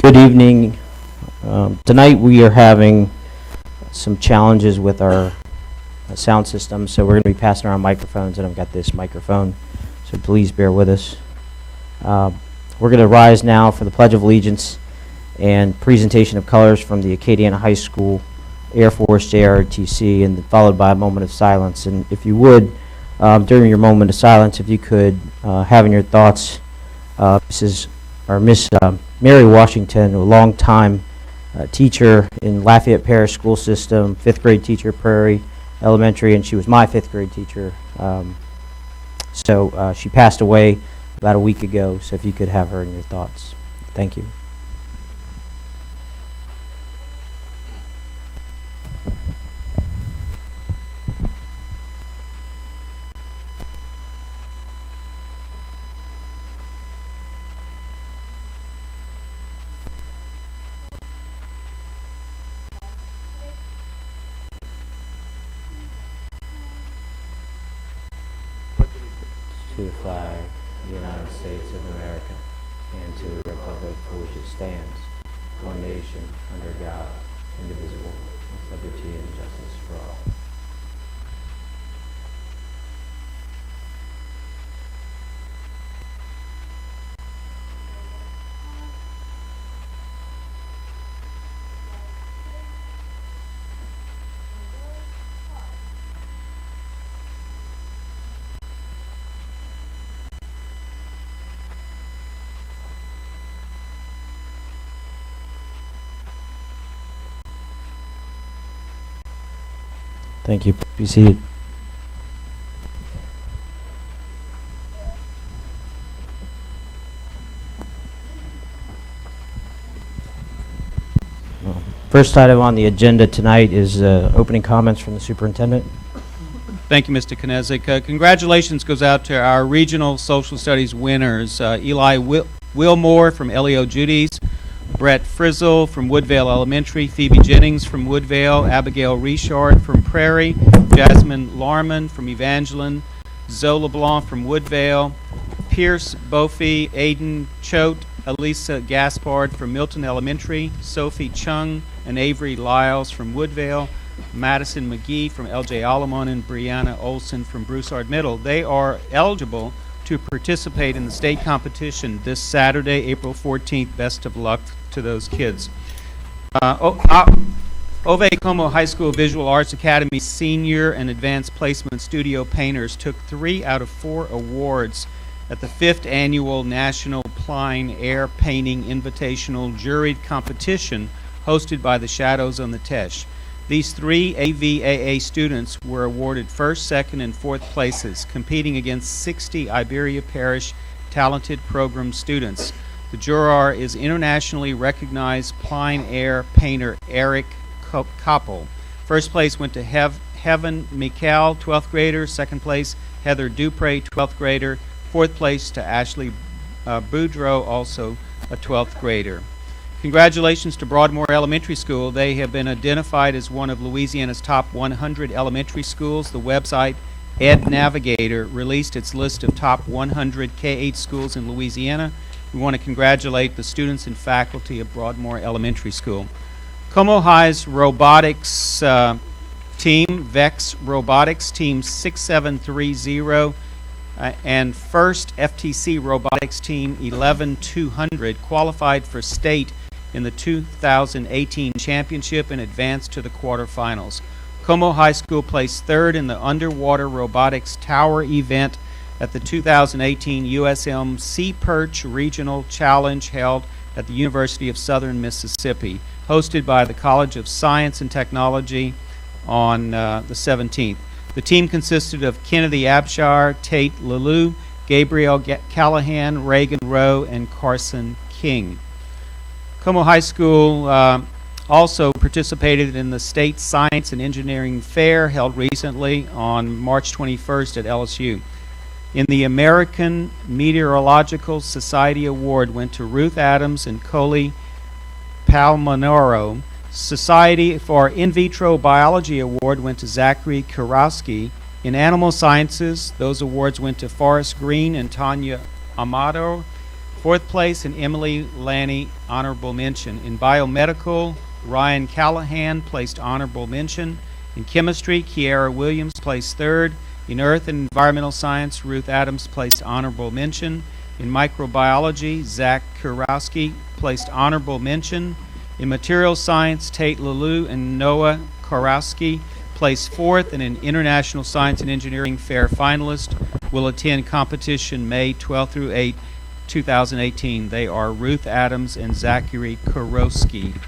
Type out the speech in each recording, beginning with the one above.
Good evening. Tonight we are having some challenges with our sound system, so we're going to be passing around microphones, and I've got this microphone, so please bear with us. We're going to rise now for the Pledge of Allegiance and presentation of colors from the Acadiana High School Air Force JROTC, and followed by a moment of silence. And if you would, during your moment of silence, if you could have in your thoughts Miss Mary Washington, a long-time teacher in Lafayette Parish school system, 5th grade teacher, Prairie Elementary, and she was my 5th grade teacher. So she passed away about a week ago, so if you could have her in your thoughts. Thank you. To the flag of the United States of America and to the republic for which it stands, one nation, under God, indivisible, with liberty and justice for all. Thank you. Be seated. First item on the agenda tonight is opening comments from the superintendent. Thank you, Mr. Knezik. Congratulations goes out to our regional social studies winners, Eli Wilmore from Leo Judy's, Brett Frizzle from Woodvale Elementary, Phoebe Jennings from Woodvale, Abigail Richard from Prairie, Jasmine Larman from Evangeline, Zoe LeBlanc from Woodvale, Pierce Bofi, Aiden Choate, Elisa Gaspard from Milton Elementary, Sophie Chung and Avery Lyles from Woodvale, Madison McGee from LJ Alamon, and Brianna Olson from Broussard Middle. They are eligible to participate in the state competition this Saturday, April 14th. Best of luck to those kids. Ove Como High School Visual Arts Academy senior and advanced placement studio painters took 3 out of 4 awards at the 5th annual National Plein Air Painting Invitational Juried Competition hosted by the Shadows on the Teche. These 3 AVAA students were awarded 1st, 2nd, and 4th places, competing against 60 Iberia Parish talented program students. The juror is internationally recognized plein air painter Eric Koppel. 1st place went to Heaven Mikal, 12th grader. 2nd place, Heather Dupre, 12th grader. 4th place to Ashley Boudreau, also a 12th grader. Congratulations to Broadmoor Elementary School. They have been identified as one of Louisiana's top 100 elementary schools. The website Ed Navigator released its list of top 100 K-8 schools in Louisiana. We want to congratulate the students and faculty of Broadmoor Elementary School. Como High's robotics team, VEX Robotics, Team 6730, and first FTC Robotics Team 11200 qualified for state in the 2018 championship and advanced to the quarterfinals. Como High School placed 3rd in the underwater robotics tower event at the 2018 USM Sea Perch Regional Challenge held at the University of Southern Mississippi, hosted by the College of Science and Technology on the 17th. The team consisted of Kennedy Abshar, Tate Lalou, Gabriel Callahan, Reagan Rowe, and Carson King. Como High School also participated in the State Science and Engineering Fair held recently on March 21st at LSU. In the American Meteorological Society Award went to Ruth Adams and Coley Palmanoro. Society for In Vitro Biology Award went to Zachary Kurowski In animal sciences, those awards went to Forrest Green and Tanya Amato, 4th place, and Emily Lanny, honorable mention. In biomedical, Ryan Callahan placed honorable mention. In chemistry, Kiara Williams placed 3rd. In earth and environmental science, Ruth Adams placed honorable mention. In microbiology, Zach Kurowski placed honorable mention. In materials science, Tate Lalou and Noah Kurowski placed 4th, and in international science and engineering fair finalist will attend competition May 12 through 8, 2018. They are Ruth Adams and Zachary Kurowski.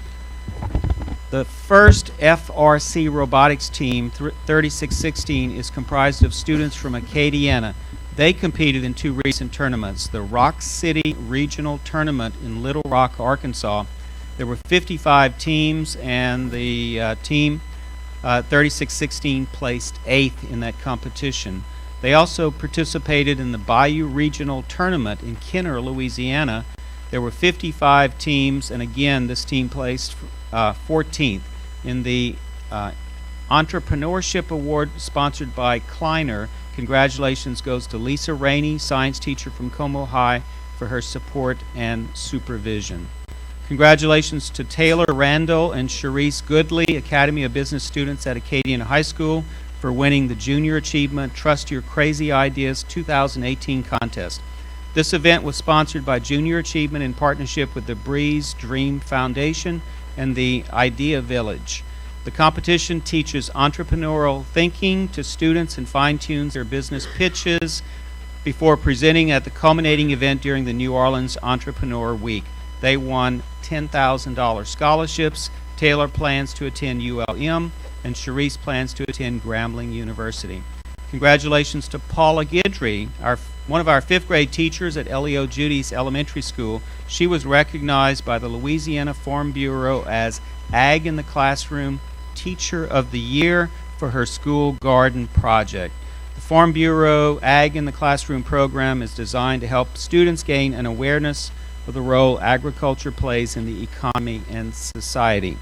The first FRC robotics team, 3616, is comprised of students from Acadiana. They competed in 2 recent tournaments. The Rock City Regional Tournament in Little Rock, Arkansas. There were 55 teams, and the team 3616 placed 8th in that competition. They also participated in the Bayou Regional Tournament in Kenner, Louisiana. There were 55 teams, and again, this team placed 14th. In the Entrepreneurship Award sponsored by Kleiner, congratulations goes to Lisa Rainey, science teacher from Como High, for her support and supervision. Congratulations to Taylor Randall and Sharice Goodley, Academy of Business students at Acadiana High School, for winning the Junior Achievement Trust Your Crazy Ideas 2018 contest. This event was sponsored by Junior Achievement in partnership with the Breeze Dream Foundation and the Idea Village. The competition teaches entrepreneurial thinking to students and fine-tunes their business pitches before presenting at the culminating event during the New Orleans Entrepreneur Week. They won $10,000 scholarships. Taylor plans to attend ULM, and Sharice plans to attend Grambling University. Congratulations to Paula Guidry, one of our 5th grade teachers at Leo Judy's Elementary School. She was recognized by the Louisiana Farm Bureau as Ag in the Classroom Teacher of the Year for her school garden project. The Farm Bureau Ag in the Classroom program is designed to help students gain an awareness of the role agriculture plays in the economy and society.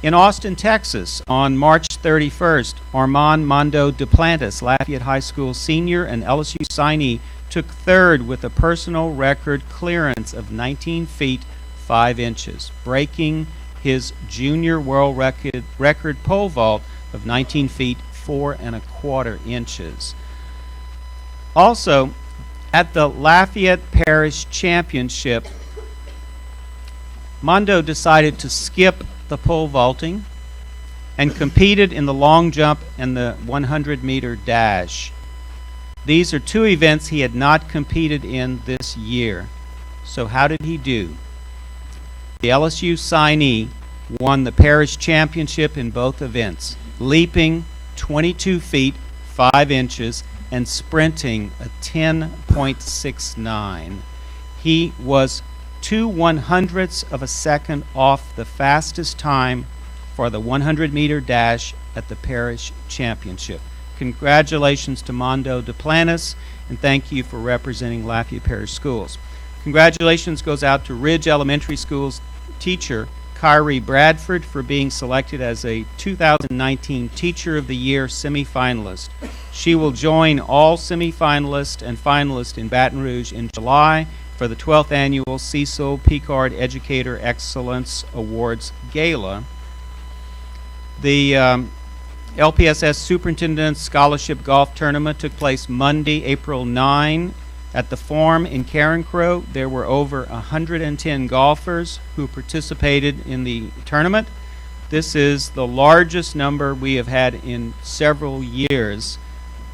In Austin, Texas, on March 31st, Armand Mondo Duplantis, Lafayette High School senior and LSU signee, took 3rd with a personal record clearance of 19 feet 5 inches, breaking his junior world record pole vault of 19 feet 4 1/4 inches. Also, at the Lafayette Parish Championship, Mondo decided to skip the pole vaulting and competed in the long jump and the 100-meter dash. These are 2 events he had not competed in this year. So how did he do? The LSU signee won the parish championship in both events, leaping 22 feet 5 inches and sprinting a 10.69. He was 2/100ths of a second off the fastest time for the 100-meter dash at the parish championship. Congratulations to Mondo Duplantis, and thank you for representing Lafayette Parish Schools. Congratulations goes out to Ridge Elementary School's teacher, Kyrie Bradford, for being selected as a 2019 Teacher of the Year semifinalist. She will join all semifinalists and finalists in Baton Rouge in July for the 12th Annual Cecil Picard Educator Excellence Awards Gala. The LPSS Superintendent Scholarship Golf Tournament took place Monday, April 9, at the Farm in Carencro. There were over 110 golfers who participated in the tournament. This is the largest number we have had in several years.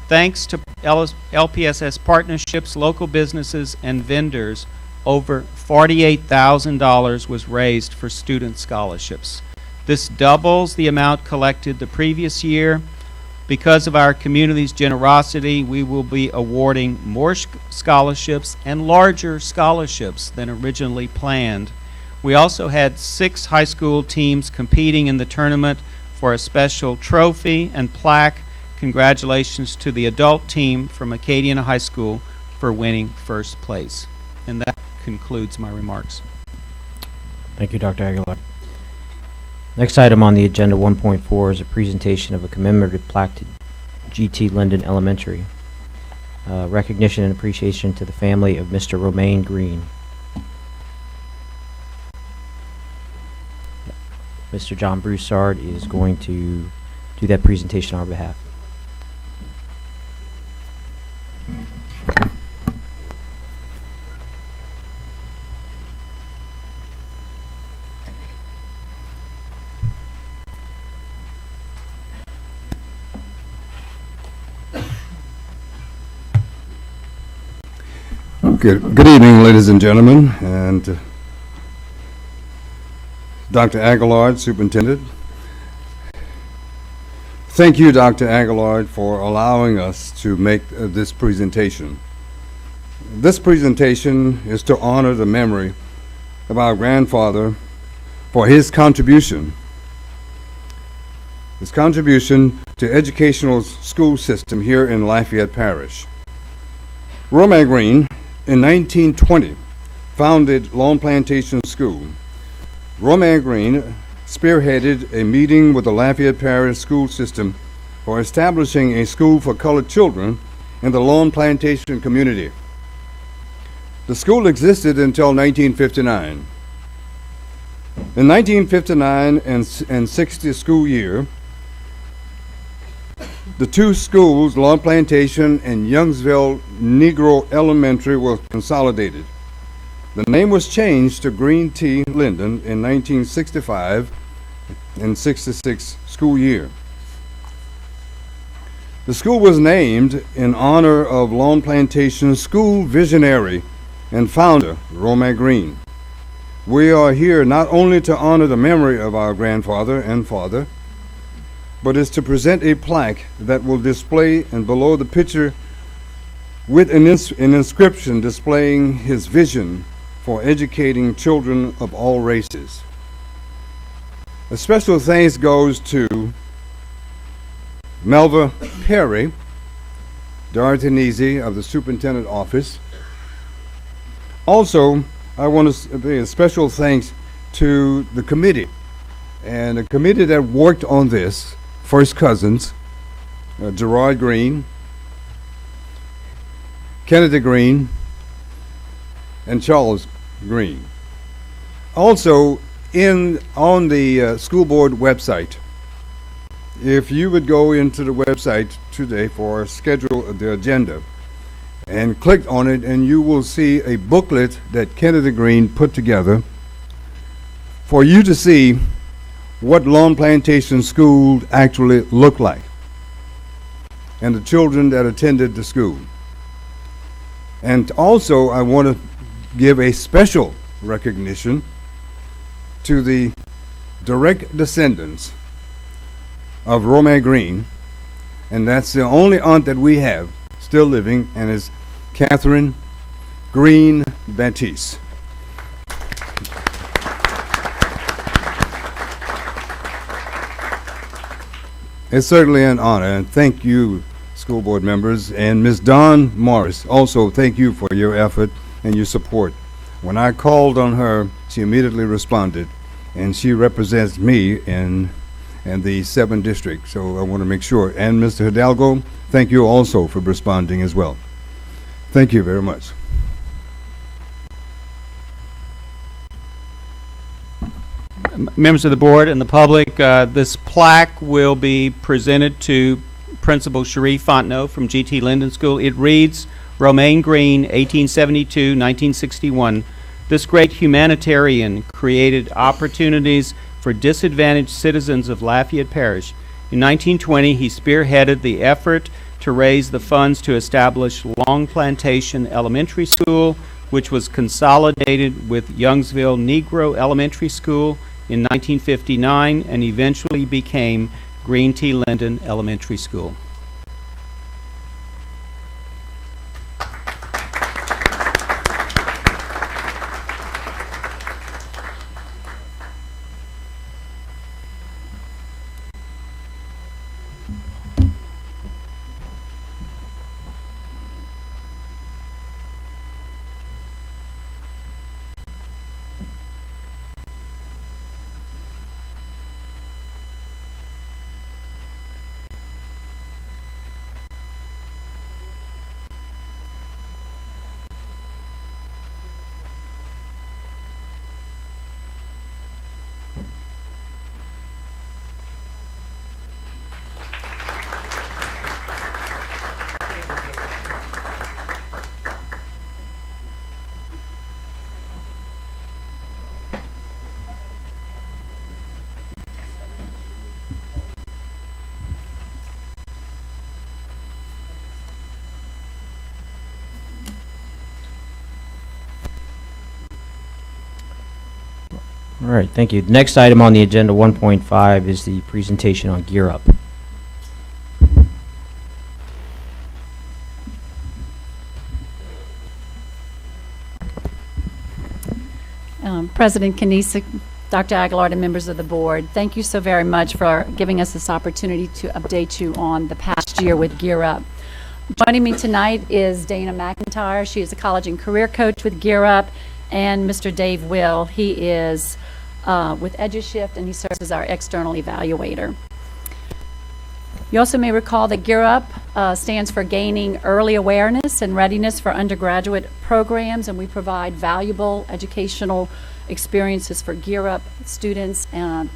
Thanks to LPSS partnerships, local businesses, and vendors, over $48,000 was raised for student scholarships. This doubles the amount collected the previous year. Because of our community's generosity, we will be awarding more scholarships and larger scholarships than originally planned. We also had 6 high school teams competing in the tournament for a special trophy and plaque. Congratulations to the adult team from Acadiana High School for winning first place. And that concludes my remarks. Thank you, Dr. Aguilar. Next item on the agenda, 1.4, is a presentation of a commemorative plaque to GT Linden Elementary. Recognition and appreciation to the family of Mr. Romaine Green. Mr. John Broussard is going to do that presentation on our behalf. Good evening, ladies and gentlemen, and Dr. Aguillard, Superintendent. Thank you, Dr. Aguillard, for allowing us to make this presentation. This presentation is to honor the memory of our grandfather for his contribution to educational school system here in Lafayette Parish. Romaine Green, in 1920, founded Lawn Plantation School. Romaine Green spearheaded a meeting with the Lafayette Parish school system for establishing a school for colored children in the Lawn Plantation community. The school existed until 1959. In 1959 and 60 school year, the two schools, Lawn Plantation and Youngsville Negro Elementary, were consolidated. The name was changed to Green T. Linden in 1965 and 66 school year. The school was named in honor of Lawn Plantation school visionary and founder, Romaine Green. We are here not only to honor the memory of our grandfather and father, but is to present a plaque that will display, and below the picture with an inscription displaying his vision for educating children of all races. A special thanks goes to Melva Perry, Dorothy Neasy of the Superintendent Office. Also, I want to pay a special thanks to the committee, and the committee that worked on this, first cousins, Gerard Green, Kennedy Green, and Charles Green. Also, on the school board website, if you would go into the website today for schedule the agenda and click on it, and you will see a booklet that Kennedy Green put together for you to see what Lawn Plantation School actually looked like and the children that attended the school. And also, I want to give a special recognition to the direct descendants of Romaine Green, and that's the only aunt that we have still living, and is Catherine Green Baptiste. It's certainly an honor, and thank you, school board members, and Ms. Dawn Morris. Also, thank you for your effort and your support. When I called on her, she immediately responded, and she represents me in the 7th district, so I want to make sure. And Mr. Hidalgo, thank you also for responding as well. Thank you very much. Members of the board and the public, this plaque will be presented to Principal Cherie Fontenot from GT Linden School. It reads, Romaine Green, 1872-1961. This great humanitarian created opportunities for disadvantaged citizens of Lafayette Parish. In 1920, he spearheaded the effort to raise the funds to establish Lawn Plantation Elementary School, which was consolidated with Youngsville Negro Elementary School in 1959 and eventually became Green T. Linden Elementary School. All right, thank you. Next item on the agenda, 1.5, is the presentation on Gear Up. President Kanisa, Dr. Aguilar, and members of the board, thank you so very much for giving us this opportunity to update you on the past year with Gear Up. Joining me tonight is Dana McIntyre. She is a college and career coach with Gear Up, and Mr. Dave Will. He is with EduShift, and he serves as our external evaluator. You also may recall that Gear Up stands for Gaining Early Awareness and Readiness for Undergraduate Programs, and we provide valuable educational experiences for Gear Up students and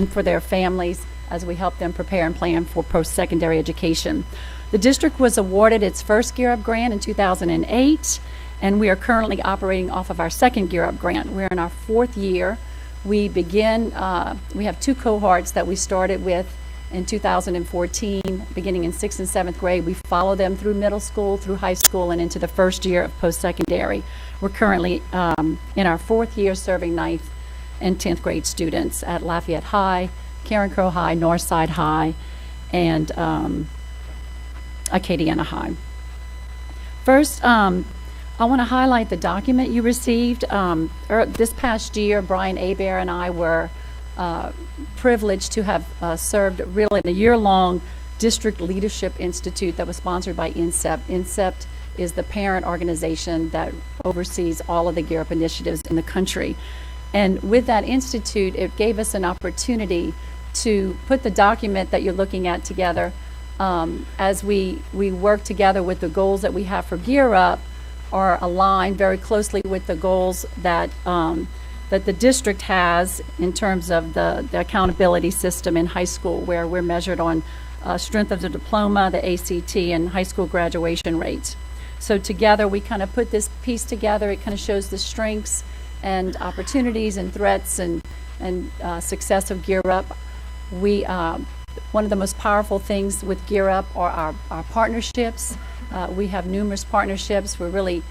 for their families as we help them prepare and plan for post-secondary education. The district was awarded its first Gear Up grant in 2008, and we are currently operating off of our second Gear Up grant. We're in our fourth year. We have two cohorts that we started with in 2014, beginning in 6th and 7th grade. We follow them through middle school, through high school, and into the first year of post-secondary. We're currently in our fourth year serving 9th and 10th grade students at Lafayette High, Karen Crowe High, Northside High, and Acadiana High. First, I want to highlight the document you received. This past year, Brian Aber and I were privileged to have served really in a year-long District Leadership Institute that was sponsored by INSEPT. INSEPT is the parent organization that oversees all of the Gear Up initiatives in the country. And with that institute, it gave us an opportunity to put the document that you're looking at together as we work together with the goals that we have for Gear Up are aligned very closely with the goals that that the district has in terms of the accountability system in high school, where we're measured on strength of the diploma, the ACT, and high school graduation rates. So together we kind of put this piece together. It kind of shows the strengths and opportunities and threats and success of Gear Up. One of the most powerful things with Gear Up are our partnerships. We have numerous partnerships. We're really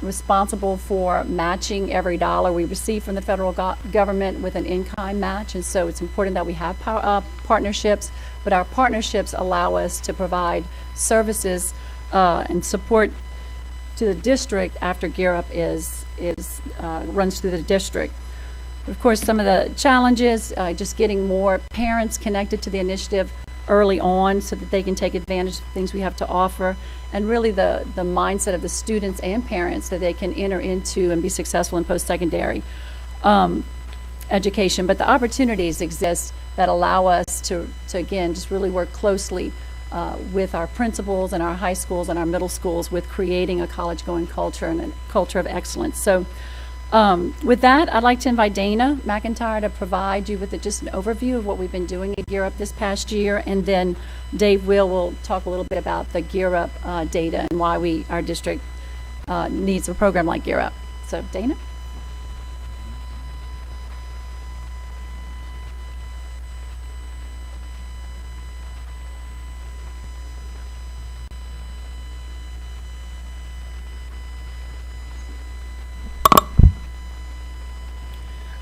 responsible for matching every dollar we receive from the federal government with an in-kind match, and so it's important that we have partnerships, but our partnerships allow us to provide services and support to the district after Gear Up runs through the district. Of course, some of the challenges, just getting more parents connected to the initiative early on so that they can take advantage of things we have to offer, and really the mindset of the students and parents that they can enter into and be successful in post-secondary education. But the opportunities exist that allow us to again, just really work closely with our principals and our high schools and our middle schools with creating a college-going culture and a culture of excellence. So with that, I'd like to invite Dana McIntyre to provide you with just an overview of what we've been doing at Gear Up this past year, and then Dave will talk a little bit about the Gear Up data and why our district needs a program like Gear Up. So, Dana?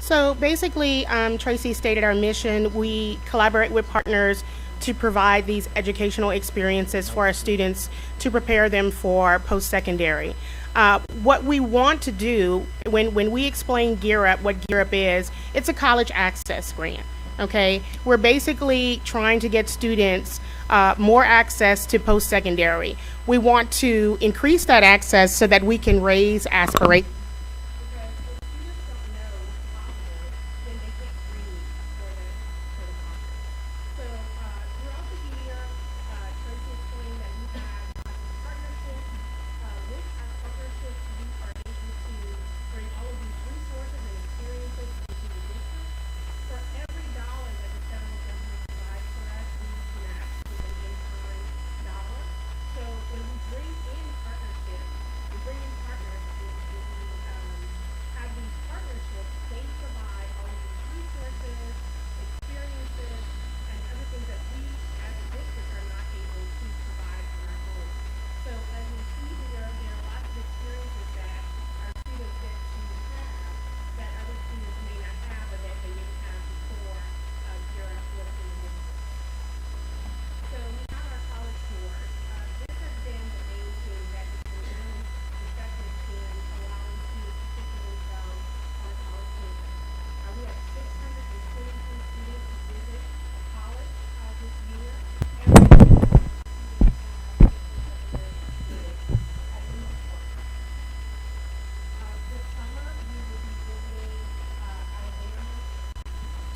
So basically, Tracy stated our mission. We collaborate with partners to provide these educational experiences for our students to prepare them for post-secondary. What we want to do, when we explain Gear Up, what Gear Up is, it's a college access grant, okay? We're basically trying to get students more access to post-secondary. We want to increase that access so that we can raise aspirations.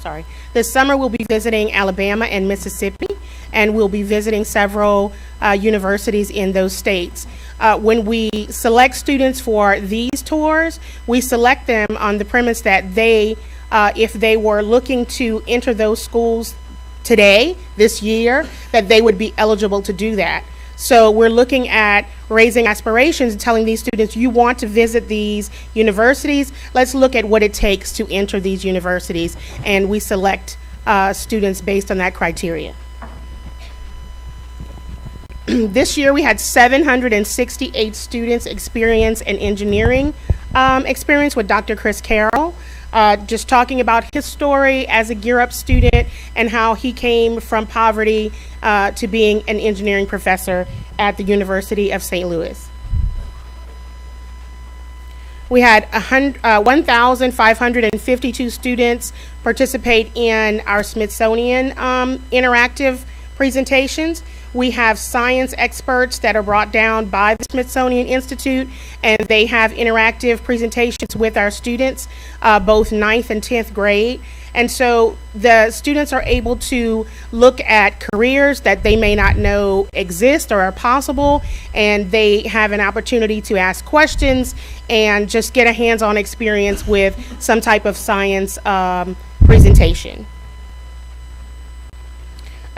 sorry. This summer, we'll be visiting Alabama and Mississippi, and we'll be visiting several universities in those states. When we select students for these tours, we select them on the premise that they, if they were looking to enter those schools today, this year, that they would be eligible to do that. So we're looking at raising aspirations and telling these students, you want to visit these universities, let's look at what it takes to enter these universities, and we select students based on that criteria. This year we had 768 students experience an engineering experience with Dr. Chris Carroll. Just talking about his story as a Gear Up student and how he came from poverty to being an engineering professor at the University of St. Louis. We had 1,552 students participate in our Smithsonian interactive presentations. We have science experts that are brought down by the Smithsonian Institute, and they have interactive presentations with our students, both 9th and 10th grade. And so the students are able to look at careers that they may not know exist or are possible, and they have an opportunity to ask questions and just get a hands-on experience with some type of science presentation.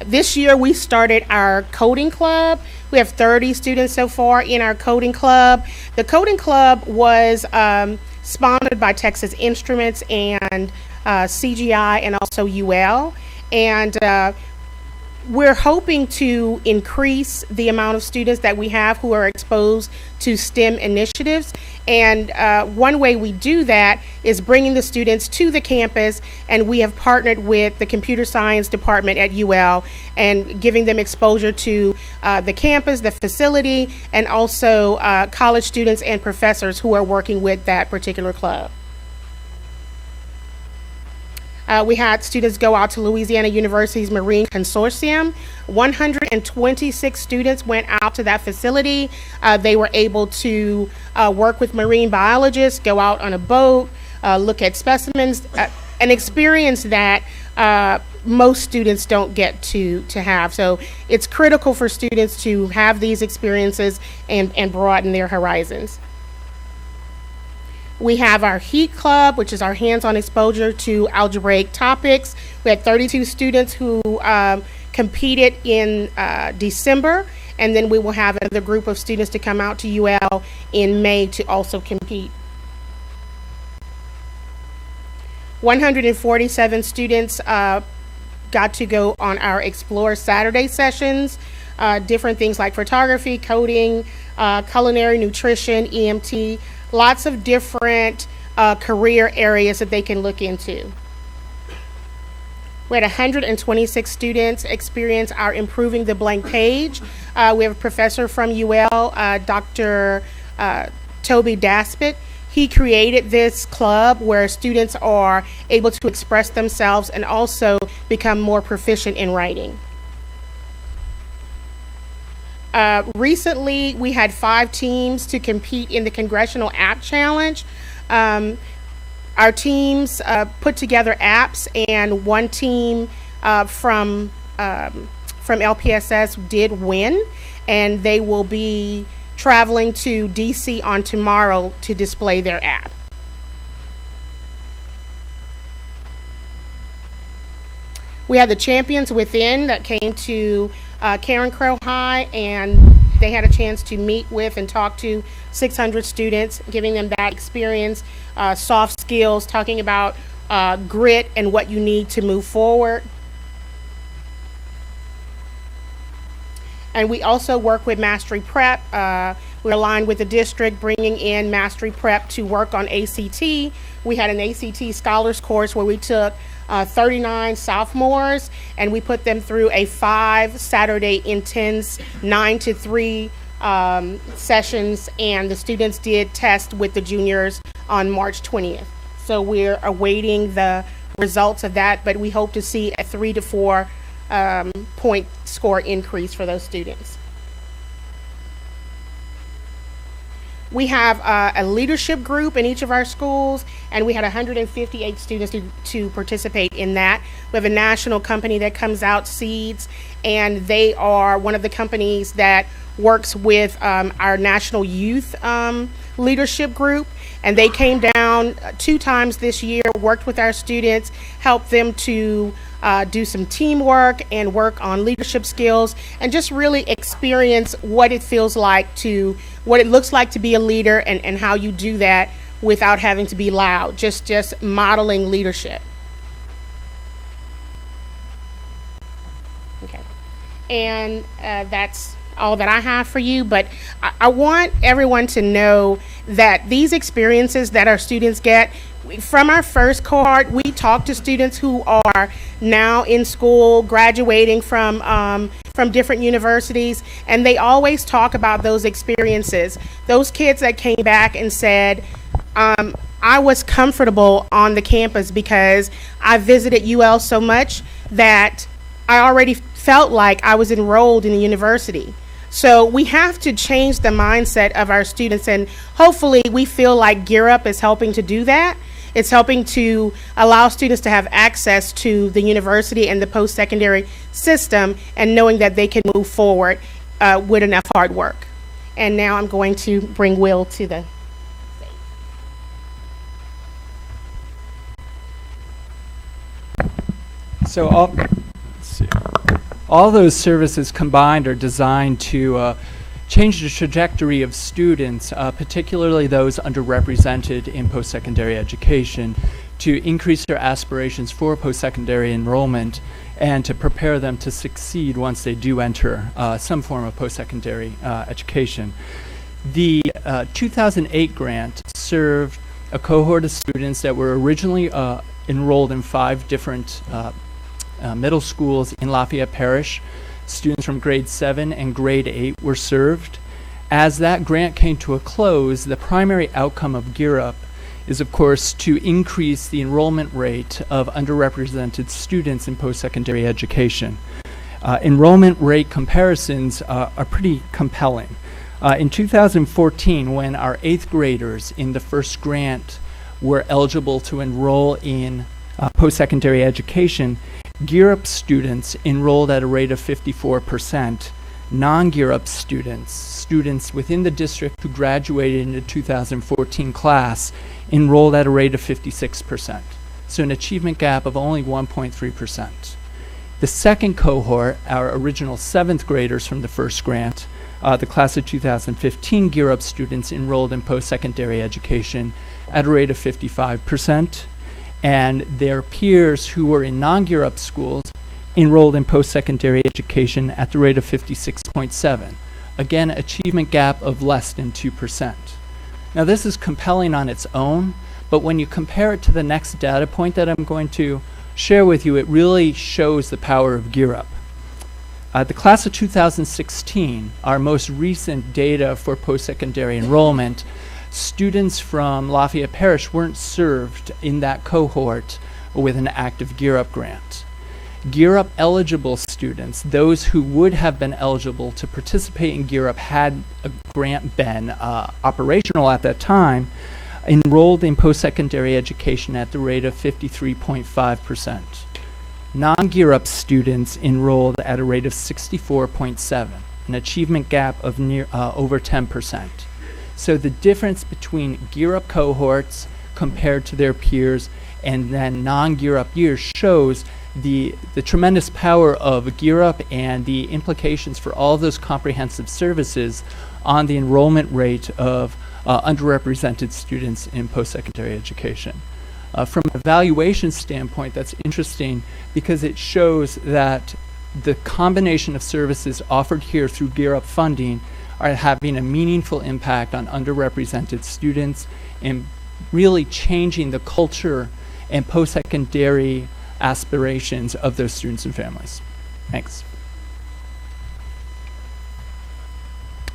This year we started our coding club. We have 30 students so far in our coding club. The coding club was sponsored by Texas Instruments and CGI and also UL. And we're hoping to increase the amount of students that we have who are exposed to STEM initiatives. And one way we do that is bringing the students to the campus, and we have partnered with the computer science department at UL and giving them exposure to the campus, the facility, and also college students and professors who are working with that particular club. We had students go out to Louisiana University's Marine Consortium. 126 students went out to that facility. They were able to work with marine biologists, go out on a boat, look at specimens, an experience that most students don't get to have. So it's critical for students to have these experiences and broaden their horizons. We have our HEAT Club, which is our hands-on exposure to algebraic topics. We had 32 students who competed in December, and then we will have another group of students to come out to UL in May to also compete. 147 students got to go on our Explore Saturday sessions, different things like photography, coding, culinary, nutrition, EMT, lots of different career areas that they can look into. We had 126 students experience our Improving the Blank Page. We have a professor from UL, Dr. Toby Daspit. He created this club where students are able to express themselves and also become more proficient in writing. Recently, we had 5 teams to compete in the Congressional App Challenge. Our teams put together apps, and one team from LPSS did win, and they will be traveling to DC on tomorrow to display their app. We had the Champions Within that came to Karen Crow High, and they had a chance to meet with and talk to 600 students, giving them that experience, soft skills, talking about grit and what you need to move forward. And we also work with Mastery Prep. We're aligned with the district, bringing in Mastery Prep to work on ACT. We had an ACT Scholars course where we took 39 sophomores, and we put them through a 5 Saturday intense 9 to 3 sessions, and the students did test with the juniors on March 20th. So we're awaiting the results of that, but we hope to see a 3 to 4 point score increase for those students. We have a leadership group in each of our schools, and we had 158 students to participate in that. We have a national company that comes out, Seeds, and they are one of the companies that works with our national youth leadership group. And they came down 2 times this year, worked with our students, helped them to do some teamwork and work on leadership skills, and just really experience what it feels like what it looks like to be a leader, and how you do that without having to be loud, just modeling leadership. Okay. And that's all that I have for you, but I want everyone to know that these experiences that our students get from our first cohort, we talk to students who are now in school, graduating from different universities, and they always talk about those experiences. Those kids that came back and said, I was comfortable on the campus because I visited UL so much that I already felt like I was enrolled in the university. So we have to change the mindset of our students, and hopefully we feel like Gear Up is helping to do that. It's helping to allow students to have access to the university and the post-secondary system, and knowing that they can move forward with enough hard work. And now I'm going to bring Will to the So all those services combined are designed to change the trajectory of students, particularly those underrepresented in post-secondary education, to increase their aspirations for post-secondary enrollment and to prepare them to succeed once they do enter some form of post-secondary education. The 2008 grant served a cohort of students that were originally enrolled in 5 different middle schools in Lafayette Parish. Students from grade 7 and grade 8 were served. As that grant came to a close, the primary outcome of Gear Up is, of course, to increase the enrollment rate of underrepresented students in post-secondary education. Enrollment rate comparisons are pretty compelling. In 2014, when our 8th graders in the first grant were eligible to enroll in post-secondary education, Gear Up students enrolled at a rate of 54%. Non-Gear Up students within the district who graduated in the 2014 class, enrolled at a rate of 56%. So an achievement gap of only 1.3%. The second cohort, our original 7th graders from the first grant, the class of 2015 Gear Up students enrolled in post-secondary education at a rate of 55%. And their peers who were in non-Gear Up schools enrolled in post-secondary education at the rate of 56.7. Again, achievement gap of less than 2%. Now this is compelling on its own, but when you compare it to the next data point that I'm going to share with you, it really shows the power of Gear Up. The class of 2016, our most recent data for post-secondary enrollment, students from Lafayette Parish weren't served in that cohort with an active Gear Up grant. Gear Up eligible students, those who would have been eligible to participate in Gear Up had a grant been operational at that time, enrolled in post-secondary education at the rate of 53.5%. Non-Gear Up students enrolled at a rate of 64.7, an achievement gap of over 10%. So the difference between Gear Up cohorts compared to their peers and then non-Gear Up years shows the tremendous power of Gear Up and the implications for all of those comprehensive services on the enrollment rate of underrepresented students in post-secondary education. From an evaluation standpoint, that's interesting because it shows that the combination of services offered here through Gear Up funding are having a meaningful impact on underrepresented students and really changing the culture and post-secondary aspirations of those students and families. Thanks.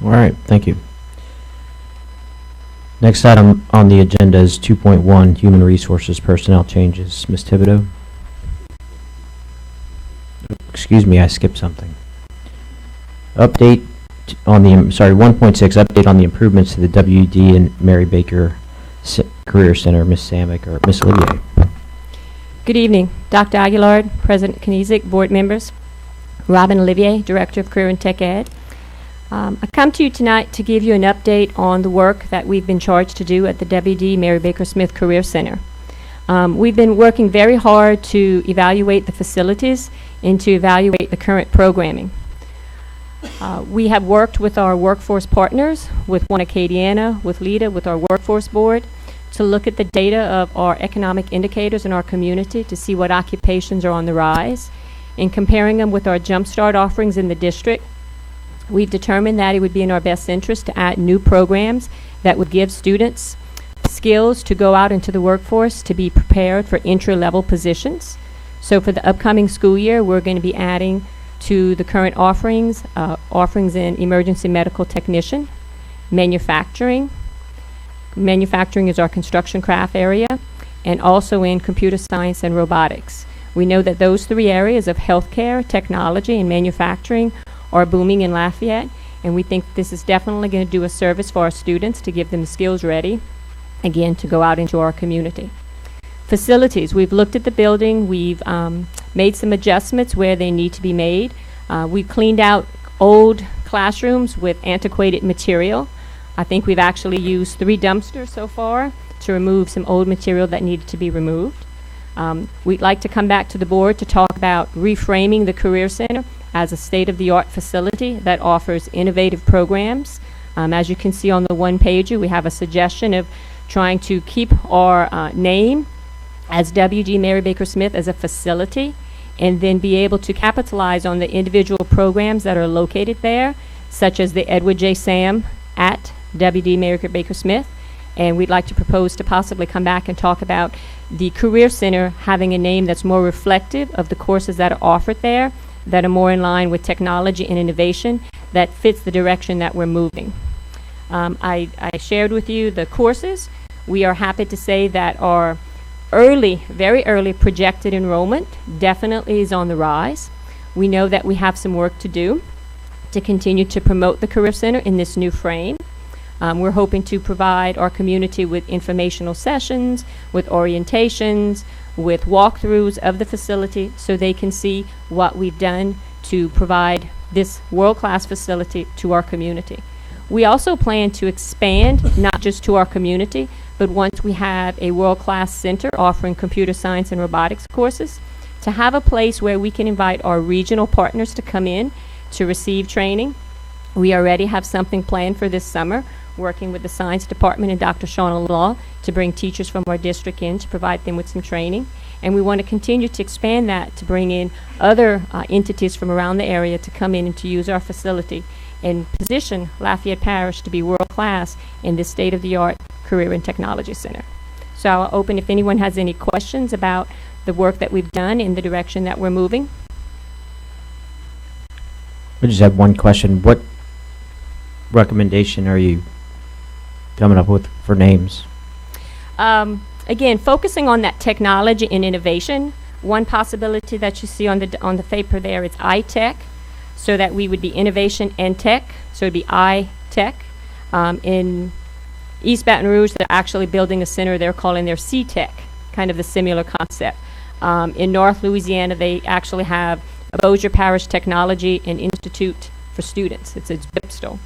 All right, thank you. Next item on the agenda is 2.1, Human Resources Personnel Changes. Ms. Thibodeau? Excuse me, I skipped something. Update on the, sorry, 1.6, update on the improvements to the WD and Mary Baker Career Center, Ms. Samick or Ms. Olivier. Good evening, Dr. Aguilar, President Knizik, board members, Robin Olivier, Director of Career and Tech Ed. I come to you tonight to give you an update on the work that we've been charged to do at the WD Mary Baker Smith Career Center. We've been working very hard to evaluate the facilities and to evaluate the current programming. We have worked with our workforce partners, with One Acadiana, with LEADA, with our workforce board, to look at the data of our economic indicators in our community to see what occupations are on the rise. And comparing them with our Jumpstart offerings in the district, we've determined that it would be in our best interest to add new programs that would give students skills to go out into the workforce to be prepared for entry-level positions. So for the upcoming school year, we're going to be adding to the current offerings, offerings in emergency medical technician, manufacturing. Manufacturing is our construction craft area, and also in computer science and robotics. We know that those three areas of healthcare, technology, and manufacturing are booming in Lafayette, and we think this is definitely going to do a service for our students to give them the skills ready, again, to go out into our community. Facilities, we've looked at the building, we've made some adjustments where they need to be made. We've cleaned out old classrooms with antiquated material. I think we've actually used 3 dumpsters so far to remove some old material that needed to be removed. We'd like to come back to the board to talk about reframing the Career Center as a state-of-the-art facility that offers innovative programs. As you can see on the one-pager, we have a suggestion of trying to keep our name as WG Mary Baker Smith as a facility, and then be able to capitalize on the individual programs that are located there, such as the Edward J. Sam at WD Mary Baker Smith. And we'd like to propose to possibly come back and talk about the Career Center having a name that's more reflective of the courses that are offered there, that are more in line with technology and innovation, that fits the direction that we're moving. I shared with you the courses. We are happy to say that our early, very early projected enrollment definitely is on the rise. We know that we have some work to do to continue to promote the Career Center in this new frame. We're hoping to provide our community with informational sessions, with orientations, with walkthroughs of the facility so they can see what we've done to provide this world-class facility to our community. We also plan to expand not just to our community, but once we have a world-class center offering computer science and robotics courses, to have a place where we can invite our regional partners to come in to receive training. We already have something planned for this summer, working with the science department and Dr. Shauna Law to bring teachers from our district in to provide them with some training. And we want to continue to expand that to bring in other entities from around the area to come in and to use our facility and position Lafayette Parish to be world-class in this state-of-the-art Career and Technology Center. So I'll open if anyone has any questions about the work that we've done in the direction that we're moving. I just have one question. What recommendation are you coming up with for names? Again, focusing on that technology and innovation, one possibility that you see on the paper there is iTech, so that we would be innovation and tech, so it'd be iTech. In East Baton Rouge, they're actually building a center they're calling their C-Tech, kind of the similar concept. In North Louisiana, they actually have Bossier Parish Technology and Institute for Students. It's BIPSTL.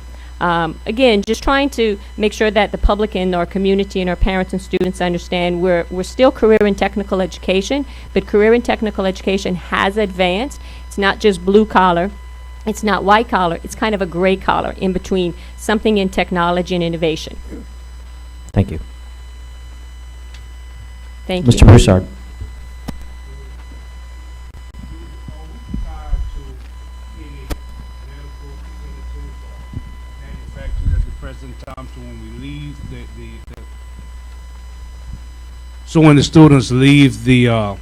Again, just trying to make sure that the public and our community and our parents and students understand we're still career and technical education, but career and technical education has advanced. It's not just blue collar. It's not white collar. It's kind of a gray collar in between something in technology and innovation. Thank you. Thank you. Mr. Broussard. So when the students leave the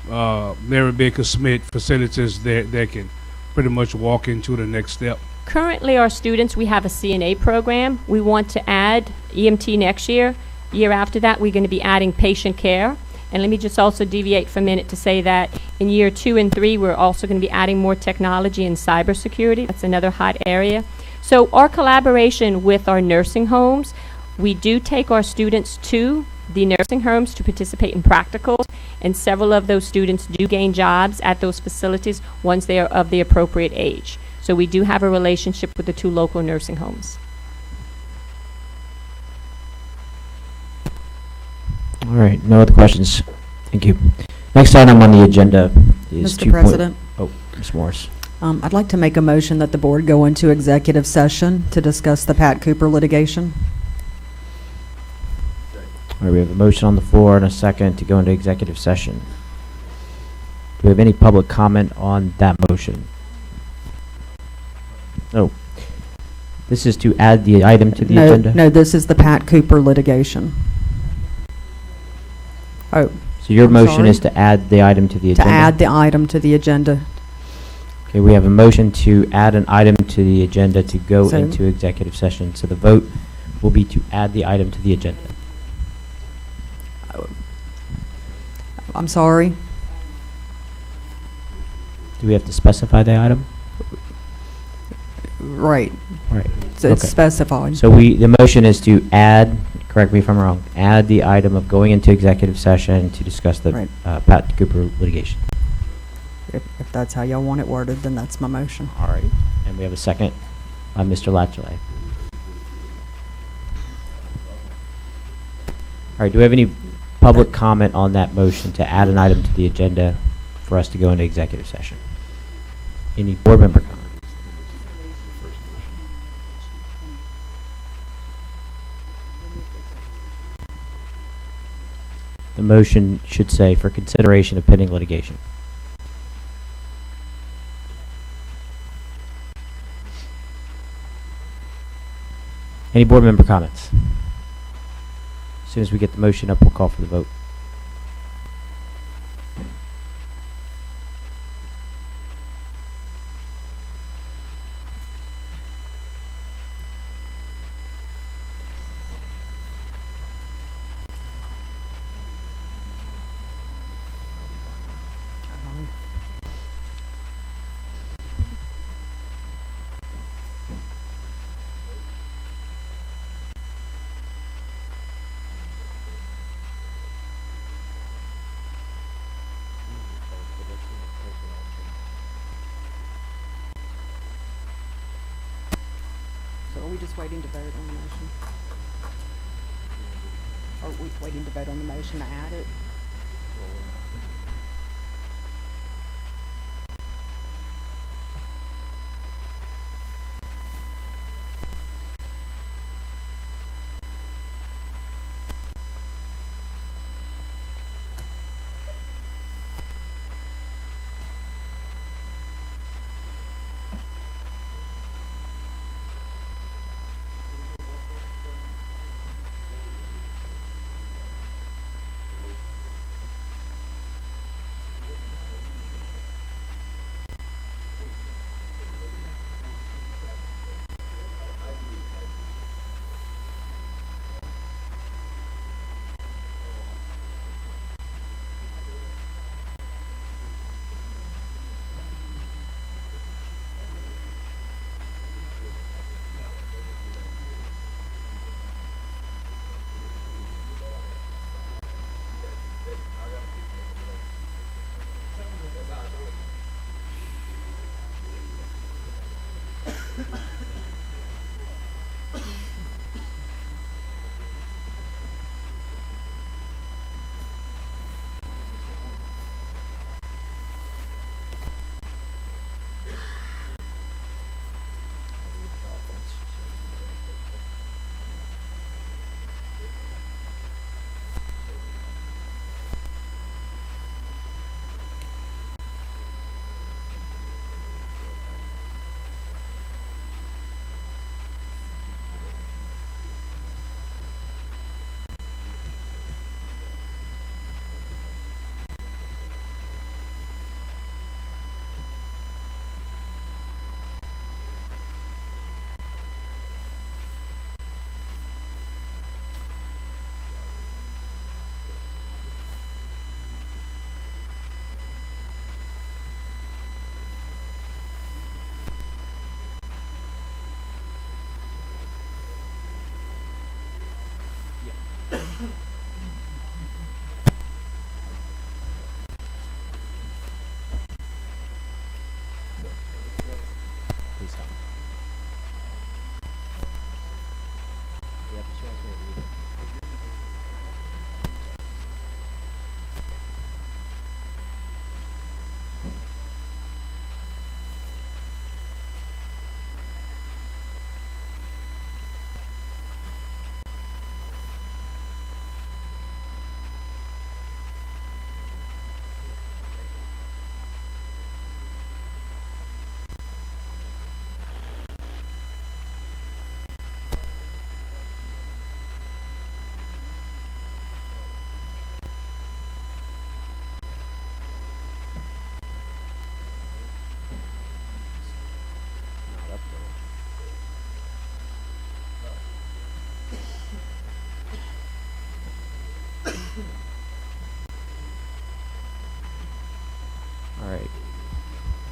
Mary Baker Smith facilities, they can pretty much walk into the next step. Currently, our students, we have a CNA program. We want to add EMT next year. Year after that, we're going to be adding patient care. And let me just also deviate for a minute to say that in year 2 and 3, we're also going to be adding more technology and cybersecurity. That's another hot area. So our collaboration with our nursing homes, we do take our students to the nursing homes to participate in practicals, and several of those students do gain jobs at those facilities once they are of the appropriate age. So we do have a relationship with the 2 local nursing homes. All right, no other questions. Thank you. Next item on the agenda is Mr. President, Oh, Ms. Morris. I'd like to make a motion that the board go into executive session to discuss the Pat Cooper litigation. All right, we have a motion on the floor and a second to go into executive session. Do we have any public comment on that motion? No. This is to add the item to the agenda? No, this is the Pat Cooper litigation. Oh, So your I'm motion sorry? is to add the item to the to agenda? add the item to the agenda. Okay, we have a motion to add an item to the agenda to go So- into executive session. So the vote will be to add the item to the agenda. I'm sorry. Do we have to specify the item? Right. Right. So it's Okay. specified. So the motion is to add, correct me if I'm wrong, add the item of going into executive session to discuss the Right. Pat Cooper litigation. If that's how y'all want it worded, then that's my motion. All right. And we have a second by Mr. Latchley. All right, do we have any public comment on that motion to add an item to the agenda for us to go into executive session? Any board member comment? The motion should say for consideration of pending litigation. Any board member comments? As soon as we get the motion up, we'll call for the vote. So are we just waiting to vote on the motion? Are we waiting to vote on the motion to add it?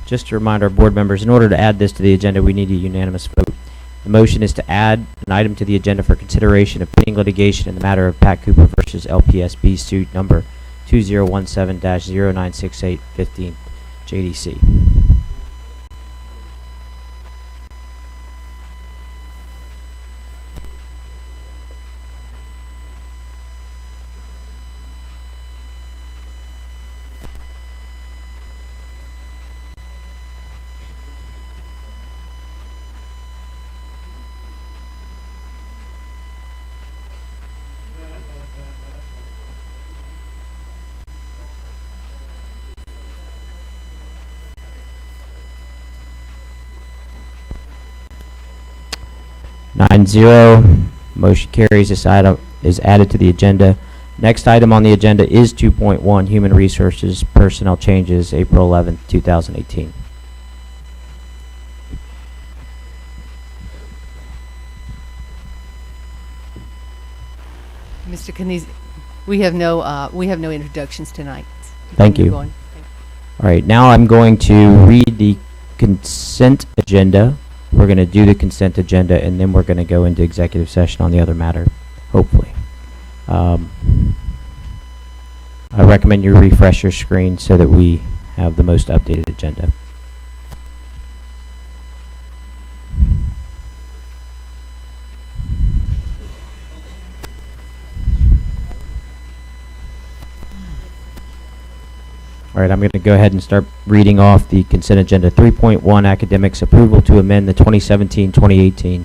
just to remind our board members, in order to add this to the agenda, we need a unanimous vote. The motion is to add an item to the agenda for consideration of pending litigation in the matter of Pat Cooper versus LPSB suit number 2017-096815 JDC. Nine zero, motion carries. This item is added to the agenda. Next item on the agenda is 2.1, Human Resources Personnel Changes, April 11th, 2018. Mr. Knies, we have no introductions tonight. Thank you. All right, now I'm going to read the consent agenda. We're going to do the consent agenda, and then we're going to go into executive session on the other matter, hopefully. I recommend you refresh your screen so that we have the most updated agenda. All right, I'm going to go ahead and start reading off the consent agenda. 3.1, academics approval to amend the 2017-2018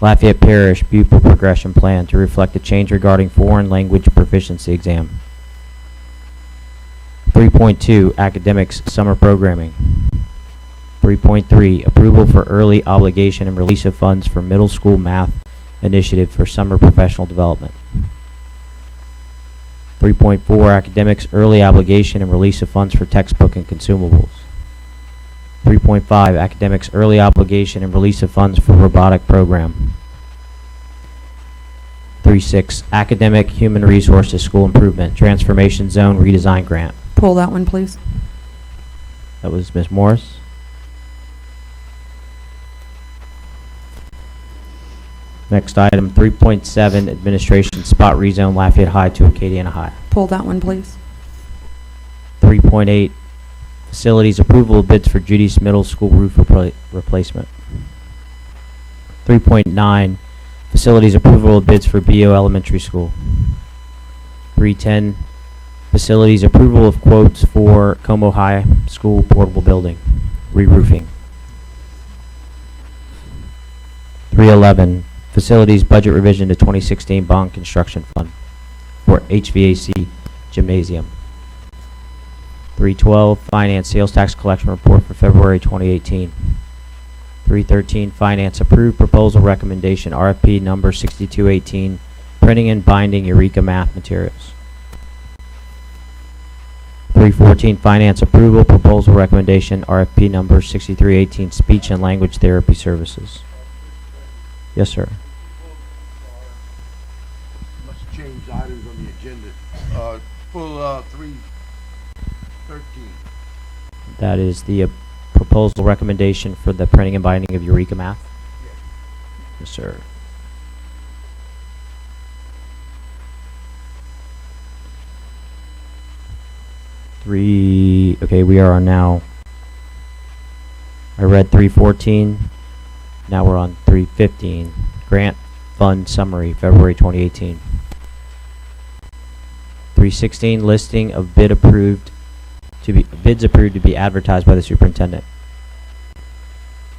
Lafayette Parish pupil progression plan to reflect a change regarding foreign language proficiency exam. 3.2, academics summer programming. 3.3, approval for early obligation and release of funds for middle school math initiative for summer professional development. 3.4, academics early obligation and release of funds for textbook and consumables. 3.5, academics early obligation and release of funds for robotic program. 3.6, academic human resources school improvement transformation zone redesign grant. Pull that one, please. That was Ms. Morris. Next item, 3.7, administration spot rezone Lafayette High to Acadiana High. Pull that one, please. 3.8, facilities approval of bids for Judy's Middle School roof replacement. 3.9, facilities approval of bids for BO Elementary School. 3.10, facilities approval of quotes for Como High School portable building, re-roofing. 3.11, facilities budget revision to 2016 bond construction fund for HVAC gymnasium. 3.12, finance sales tax collection report for February 2018. 3.13, finance approved proposal recommendation RFP number 6218, printing and binding Eureka math materials. 3.14, finance approval proposal recommendation RFP number 6318, speech and language therapy services. Yes, sir. Must change items on the agenda. Pull 3.13. That is the proposal recommendation for the printing and binding of Eureka math? Yes, sir. Okay, we are on now. I read 3.14. Now we're on 3.15. Grant fund summary, February 2018. 3.16, listing of bids approved to be advertised by the superintendent.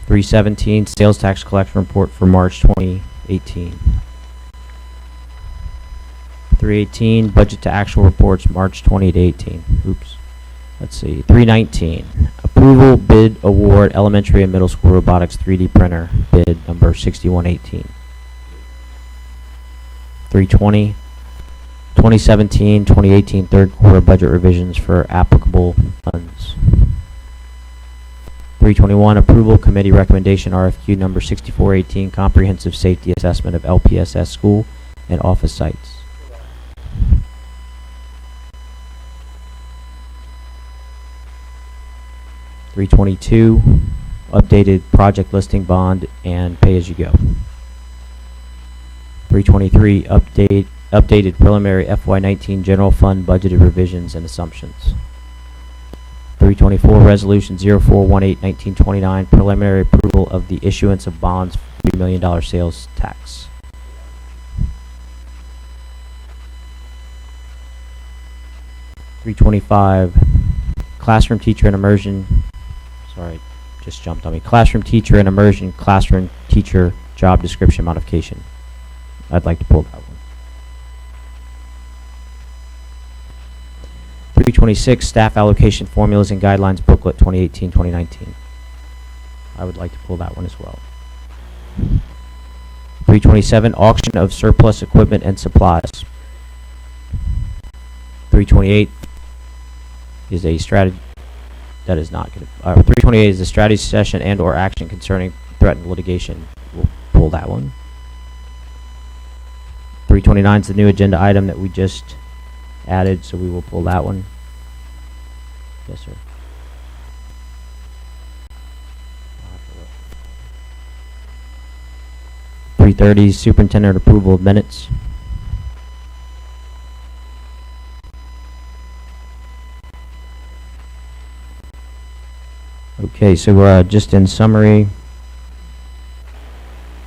3.17, sales tax collection report for March 2018. 3.18, budget to actual reports March 2018. Oops. Let's see. 3.19, approval bid award elementary and middle school robotics 3D printer bid number 6118. 3.20, 2017-2018 third quarter budget revisions for applicable funds. 3.21, approval committee recommendation RFQ number 6418, comprehensive safety assessment of LPSS school and office sites. 322, updated project listing bond and pay-as-you-go. 323, updated preliminary FY19 general fund budgeted revisions and assumptions. 324, resolution 0418-1929, preliminary approval of the issuance of bonds for $3 million sales tax. $325, classroom teacher and immersion, sorry, just jumped on me. Classroom teacher and immersion classroom teacher job description modification. I'd like to pull that one. 326, staff allocation formulas and guidelines booklet 2018-2019. I would like to pull that one as well. 327, auction of surplus equipment and supplies. 328 is a strategy, that is not going to, 328 is a strategy session and or action concerning threatened litigation. We'll pull that one. 329 is the new agenda item that we just added, so we will pull that one. Yes, sir. 330, superintendent approval of minutes. Okay, so we're just in summary.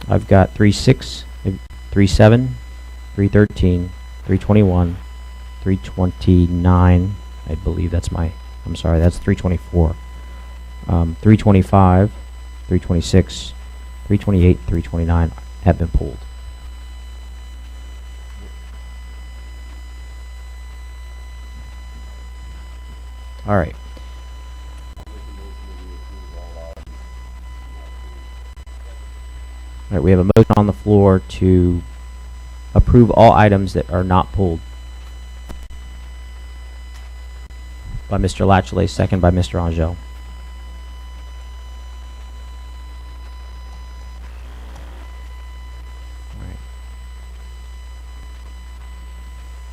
I've got 36, 37, 313, 321, 329. I believe that's my, I'm sorry, that's 324. 325, 326, 328, 329 have been pulled. All right. All right, we have a motion on the floor to approve all items that are not pulled. By Mr. Latchley, second by Mr. Angel.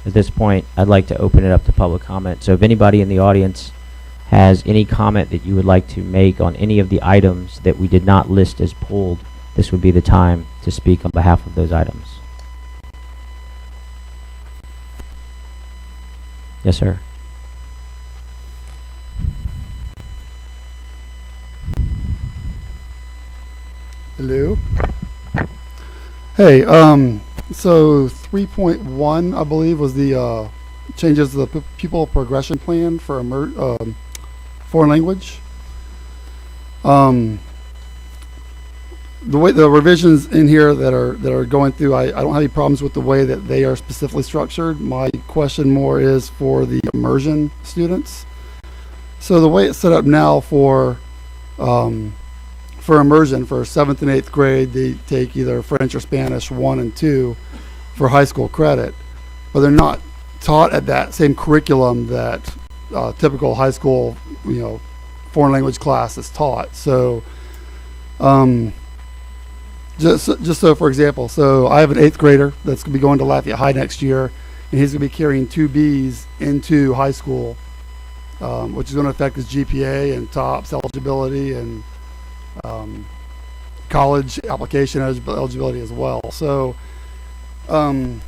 At this point, I'd like to open it up to public comment. So if anybody in the audience has any comment that you would like to make on any of the items that we did not list as pulled, this would be the time to speak on behalf of those items. Yes, sir. Hello. Hey, so 3.1, I believe, was the changes to the pupil progression plan for foreign language. The way the revisions in here that are going through, I don't have any problems with the way that they are specifically structured. My question more is for the immersion students. So the way it's set up now for immersion for 7th and 8th grade, they take either French or Spanish 1 and 2 for high school credit, but they're not taught at that same curriculum that typical high school, foreign language class is taught. So, just so for example, so I have an 8th grader that's going to be going to Lafayette High next year, and he's going to be carrying 2 Bs into high school, which is going to affect his GPA and TOPS eligibility and college application eligibility as well. So I'm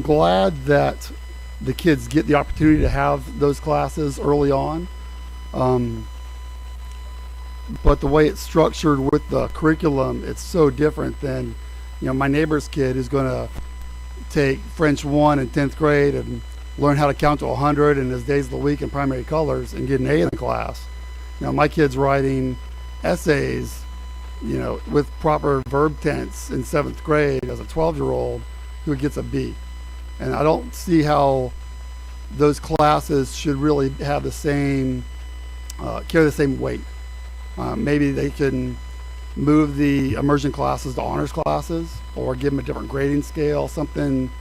glad that the kids get the opportunity to have those classes early on, but the way it's structured with the curriculum, it's so different than my neighbor's kid who's going to take French 1 in 10th grade and learn how to count to 100 in his days of the week in primary colors and get an A in the class. My kid's writing essays, with proper verb tense in 7th grade as a 12-year-old who gets a B. And I don't see how those classes should really have the same, carry the same weight. Maybe they can move the immersion classes to honors classes or give them a different grading scale, something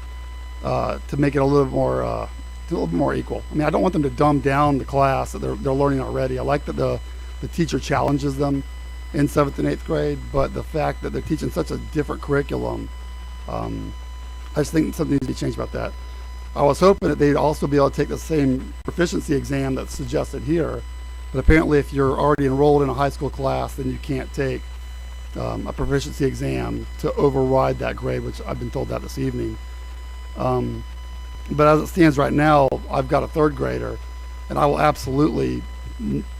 to make it a little bit more equal. I mean, I don't want them to dumb down the class that they're learning already. I like that the teacher challenges them in 7th and 8th grade, but the fact that they're teaching such a different curriculum, I just think something needs to be changed about that. I was hoping that they'd also be able to take the same proficiency exam that's suggested here. But apparently if you're already enrolled in a high school class, then you can't take a proficiency exam to override that grade, which I've been told that this evening. But as it stands right now, I've got a third grader, and I will absolutely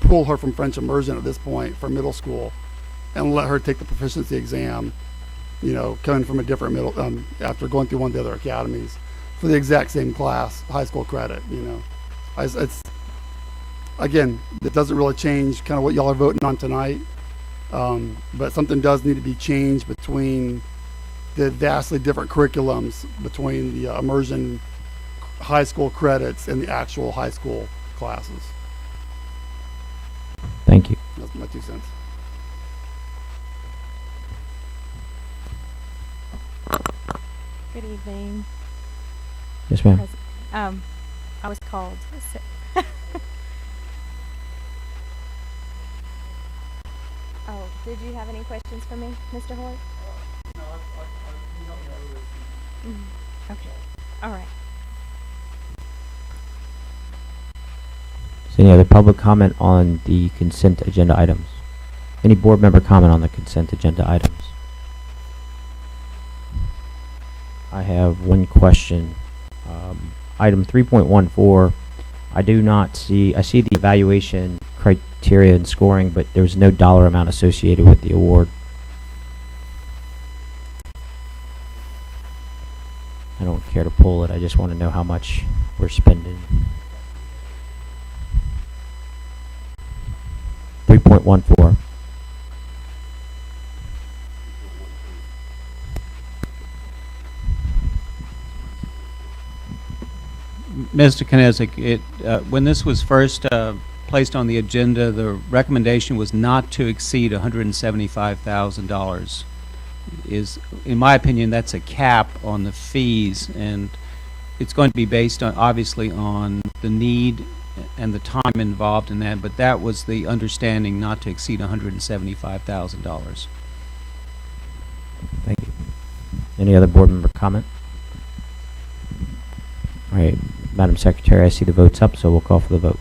pull her from French immersion at this point for middle school and let her take the proficiency exam, you know, coming from a different middle, after going through one of the other academies for the exact same class, high school credit, you know. It's, again, it doesn't really change kind of what y'all are voting on tonight, but something does need to be changed between the vastly different curriculums between the immersion high school credits and the actual high school classes. Thank you. That's my 2 cents. Good evening. Yes, ma'am. I was called. Oh, did you have any questions for me, Mr. Hoyt? No, okay. All right. Is there any other public comment on the consent agenda items? Any board member comment on the consent agenda items? I have one question. Item 3.14, I do not see, I see the evaluation criteria and scoring, but there's no dollar amount associated with the award. I don't care to pull it, I just want to know how much we're spending. 3.14. Mr. Knezik, when this was first placed on the agenda, the recommendation was not to exceed $175,000. In my opinion, that's a cap on the fees, and it's going to be based on, obviously, on the need and the time involved in that, but that was the understanding, not to exceed $175,000. Thank you. Any other board member comment? All right, Madam Secretary, I see the vote's up, so we'll call for the vote.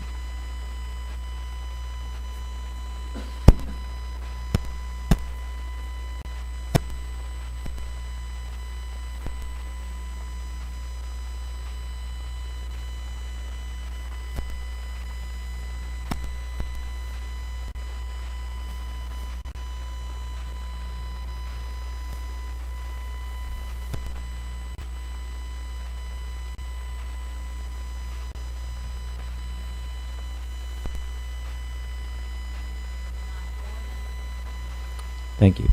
Thank you.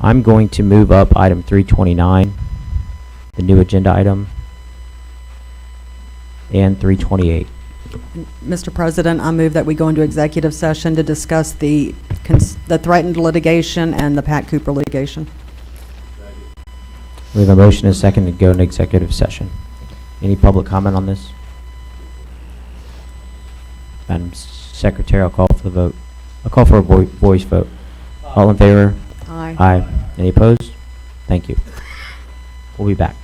I'm going to move up item 329, the new agenda item, and 328. Mr. President, I move that we go into executive session to discuss the threatened litigation and the Pat Cooper litigation. We have a motion and a second to go into executive session. Any public comment on this? Madam Secretary, I'll call for the vote. I'll call for a voice vote. All in favor? Aye. Aye. Any opposed? Thank you. We'll be back.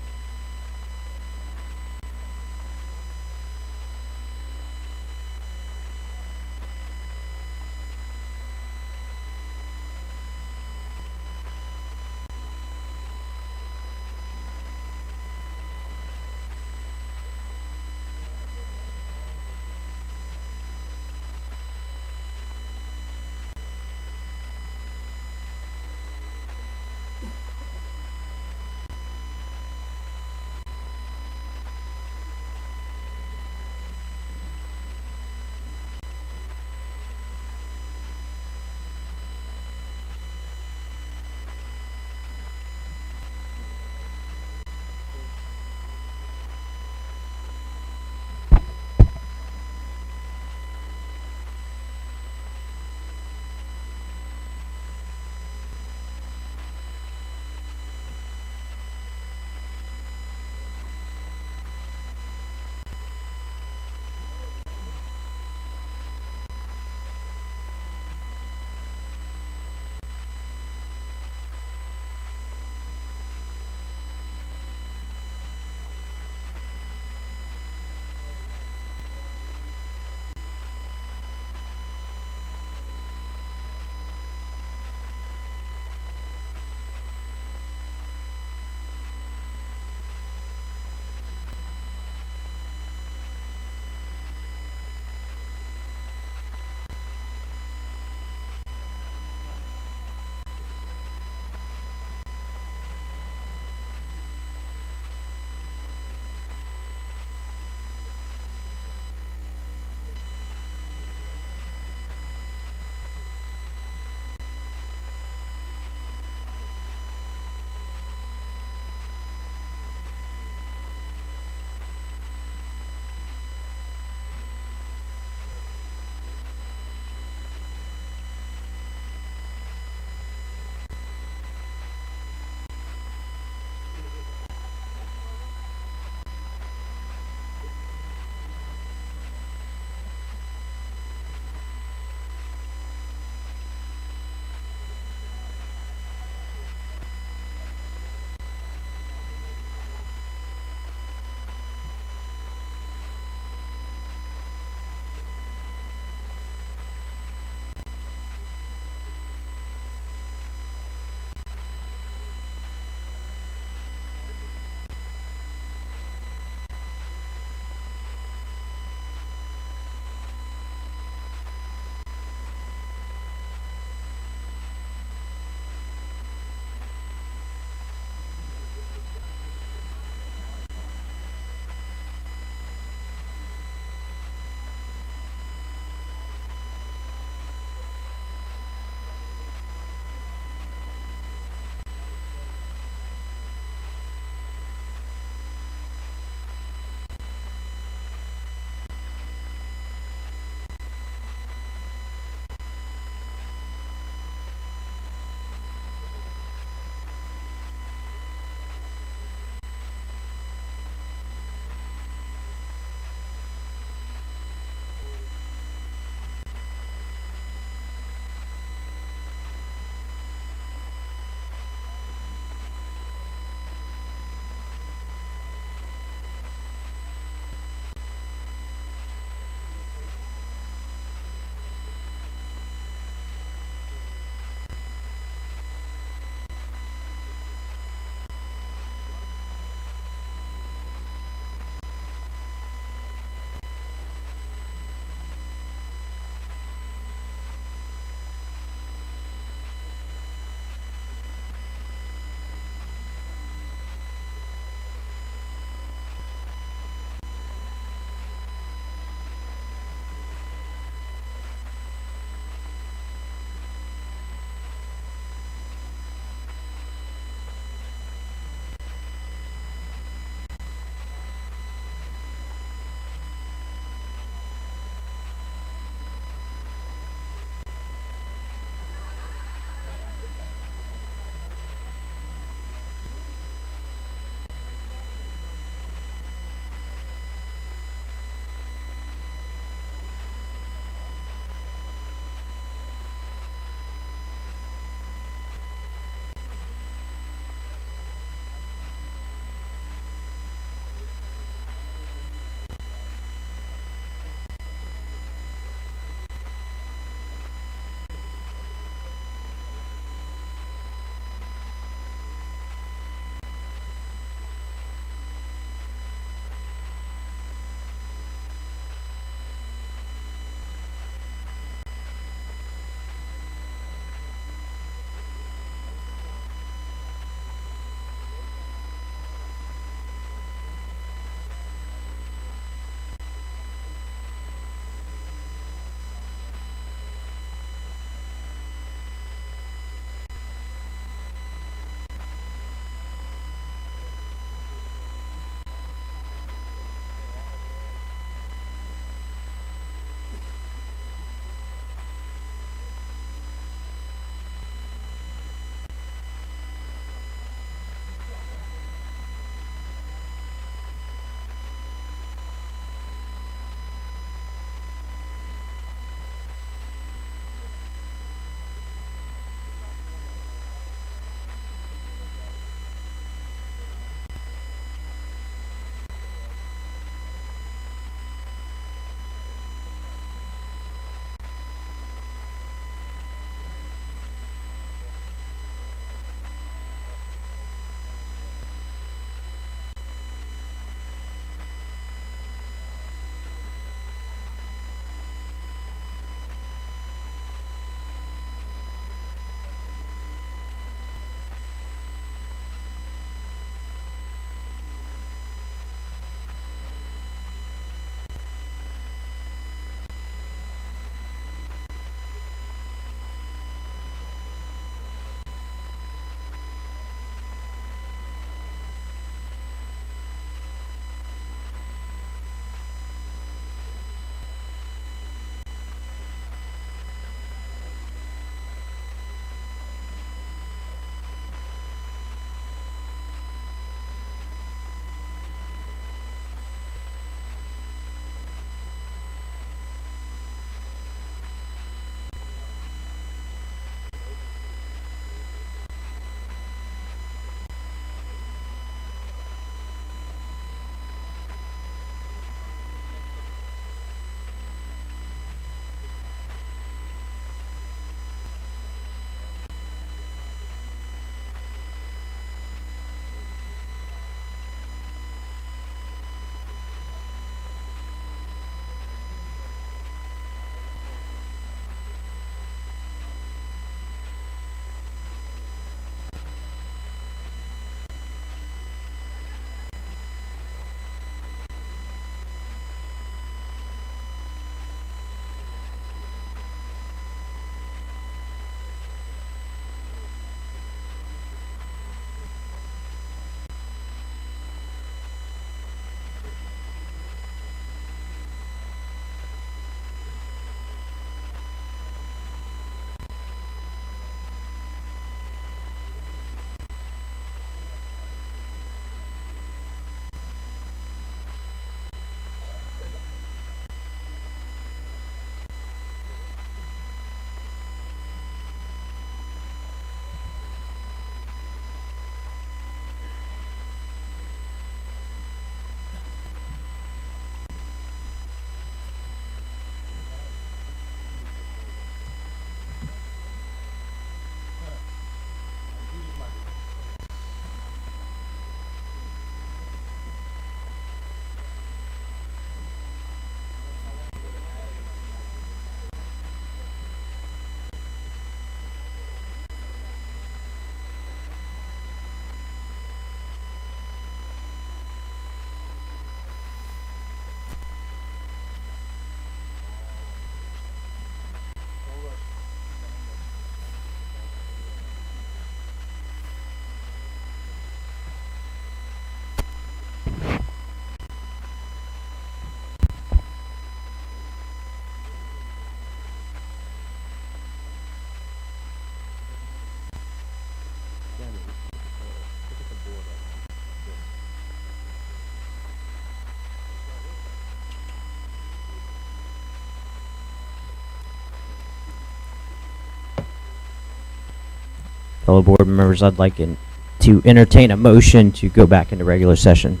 Fellow board members, I'd like to entertain a motion to go back into regular session.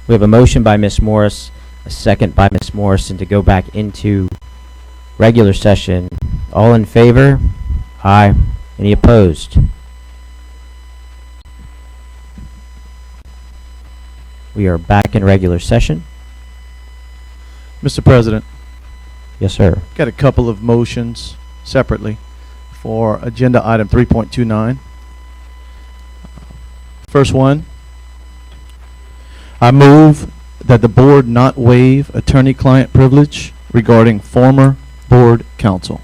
We have a motion by Ms. Morris, a second by Ms. Morrison to go back into regular session. All in favor? Aye. Any opposed? We are back in regular session. Mr. President, Yes, sir. got a couple of motions separately for agenda item 3.29. First one, I move that the board not waive attorney-client privilege regarding former board counsel.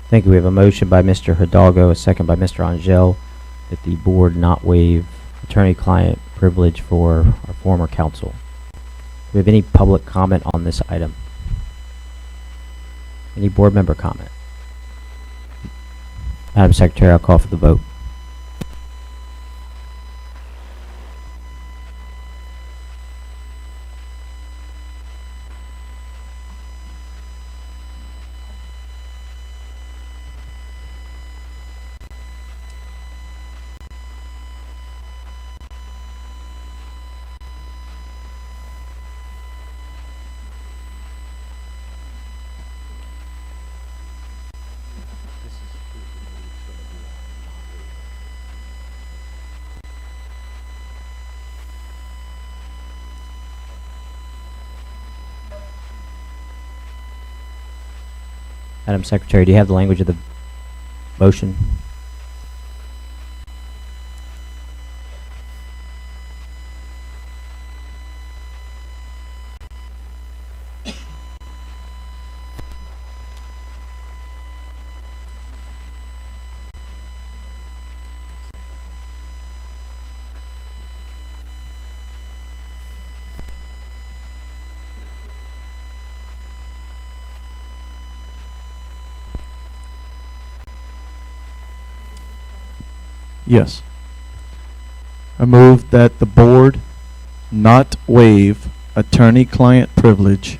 Thank you. We have a motion by Mr. Hidalgo, a second by Mr. Angel, that the board not waive attorney-client privilege for our former counsel. Do we have any public comment on this item? Any board member comment? Madam Secretary, I'll call for the vote. Madam Secretary, do you have the language of the motion? Yes. I move that the board not waive attorney-client privilege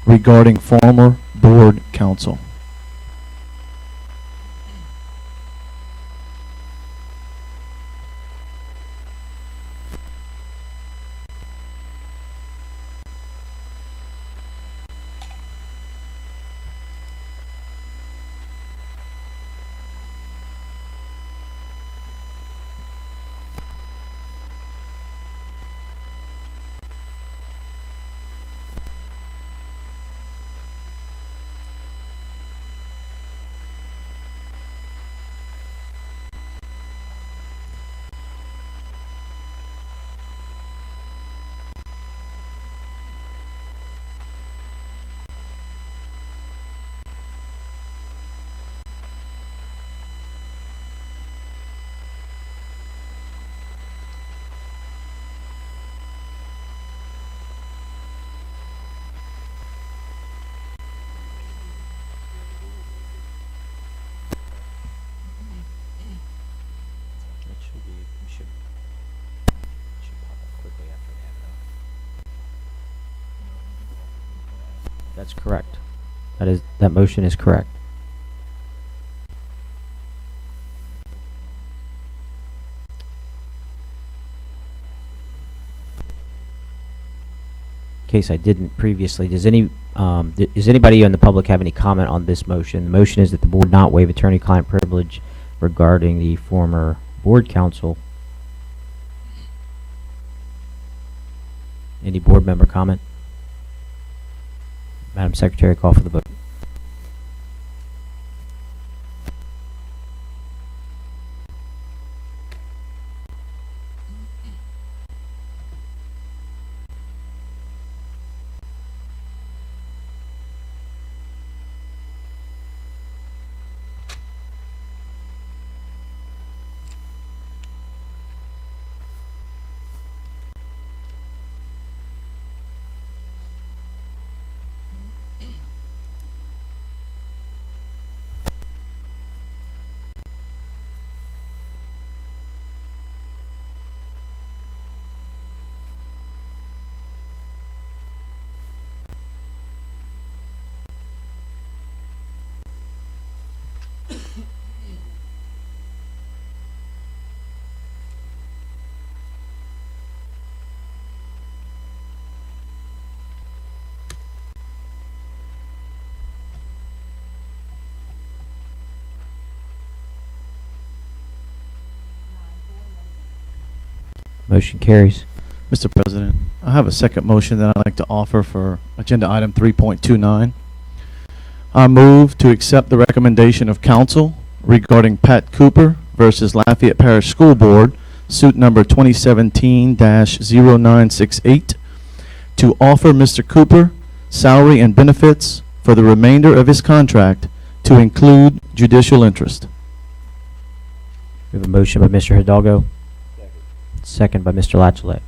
regarding former board counsel. That's correct. That motion is correct. In case I didn't previously, does anybody in the public have any comment on this motion? The motion is that the board not waive attorney-client privilege regarding the former board counsel. Any board member comment? Madam Secretary, call for the vote. Motion carries. Mr. President, I have a second motion that I'd like to offer for agenda item 3.29. I move to accept the recommendation of council regarding Pat Cooper versus Lafayette Parish School Board, suit number 2017-0968, to offer Mr. Cooper salary and benefits for the remainder of his contract to include judicial interest. We have a motion by Mr. Hidalgo. Second by Mr. Latchley.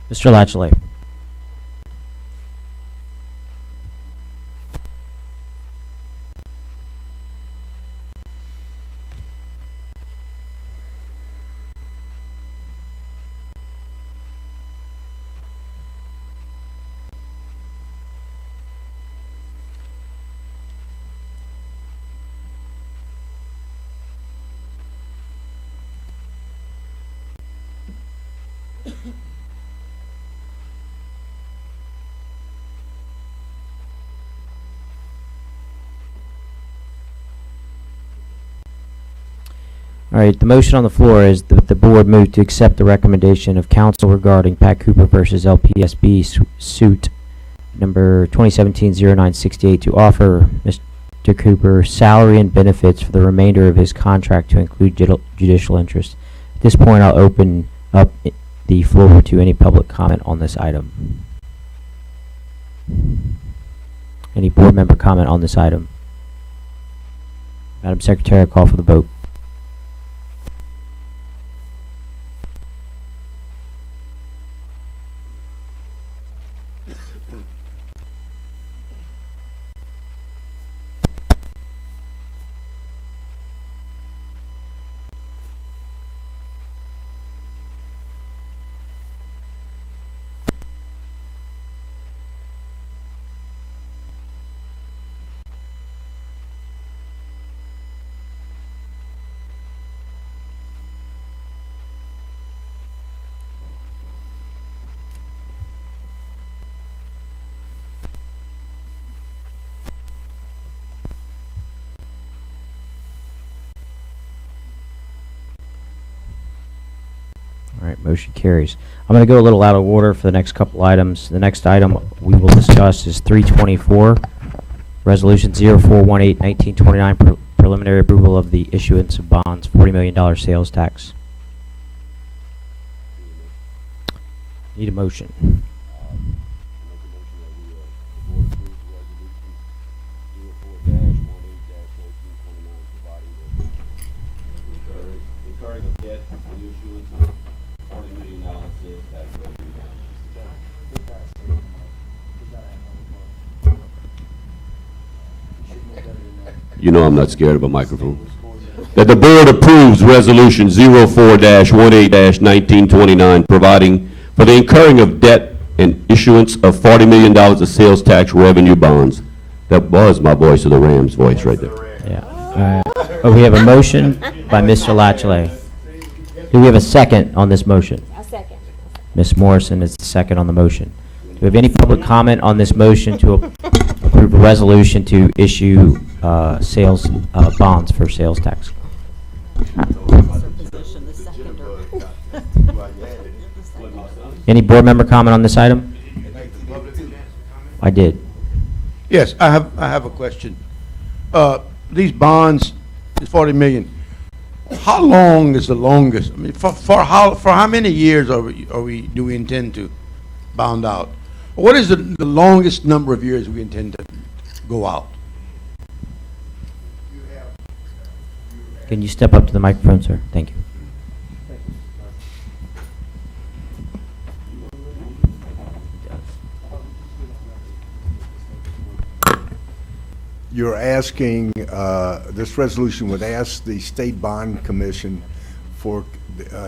Mr. Latchley. All right, the motion on the floor is that the board move to accept the recommendation of council regarding Pat Cooper versus LPSB suit number 2017-0968 to offer Mr. Cooper salary and benefits for the remainder of his contract to include judicial interest. At this point, I'll open up the floor to any public comment on this item. Any board member comment on this item? Madam Secretary, I call for the vote. All right, motion carries. I'm going to go a little out of order for the next couple items. The next item we will discuss is 324, Resolution 0418-1929, preliminary approval of the issuance of bonds, $40 million sales tax. Need a motion. You know I'm not scared of a microphone. That the board approves Resolution 04-18-1929, providing for the incurring of debt and issuance of $40 million of sales tax revenue bonds. That was my voice of the Rams voice right there. Yeah. We have a motion by Mr. Latchley. Do we have a second on this motion? A second. Ms. Morrison is the second on the motion. Do we have any public comment on this motion to approve a resolution to issue sales bonds for sales tax? Any board member comment on this item? I did. Yes, I have a question. These bonds, is 40 million. How long is the longest? I mean, for how many years do we intend to bond out? What is the longest number of years we intend to go out? Can you step up to the microphone, sir? Thank you. You're asking, this resolution would ask the State Bond Commission for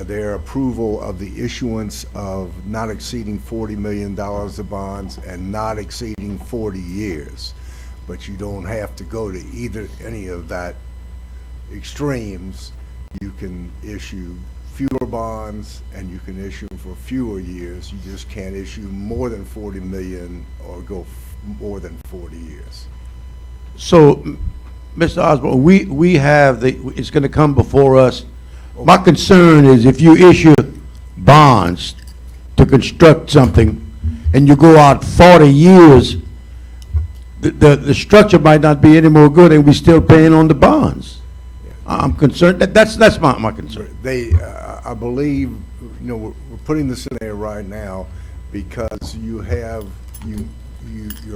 their approval of the issuance of not exceeding $40 million of bonds and not exceeding 40 years. But you don't have to go to any of that extremes. You can issue fewer bonds and you can issue for fewer years. You just can't issue more than 40 million or go more than 40 years. So, Mr. Osborne, we have it's going to come before us. My concern is if you issue bonds to construct something and you go out 40 years, the structure might not be any more good and we're still paying on the bonds. I'm concerned. That's my concern. I believe, we're putting this in there right now because you're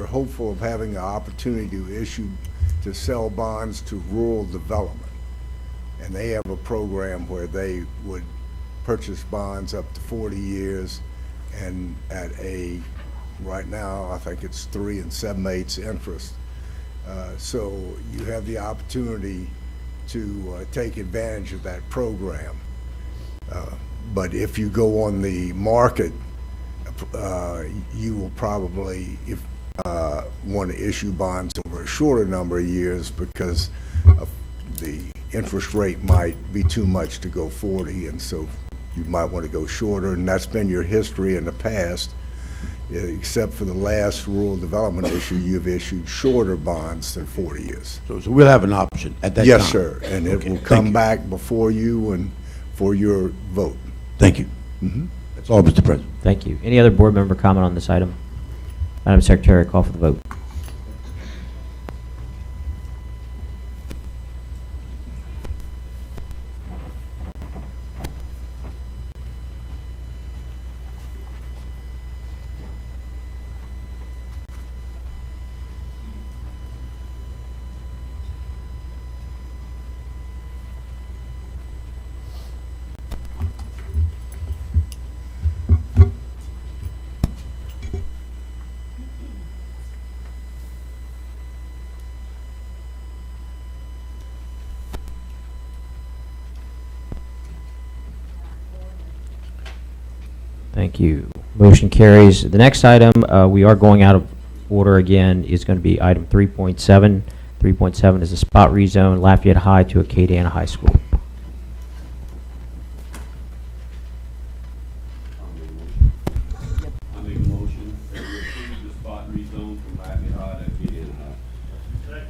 hopeful of having an opportunity to sell bonds to rural development. And they have a program where they would purchase bonds up to 40 years and at right now, I think it's 3 7/8 interest. So you have the opportunity to take advantage of that program. But if you go on the market, you will probably want to issue bonds over a shorter number of years because the interest rate might be too much to go 40, and so you might want to go shorter, and that's been your history in the past. Except for the last rural development issue, you've issued shorter bonds than 40 years. So we'll have an option at that time? Yes, sir, and it will come back before you and for your vote. Thank you. That's all, Mr. President. Thank you. Any other board member comment on this item? Madam Secretary, call for the vote. Thank you. Motion carries. The next item, we are going out of order again, is going to be item 3.7. 3.7 is a spot rezone Lafayette High to Acadiana High School. I make a motion that we approve the spot rezone from Lafayette High to Acadiana High.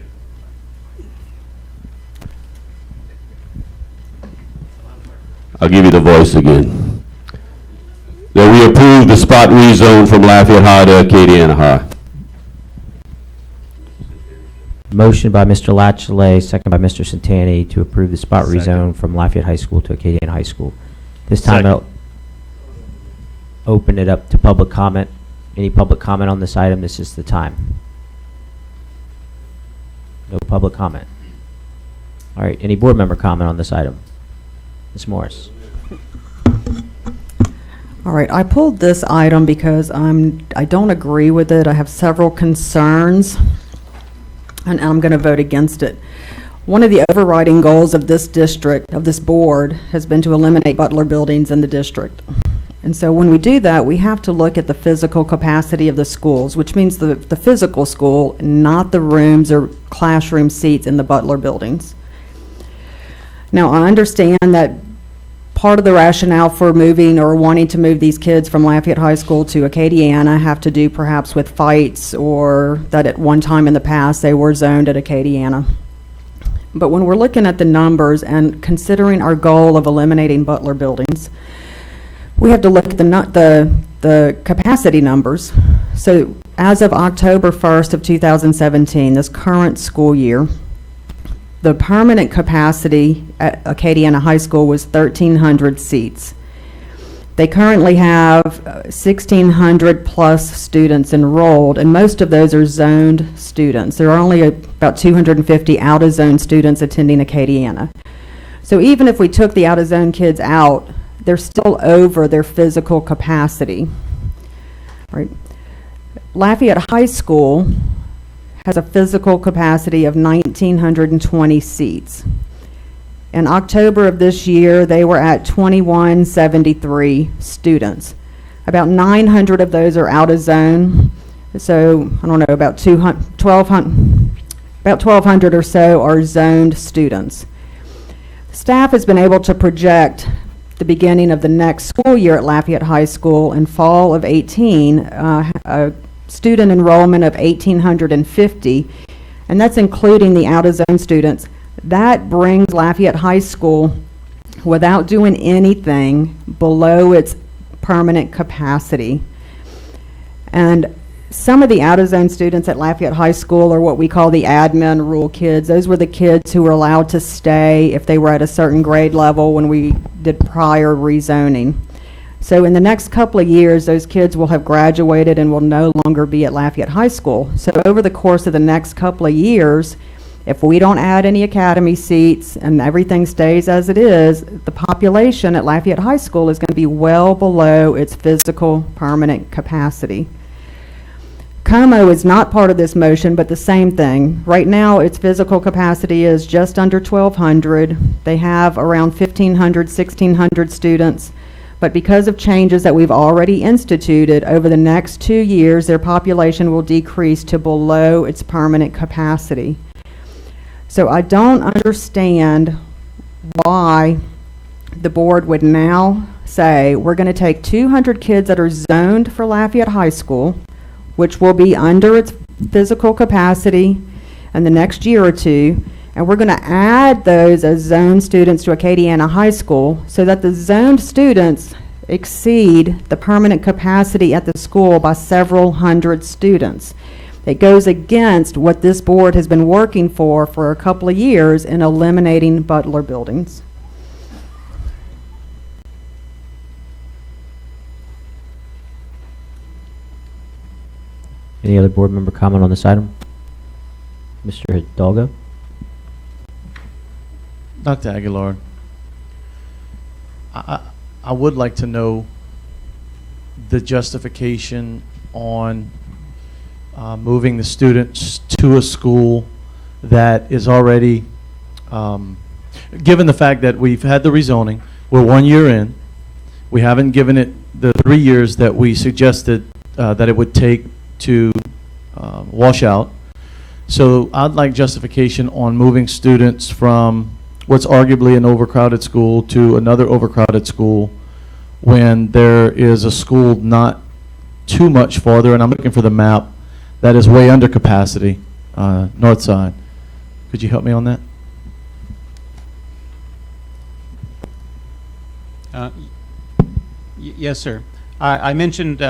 I'll give you the voice again. That we approve the spot rezone from Lafayette High to Acadiana High. Motion by Mr. Latchley, second by Mr. Santani to approve the spot rezone from Lafayette High School to Acadiana High School. This time, open it up to public comment. Any public comment on this item? This is the time. No public comment. All right, any board member comment on this item? Ms. Morris. All right, I pulled this item because I don't agree with it. I have several concerns, and I'm going to vote against it. One of the overriding goals of this district, of this board, has been to eliminate Butler buildings in the district. And so when we do that, we have to look at the physical capacity of the schools, which means the physical school, not the rooms or classroom seats in the Butler buildings. Now, I understand that part of the rationale for moving or wanting to move these kids from Lafayette High School to Acadiana have to do perhaps with fights, or that at one time in the past they were zoned at Acadiana. But when we're looking at the numbers and considering our goal of eliminating Butler buildings, we have to look at the capacity numbers. So as of October 1st of 2017, this current school year, the permanent capacity at Acadiana High School was 1,300 seats. They currently have 1,600 plus students enrolled, and most of those are zoned students. There are only about 250 out-of-zone students attending Acadiana. So even if we took the out-of-zone kids out, they're still over their physical capacity. Right. Lafayette High School has a physical capacity of 1,920 seats. In October of this year, they were at 2,173 students. About 900 of those are out of zone. So, I don't know, about 1,200 or so are zoned students. Staff has been able to project the beginning of the next school year at Lafayette High School in fall of 18, a student enrollment of 1,850, and that's including the out-of-zone students. That brings Lafayette High School, without doing anything, below its permanent capacity. And some of the out-of-zone students at Lafayette High School are what we call the admin rule kids. Those were the kids who were allowed to stay if they were at a certain grade level when we did prior rezoning. So in the next couple of years, those kids will have graduated and will no longer be at Lafayette High School. So over the course of the next couple of years, if we don't add any academy seats and everything stays as it is, the population at Lafayette High School is going to be well below its physical permanent capacity. Como is not part of this motion, but the same thing. Right now, its physical capacity is just under 1,200. They have around 1,500, 1,600 students. But because of changes that we've already instituted, over the next 2 years, their population will decrease to below its permanent capacity. So I don't understand why the board would now say, we're going to take 200 kids that are zoned for Lafayette High School, which will be under its physical capacity in the next year or two, and we're going to add those as zoned students to Acadiana High School so that the zoned students exceed the permanent capacity at the school by several hundred students. It goes against what this board has been working for a couple of years in eliminating Butler buildings. Any other board member comment on this item? Mr. Hidalgo? Dr. Aguilar, I would like to know the justification on moving the students to a school that is already, given the fact that we've had the rezoning, we're 1 year in, we haven't given it the 3 years that we suggested that it would take to wash out. So I'd like justification on moving students from what's arguably an overcrowded school to another overcrowded school when there is a school not too much farther, and I'm looking for the map, that is way under capacity, north side. Could you help me on that? Yes, sir. I mentioned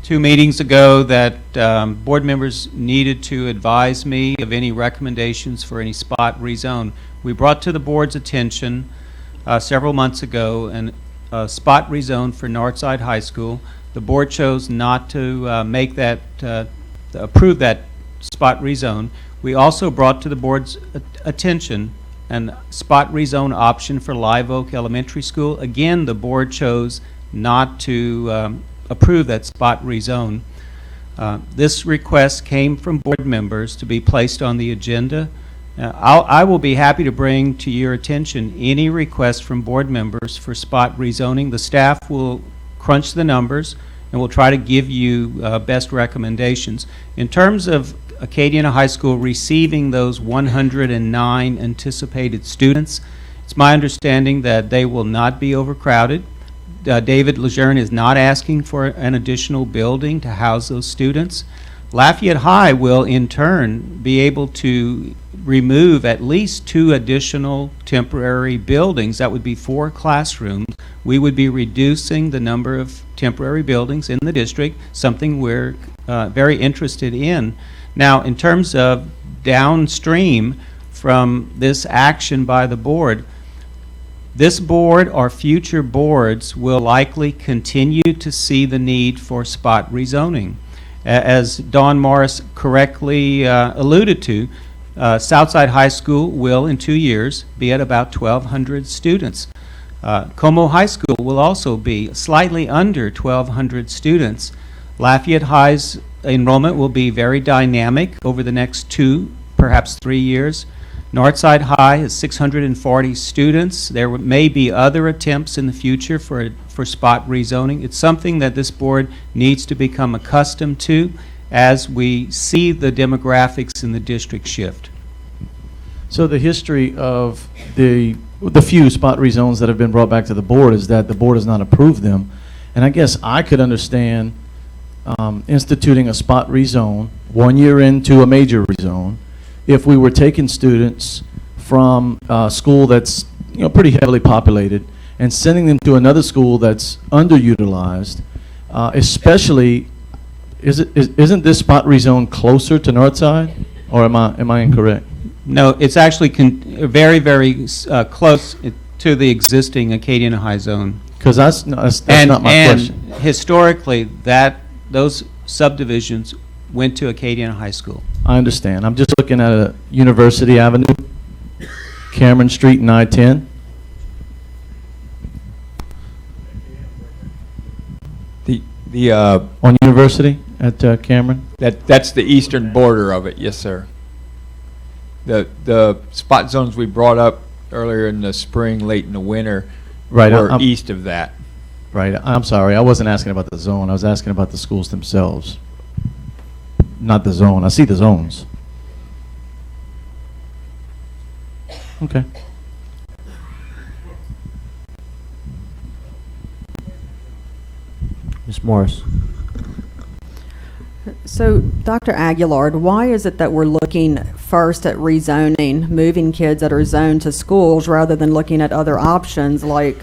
2 meetings ago that board members needed to advise me of any recommendations for any spot rezone. We brought to the board's attention several months ago a spot rezone for Northside High School. The board chose not to make that, approve that spot rezone. We also brought to the board's attention an spot rezone option for Live Oak Elementary School. Again, the board chose not to approve that spot rezone. This request came from board members to be placed on the agenda. I will be happy to bring to your attention any request from board members for spot rezoning. The staff will crunch the numbers and will try to give you best recommendations. In terms of Acadiana High School receiving those 109 anticipated students, it's my understanding that they will not be overcrowded. David Lejeune is not asking for an additional building to house those students. Lafayette High will in turn be able to remove at least 2 additional temporary buildings. That would be 4 classrooms. We would be reducing the number of temporary buildings in the district, something we're very interested in. Now, in terms of downstream from this action by the board, this board or future boards will likely continue to see the need for spot rezoning. As Dawn Morris correctly alluded to, Southside High School will in 2 years be at about 1,200 students. Como High School will also be slightly under 1,200 students. Lafayette High's enrollment will be very dynamic over the next 2, perhaps 3 years. Northside High has 640 students. There may be other attempts in the future for spot rezoning. It's something that this board needs to become accustomed to as we see the demographics in the district shift. So the history of the few spot rezones that have been brought back to the board is that the board has not approved them. And I guess I could understand instituting a spot rezone 1 year into a major rezone if we were taking students from a school that's pretty heavily populated and sending them to another school that's underutilized, especially, isn't this spot rezone closer to Northside, or am I incorrect? No, it's actually very, very close to the existing Acadiana High Zone. Because that's not my question. And historically, those subdivisions went to Acadiana High School. I understand. I'm just looking at University Avenue, Cameron Street, and I-10. On University at Cameron? That's the eastern border of it, yes, sir. The spot zones we brought up earlier in the spring, late in the winter, were east of that. Right. I'm sorry. I wasn't asking about the zone. I was asking about the schools themselves. Not the zone. I see the zones. Okay. Ms. Morris. So, Dr. Aguilard, why is it that we're looking first at rezoning, moving kids that are zoned to schools, rather than looking at other options like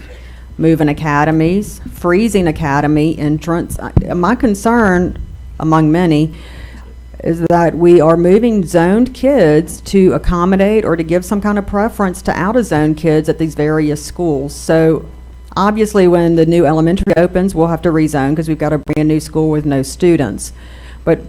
moving academies, freezing academy entrance? My concern, among many, is that we are moving zoned kids to accommodate or to give some kind of preference to out-of-zone kids at these various schools. So obviously when the new elementary opens, we'll have to rezone because we've got a brand new school with no students. But,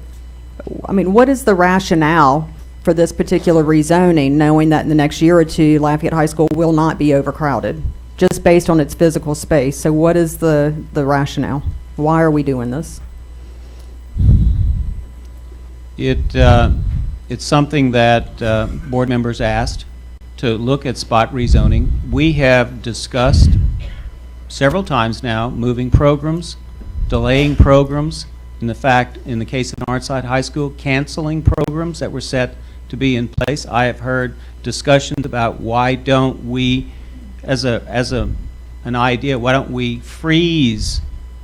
I mean, what is the rationale for this particular rezoning, knowing that in the next year or 2, Lafayette High School will not be overcrowded, just based on its physical space? So what is the rationale? Why are we doing this? It's something that board members asked to look at spot rezoning. We have discussed several times now moving programs, delaying programs, in the case of Northside High School, canceling programs that were set to be in place. I have heard discussions about why don't we, as an idea, why don't we freeze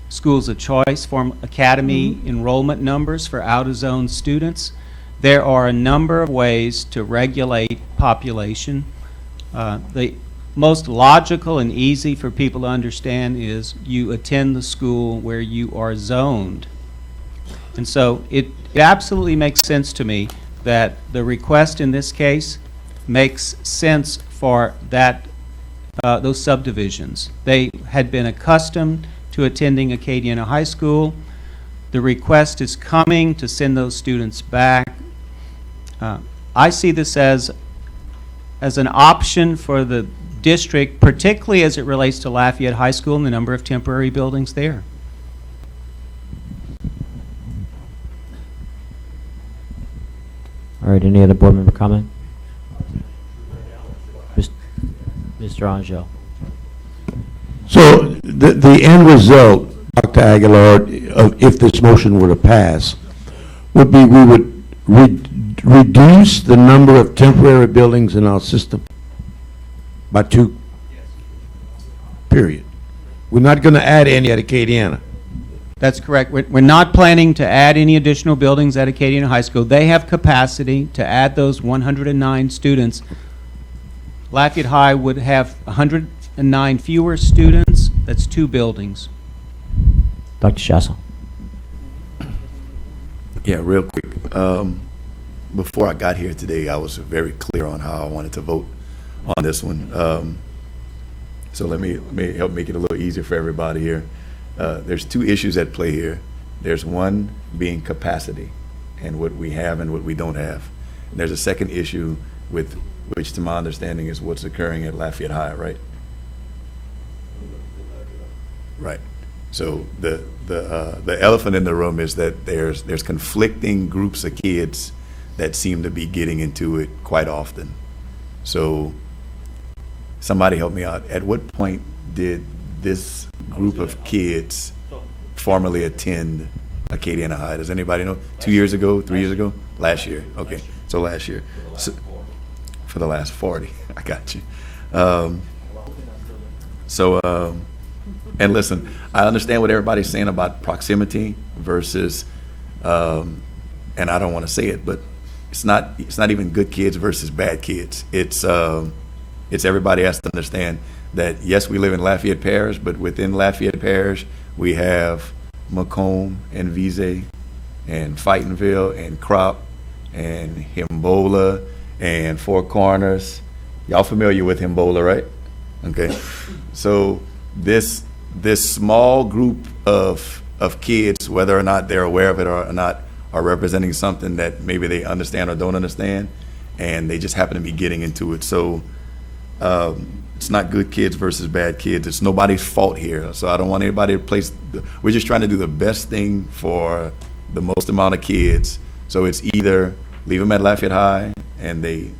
schools of choice, form academy enrollment numbers for out-of-zone students. There are a number of ways to regulate population. The most logical and easy for people to understand is you attend the school where you are zoned. And so it absolutely makes sense to me that the request in this case makes sense for that, those subdivisions. They had been accustomed to attending Acadiana High School. The request is coming to send those students back. I see this as an option for the district, particularly as it relates to Lafayette High School and the number of temporary buildings there. All right, any other board member comment? Mr. Angel. So the end result, Dr. Aguilar, if this motion were to pass, would be we would reduce the number of temporary buildings in our system by 2. Period. We're not going to add any at Acadiana. That's correct. We're not planning to add any additional buildings at Acadiana High School. They have capacity to add those 109 students. Lafayette High would have 109 fewer students. That's 2 buildings. Dr. Shassel. Yeah, real quick. Before I got here today, I was very clear on how I wanted to vote on this one. So let me help make it a little easier for everybody here. There's 2 issues at play here. There's one being capacity and what we have and what we don't have. And there's a second issue with which, to my understanding, is what's occurring at Lafayette High, right? Right. So the elephant in the room is that there's conflicting groups of kids that seem to be getting into it quite often. So somebody help me out. At what point did this group of kids formally attend Acadiana High? Does anybody know? 2 years ago, 3 years ago? Last year. Okay, so last year. So, for the last 40, I got you. And listen, I understand what everybody's saying about proximity versus, and I don't want to say it, but it's not even good kids versus bad kids. It's everybody has to understand that, yes, we live in Lafayette Parish, but within Lafayette Parish, we have Macomb and Vise and Fightonville and Crop and Himbola and Four Corners. Y'all familiar with Himbola, right? Okay. So this small group of kids, whether or not they're aware of it or not, are representing something that maybe they understand or don't understand, and they just happen to be getting into it. So it's not good kids versus bad kids. It's nobody's fault here. So I don't want anybody to place. We're just trying to do the best thing for the most amount of kids. So it's either leave them at Lafayette High and they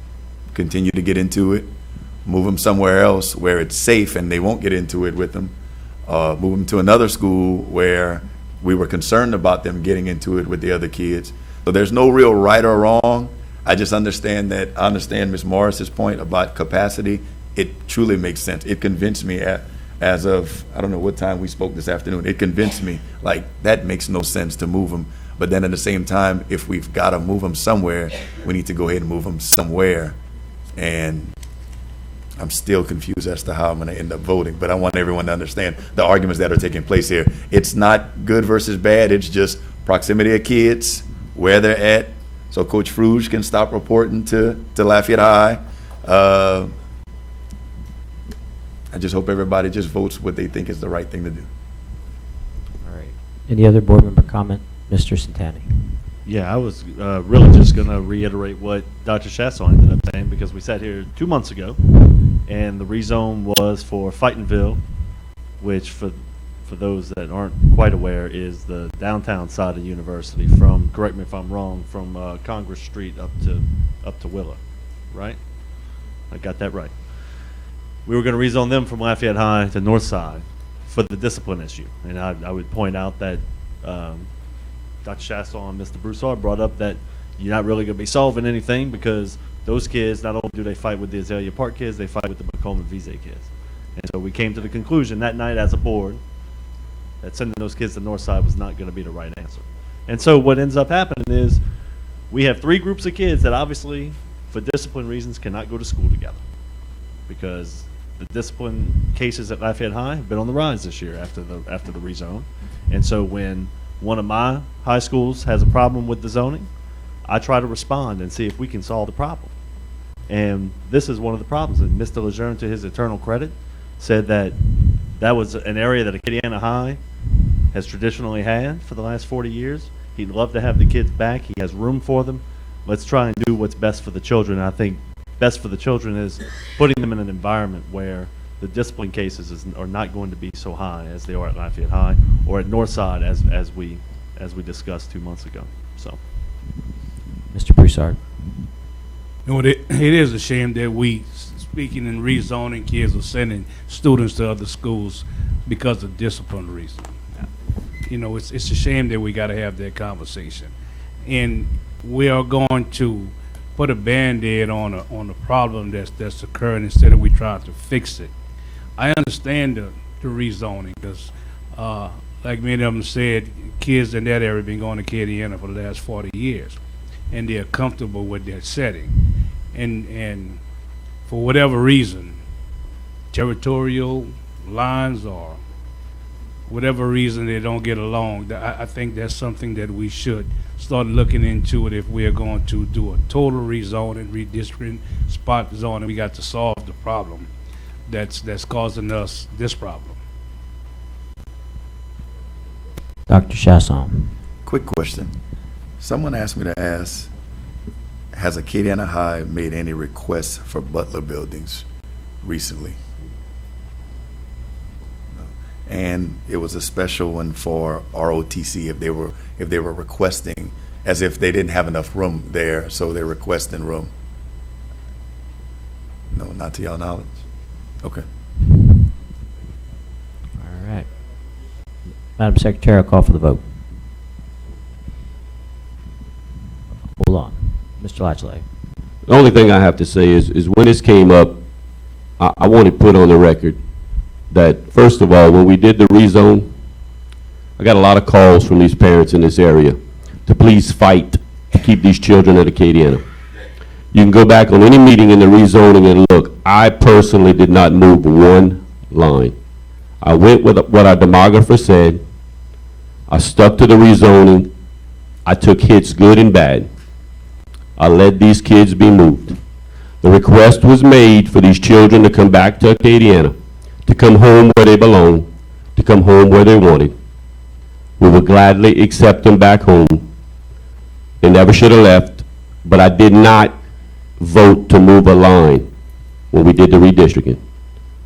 continue to get into it, move them somewhere else where it's safe and they won't get into it with them, move them to another school where we were concerned about them getting into it with the other kids. So there's no real right or wrong. I just understand that. I understand Ms. Morris's point about capacity. It truly makes sense. It convinced me as of, I don't know what time we spoke this afternoon, it convinced me, like, that makes no sense to move them. But then at the same time, if we've got to move them somewhere, we need to go ahead and move them somewhere. And I'm still confused as to how I'm going to end up voting, but I want everyone to understand the arguments that are taking place here. It's not good versus bad. It's just proximity of kids, where they're at. So Coach Fruge can stop reporting to Lafayette High. I just hope everybody just votes what they think is the right thing to do. All right. Any other board member comment? Mr. Santani. Yeah, I was really just going to reiterate what Dr. Shassel ended up saying, because we sat here 2 months ago, and the rezone was for Fightonville, which for those that aren't quite aware is the downtown side of the university from, correct me if I'm wrong, from Congress Street up to Willow, right? I got that right. We were going to rezone them from Lafayette High to North Side for the discipline issue, and I would point out that Dr. Shassel and Mr. Broussard brought up that you're not really going to be solving anything, because those kids, not only do they fight with the Azalea Park kids, they fight with the Macomb and Vise kids. And so we came to the conclusion that night as a board that sending those kids to North Side was not going to be the right answer. And so what ends up happening is we have 3 groups of kids that obviously, for discipline reasons, cannot go to school together, because the discipline cases at Lafayette High have been on the rise this year after the rezone. And so when one of my high schools has a problem with the zoning, I try to respond and see if we can solve the problem. And this is one of the problems. And Mr. Lejeune, to his eternal credit, said that that was an area that Acadiana High has traditionally had for the last 40 years. He'd love to have the kids back. He has room for them. Let's try and do what's best for the children. And I think best for the children is putting them in an environment where the discipline cases are not going to be so high as they are at Lafayette High or at Northside as we discussed 2 months ago. So, Mr. Broussard. You know, it is a shame that we, speaking in rezoning, kids are sending students to other schools because of discipline reasons. You know, it's a shame that we got to have that conversation, and we are going to put a Band-Aid on a problem that's occurring instead of we trying to fix it. I understand the rezoning because, like many of them said, kids in that area have been going to Acadiana for the last 40 years, and they're comfortable with their setting. And for whatever reason, territorial lines or whatever reason they don't get along, I think that's something that we should start looking into it if we are going to do a total rezoning, redistricting, spot zoning. We got to solve the problem that's causing us this problem. Dr. Chasson. Quick question. Someone asked me to ask, has Acadiana High made any requests for Butler buildings recently? No. And it was a special one for ROTC if they were requesting, as if they didn't have enough room there, so they're requesting room. No, not to your knowledge. Okay. All right. Madam Secretary, I'll call for the vote. Hold on. Mr. Latchley. The only thing I have to say is when this came up, I want to put on the record that, first of all, when we did the rezone, I got a lot of calls from these parents in this area to please fight to keep these children at Acadiana. You can go back on any meeting in the rezoning and look, I personally did not move one line. I went with what our demographer said. I stuck to the rezoning. I took hits good and bad. I let these kids be moved. The request was made for these children to come back to Acadiana, to come home where they belong, to come home where they wanted. We would gladly accept them back home. They never should have left, but I did not vote to move a line when we did the redistricting.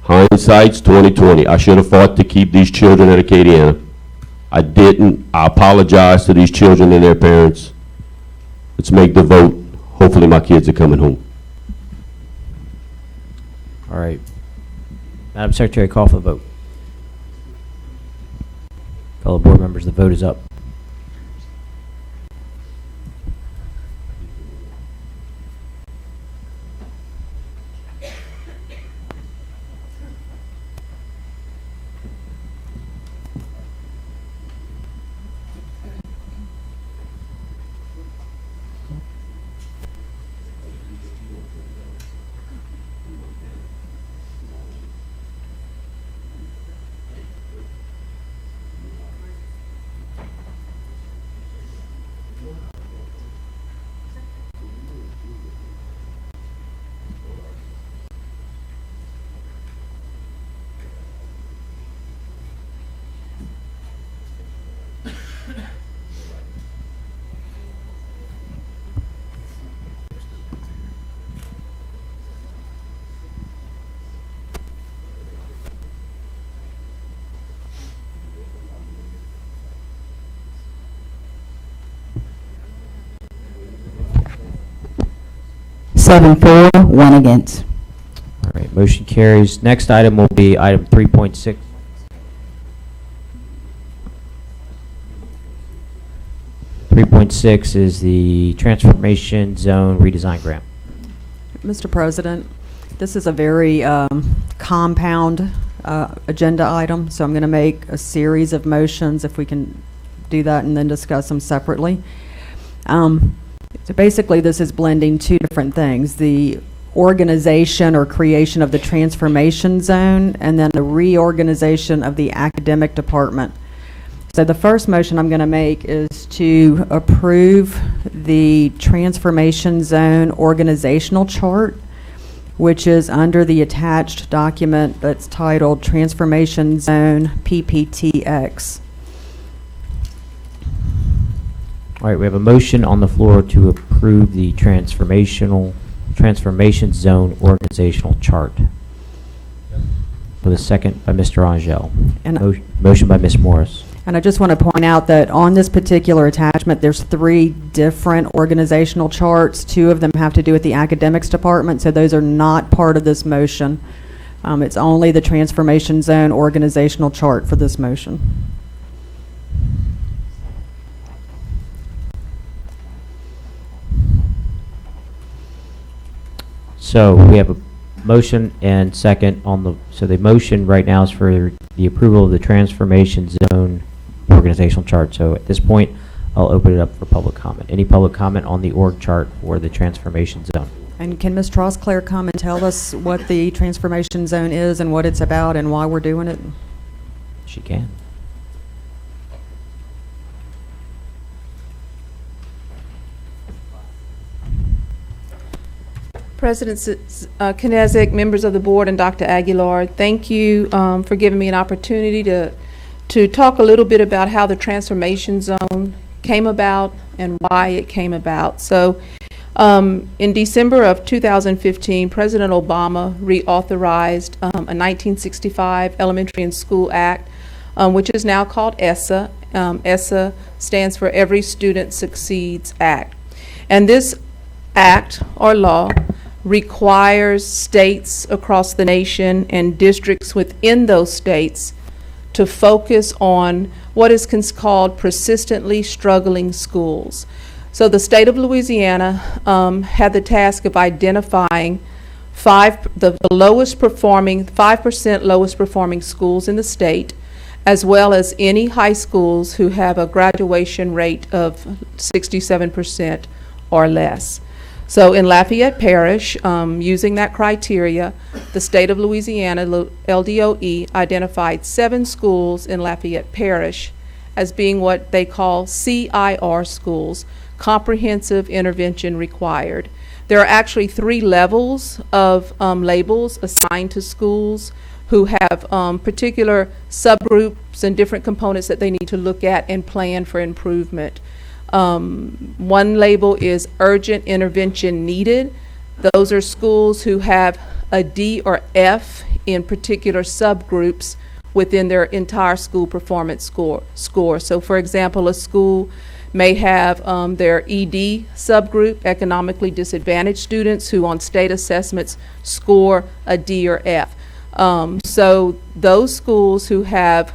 Hindsight's 20/20. I should have fought to keep these children at Acadiana. I didn't. I apologize to these children and their parents. Let's make the vote. Hopefully my kids are coming home. All right. Madam Secretary, call for the vote. Fellow board members, the vote is up. Seven for, one against. All right, motion carries. Next item will be item 3.6. Is the Transformation Zone Redesign Grant. Mr. President, this is a very compound agenda item, so I'm going to make a series of motions if we can do that and then discuss them separately. So basically, this is blending two different things: the organization or creation of the transformation zone, and then the reorganization of the academic department. So the first motion I'm going to make is to approve the transformation zone organizational chart, which is under the attached document that's titled Transformation Zone PPTX. All right, we have a motion on the floor to approve the transformation zone organizational chart. With a second by Mr. Angel. And Motion by Ms. Morris. And I just want to point out that on this particular attachment, there's 3 different organizational charts. 2 of them have to do with the academics department, so those are not part of this motion. It's only the transformation zone organizational chart for this motion. So we have a motion and second on the, so the motion right now is for the approval of the transformation zone organizational chart. So at this point, I'll open it up for public comment. Any public comment on the org chart for the transformation zone? And can Ms. Trosclair come and tell us what the transformation zone is and what it's about and why we're doing it? She can. President Knezik, members of the board, and Dr. Aguilar, thank you for giving me an opportunity to talk a little bit about how the transformation zone came about and why it came about. So in December of 2015, President Obama reauthorized a 1965 Elementary and School Act, which is now called ESSA. ESSA stands for Every Student Succeeds Act. And this act or law requires states across the nation and districts within those states to focus on what is called persistently struggling schools. So the state of Louisiana had the task of identifying the lowest performing, 5% lowest performing schools in the state, as well as any high schools who have a graduation rate of 67% or less. So in Lafayette Parish, using that criteria, the state of Louisiana, LDOE, identified 7 schools in Lafayette Parish as being what they call CIR schools, Comprehensive Intervention Required. There are actually 3 levels of labels assigned to schools who have particular subgroups and different components that they need to look at and plan for improvement. One label is urgent intervention needed. Those are schools who have a D or F in particular subgroups within their entire school performance score. So for example, a school may have their ED subgroup, economically disadvantaged students, who on state assessments score a D or F. So those schools who have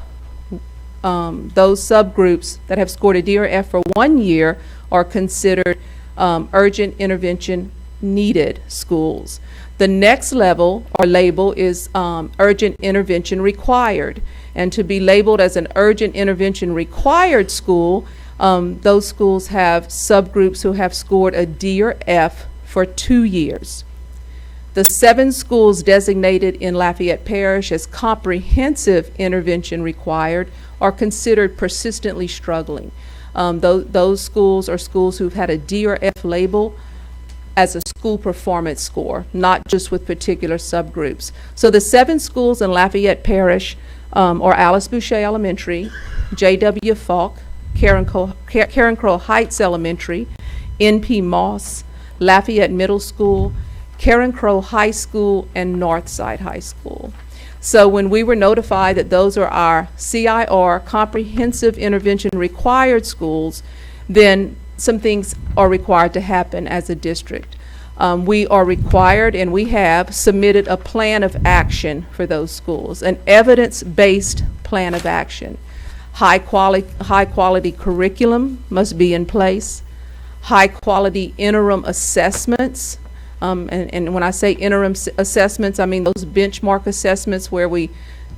those subgroups that have scored a D or F for 1 year are considered urgent intervention needed schools. The next level or label is urgent intervention required. And to be labeled as an urgent intervention required school, those schools have subgroups who have scored a D or F for 2 years. The 7 schools designated in Lafayette Parish as comprehensive intervention required are considered persistently struggling. Those schools are schools who've had a D or F label as a school performance score, not just with particular subgroups. So the 7 schools in Lafayette Parish are Alice Boucher Elementary, J.W. Falk, Karen Crow Heights Elementary, N.P. Moss, Lafayette Middle School, Karen Crow High School, and Northside High School. So when we were notified that those are our CIR, Comprehensive Intervention Required schools, then some things are required to happen as a district. We are required, and we have submitted a plan of action for those schools, an evidence-based plan of action. High quality curriculum must be in place. High quality interim assessments. And when I say interim assessments, I mean those benchmark assessments where we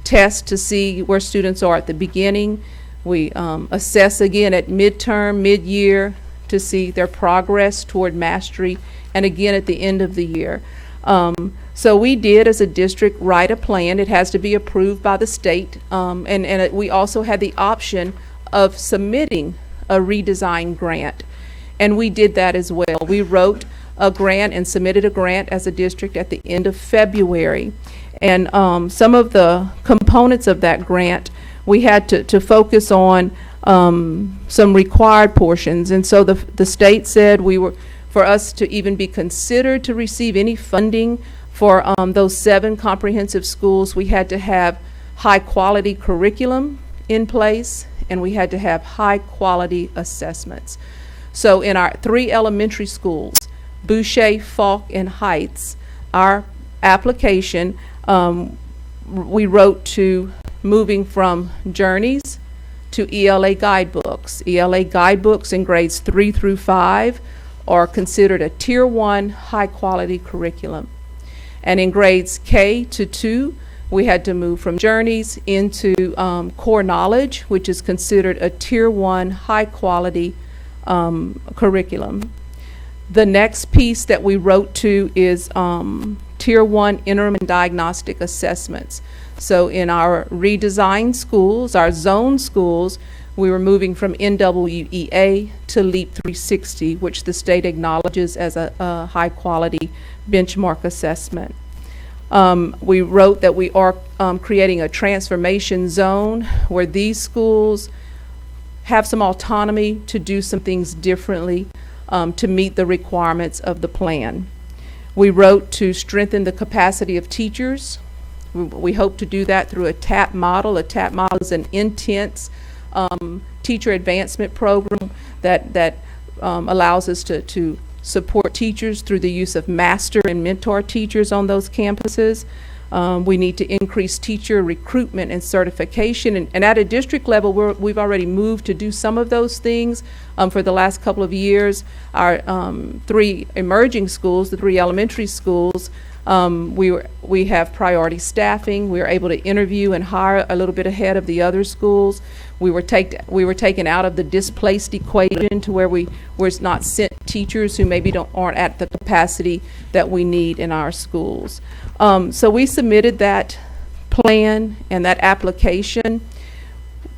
test to see where students are at the beginning. We assess again at midterm, mid-year to see their progress toward mastery, and again at the end of the year. So we did, as a district, write a plan. It has to be approved by the state, and we also had the option of submitting a redesign grant. And we did that as well. We wrote a grant and submitted a grant as a district at the end of February. And some of the components of that grant, we had to focus on some required portions. And so the state said for us to even be considered to receive any funding for those 7 comprehensive schools, we had to have high quality curriculum in place, and we had to have high quality assessments. So in our 3 elementary schools, Boucher, Falk, and Heights, our application, we wrote to moving from journeys to ELA guidebooks. ELA guidebooks in grades 3 through 5 are considered a Tier 1 high quality curriculum. And in grades K to 2, we had to move from journeys into core knowledge, which is considered a Tier 1 high quality curriculum. The next piece that we wrote to is Tier 1 interim and diagnostic assessments. So in our redesigned schools, our zone schools, we were moving from NWEA to LEAP 360, which the state acknowledges as a high quality benchmark assessment. We wrote that we are creating a transformation zone where these schools have some autonomy to do some things differently to meet the requirements of the plan. We wrote to strengthen the capacity of teachers. We hope to do that through a TAP model. A TAP model is an intense teacher advancement program that allows us to support teachers through the use of master and mentor teachers on those campuses. We need to increase teacher recruitment and certification. And at a district level, we've already moved to do some of those things. For the last couple of years, our 3 emerging schools, the 3 elementary schools, we have priority staffing. We were able to interview and hire a little bit ahead of the other schools. We were taken out of the displaced equation to where we're not sent teachers who maybe aren't at the capacity that we need in our schools. So we submitted that plan and that application.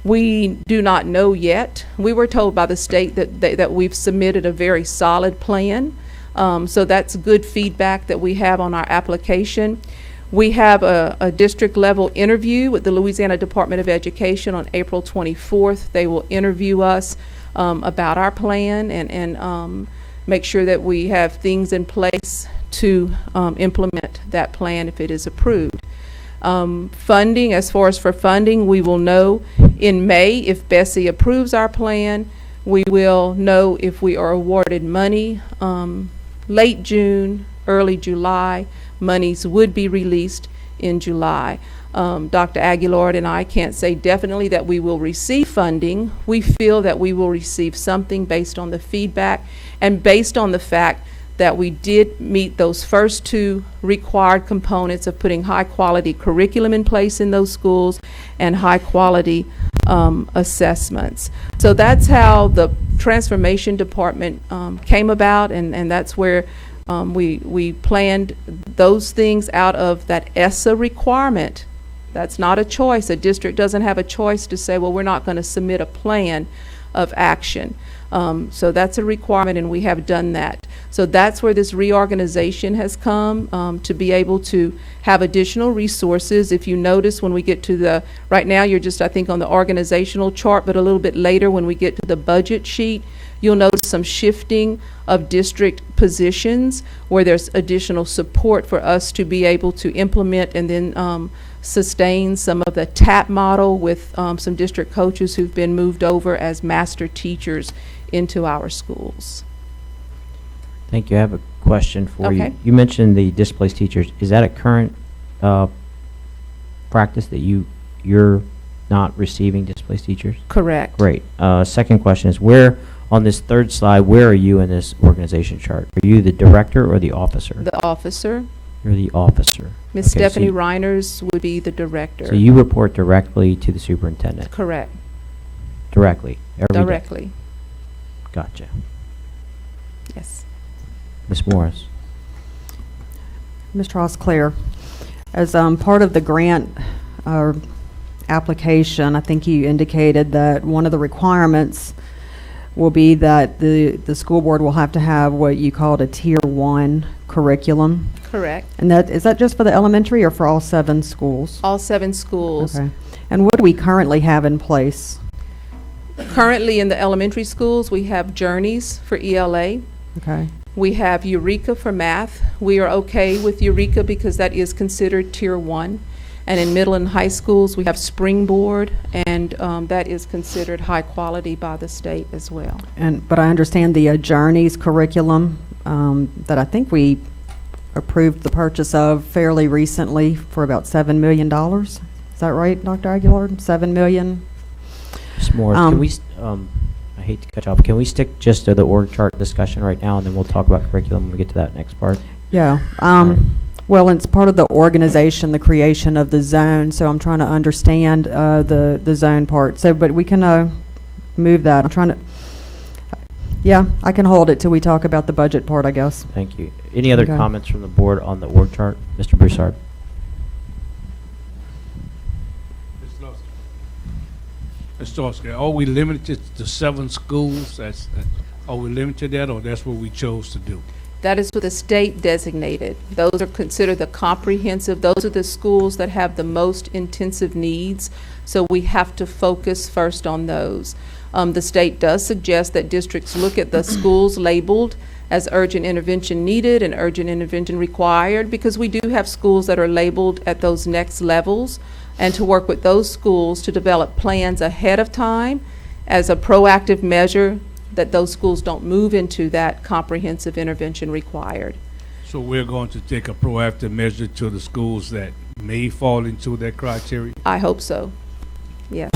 We do not know yet. We were told by the state that we've submitted a very solid plan. So that's good feedback that we have on our application. We have a district level interview with the Louisiana Department of Education on April 24th. They will interview us about our plan and make sure that we have things in place to implement that plan if it is approved. Funding, as far as for funding, we will know in May if Bessie approves our plan. We will know if we are awarded money. Late June, early July, monies would be released in July. Dr. Aguilar and I can't say definitely that we will receive funding. We feel that we will receive something based on the feedback and based on the fact that we did meet those first 2 required components of putting high quality curriculum in place in those schools and high quality assessments. So that's how the transformation department came about, and that's where we planned those things out of that ESSA requirement. That's not a choice. A district doesn't have a choice to say, well, we're not going to submit a plan of action. So that's a requirement, and we have done that. So that's where this reorganization has come, to be able to have additional resources. If you notice, when we get to right now you're just, I think, on the organizational chart, but a little bit later when we get to the budget sheet, you'll notice some shifting of district positions where there's additional support for us to be able to implement and then sustain some of the TAP model with some district coaches who've been moved over as master teachers into our schools. Thank you. I have a question for Okay. you. You mentioned the displaced teachers. Is that a current practice that you're not receiving displaced teachers? Correct. Great. Second question is, where on this 3rd slide, where are you in this organization chart? Are you the director or the officer? The officer. You're the officer. Ms. Okay, Stephanie so Reiners would be the director. So you report directly to the superintendent? Correct. Directly? Every day? Directly. Gotcha. Yes. Ms. Morris? Mr. Osclair, as part of the grant application, I think you indicated that one of the requirements will be that the school board will have to have what you called a Tier 1 curriculum. Correct. And is that just for the elementary or for all 7 schools? All 7 schools. Okay. And what do we currently have in place? Currently in the elementary schools, we have Journeys for ELA. Okay. We have Eureka for math. We are okay with Eureka because that is considered Tier 1. And in middle and high schools, we have Springboard, and that is considered high quality by the state as well. But I understand the Journeys curriculum that I think we approved the purchase of fairly recently for about $7 million. Is that right, Dr. Aguilar? $7 million? Ms. Morris, can we, I hate to cut you off, can we stick just to the org chart discussion right now, and then we'll talk about curriculum when we get to that next part? Yeah. Well, it's part of the organization, the creation of the zone, so I'm trying to understand the zone part. So, but we can move that. I'm trying to, yeah, I can hold it till we talk about the budget part, I guess. Thank you. Any other Okay. comments from the board on the org chart? Mr. Broussard? Mr. Oscar, are we limited to 7 schools? Are we limited to that, or that's what we chose to do? That is what the state designated. Those are considered the comprehensive. Those are the schools that have the most intensive needs. So we have to focus first on those. The state does suggest that districts look at the schools labeled as urgent intervention needed and urgent intervention required, because we do have schools that are labeled at those next levels, and to work with those schools to develop plans ahead of time as a proactive measure that those schools don't move into that comprehensive intervention required. So we're going to take a proactive measure to the schools that may fall into that criteria? I hope so. Yes.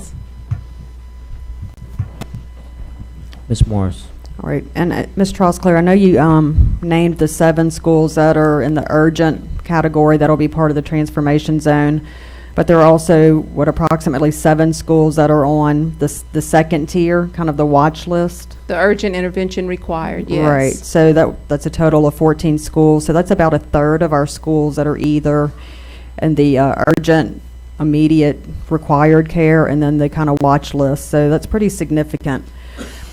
Ms. Morris? All right. And Ms. Trosclair, I know you named the 7 schools that are in the urgent category that'll be part of the transformation zone. But there are also, approximately 7 schools that are on the second tier, kind of the watch list? The urgent intervention required, yes. Right. So that's a total of 14 schools. So that's about a third of our schools that are either in the urgent, immediate, required care, and then the kind of watch list. So that's pretty significant.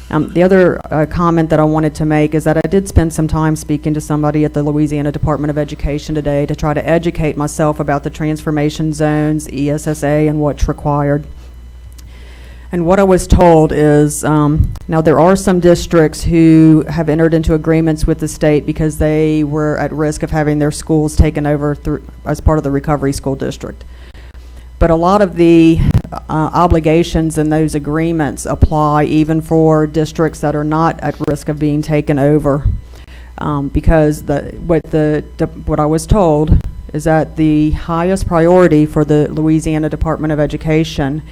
The other comment that I wanted to make is that I did spend some time speaking to somebody at the Louisiana Department of Education today to try to educate myself about the transformation zones, ESSA, and what's required. And what I was told is, now there are some districts who have entered into agreements with the state because they were at risk of having their schools taken over as part of the recovery school district. But a lot of the obligations in those agreements apply even for districts that are not at risk of being taken over, because what I was told is that the highest priority for the Louisiana Department of Education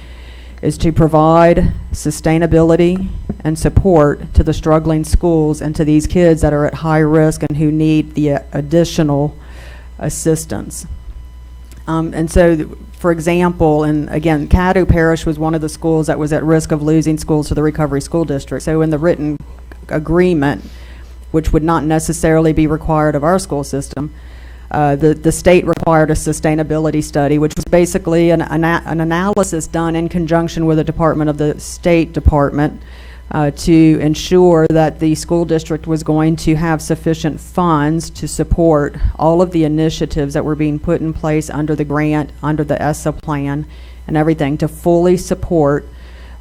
is to provide sustainability and support to the struggling schools and to these kids that are at high risk and who need the additional assistance. And so, for example, and again, Caddo Parish was one of the schools that was at risk of losing schools to the recovery school district. So in the written agreement, which would not necessarily be required of our school system, the state required a sustainability study, which was basically an analysis done in conjunction with the Department of the State Department to ensure that the school district was going to have sufficient funds to support all of the initiatives that were being put in place under the grant, under the ESSA plan, and everything to fully support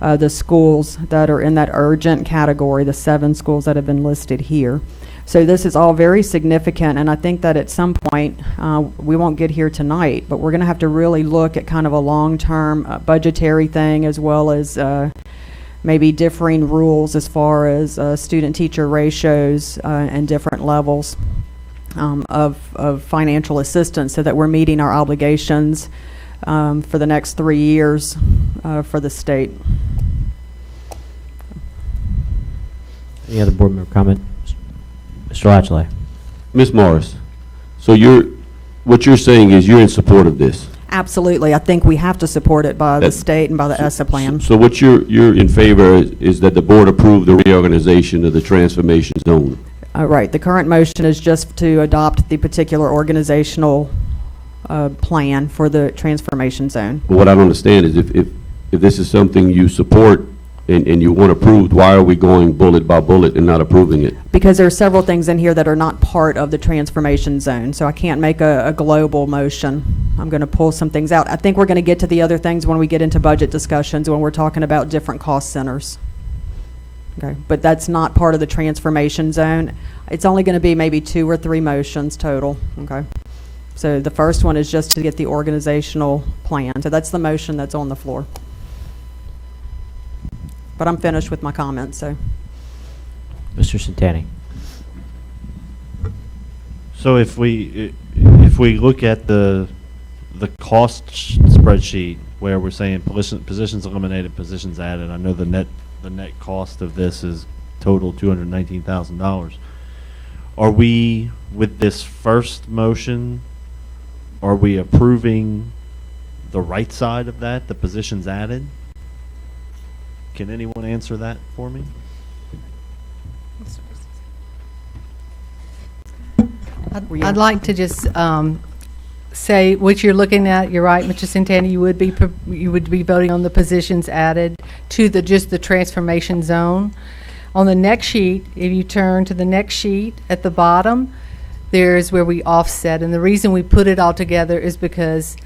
the schools that are in that urgent category, the 7 schools that have been listed here. So this is all very significant, and I think that at some point, we won't get here tonight, but we're going to have to really look at kind of a long-term budgetary thing, as well as maybe differing rules as far as student-teacher ratios and different levels of financial assistance, so that we're meeting our obligations for the next 3 years for the state. Any other board member comment? Mr. Latchley? Ms. Morris, so what you're saying is you're in support of this? Absolutely. I think we have to support it by the state and by the ESSA plan. So what you're in favor is that the board approve the reorganization of the transformation zone? Right. The current motion is just to adopt the particular organizational plan for the transformation zone. But what I don't understand is if this is something you support and you want approved, why are we going bullet by bullet and not approving it? Because there are several things in here that are not part of the transformation zone, so I can't make a global motion. I'm going to pull some things out. I think we're going to get to the other things when we get into budget discussions, when we're talking about different cost centers. Okay, but that's not part of the transformation zone. It's only going to be maybe 2 or 3 motions total, okay? So the first one is just to get the organizational plan. So that's the motion that's on the floor. But I'm finished with my comments, so. Mr. Centani. So if we look at the cost spreadsheet where we're saying positions eliminated, positions added, I know the net cost of this is total $219,000. Are we, with this first motion, are we approving the right side of that, the positions added? Can anyone answer that for me? I'd like to just say what you're looking at. You're right, Mr. Centani. You would be voting on the positions added to just the transformation zone. On the next sheet, if you turn to the next sheet at the bottom, there's where we offset, and the reason we put it all together is because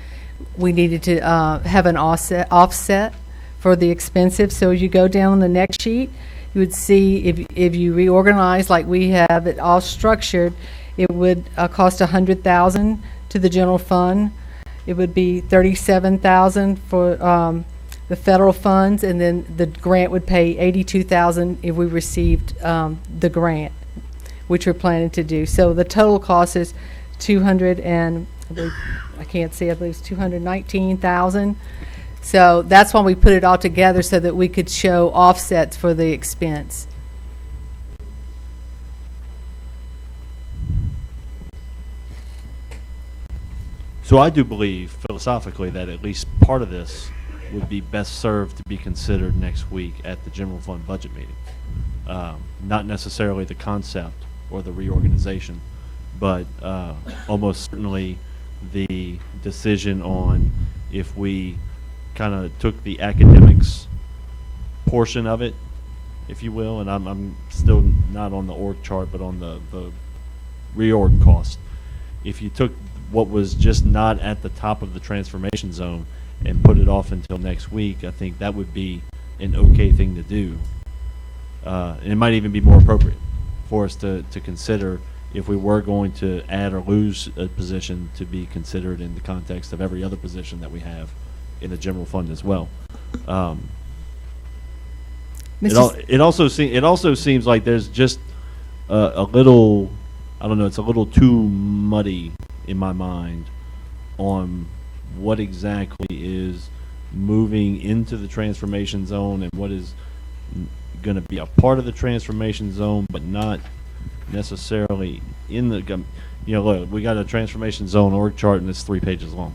we needed to have an offset for the expensive. So as you go down the next sheet, you would see if you reorganize like we have it all structured, it would cost $100,000 to the general fund. It would be $37,000 for the federal funds, and then the grant would pay $82,000 if we received the grant, which we're planning to do. So the total cost is $219,000. So that's why we put it all together, so that we could show offsets for the expense. So I do believe philosophically that at least part of this would be best served to be considered next week at the general fund budget meeting. Not necessarily the concept or the reorganization, but almost certainly the decision on if we kind of took the academics portion of it, if you will, and I'm still not on the org chart, but on the reorg cost. If you took what was just not at the top of the transformation zone and put it off until next week, I think that would be an okay thing to do. And it might even be more appropriate for us to consider if we were going to add or lose a position to be considered in the context of every other position that we have in the general fund as well. It also seems like there's just a little, I don't know, it's a little too muddy in my mind on what exactly is moving into the transformation zone and what is going to be a part of the transformation zone but not necessarily in the, look, we got a transformation zone org chart and it's 3 pages long.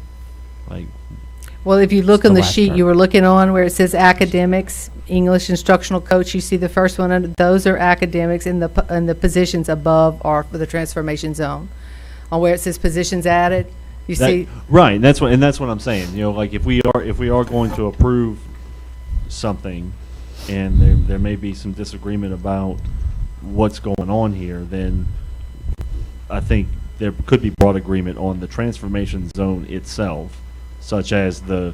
Like, well, if you look It's on the the last sheet chart. you were looking on where it says academics, English instructional coach, you see the first one under those are academics, and the positions above are for the transformation zone. On where it says positions added, you see. Right, and that's what I'm saying. Like if we are going to approve something, and there may be some disagreement about what's going on here, then I think there could be broad agreement on the transformation zone itself, such as I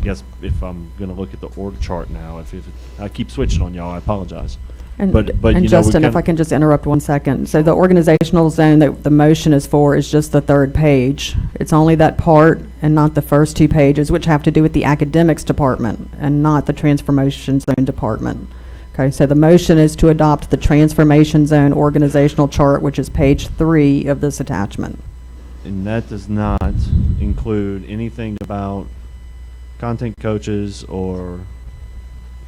guess if I'm going to look at the org chart now, if I keep switching on y'all, I apologize. And, but and Justin, if I can just interrupt 1 second. So the organizational zone that the motion is for is just the 3rd page. It's only that part and not the first 2 pages, which have to do with the academics department and not the transformation zone department. Okay, so the motion is to adopt the transformation zone organizational chart, which is page 3 of this attachment. And that does not include anything about content coaches or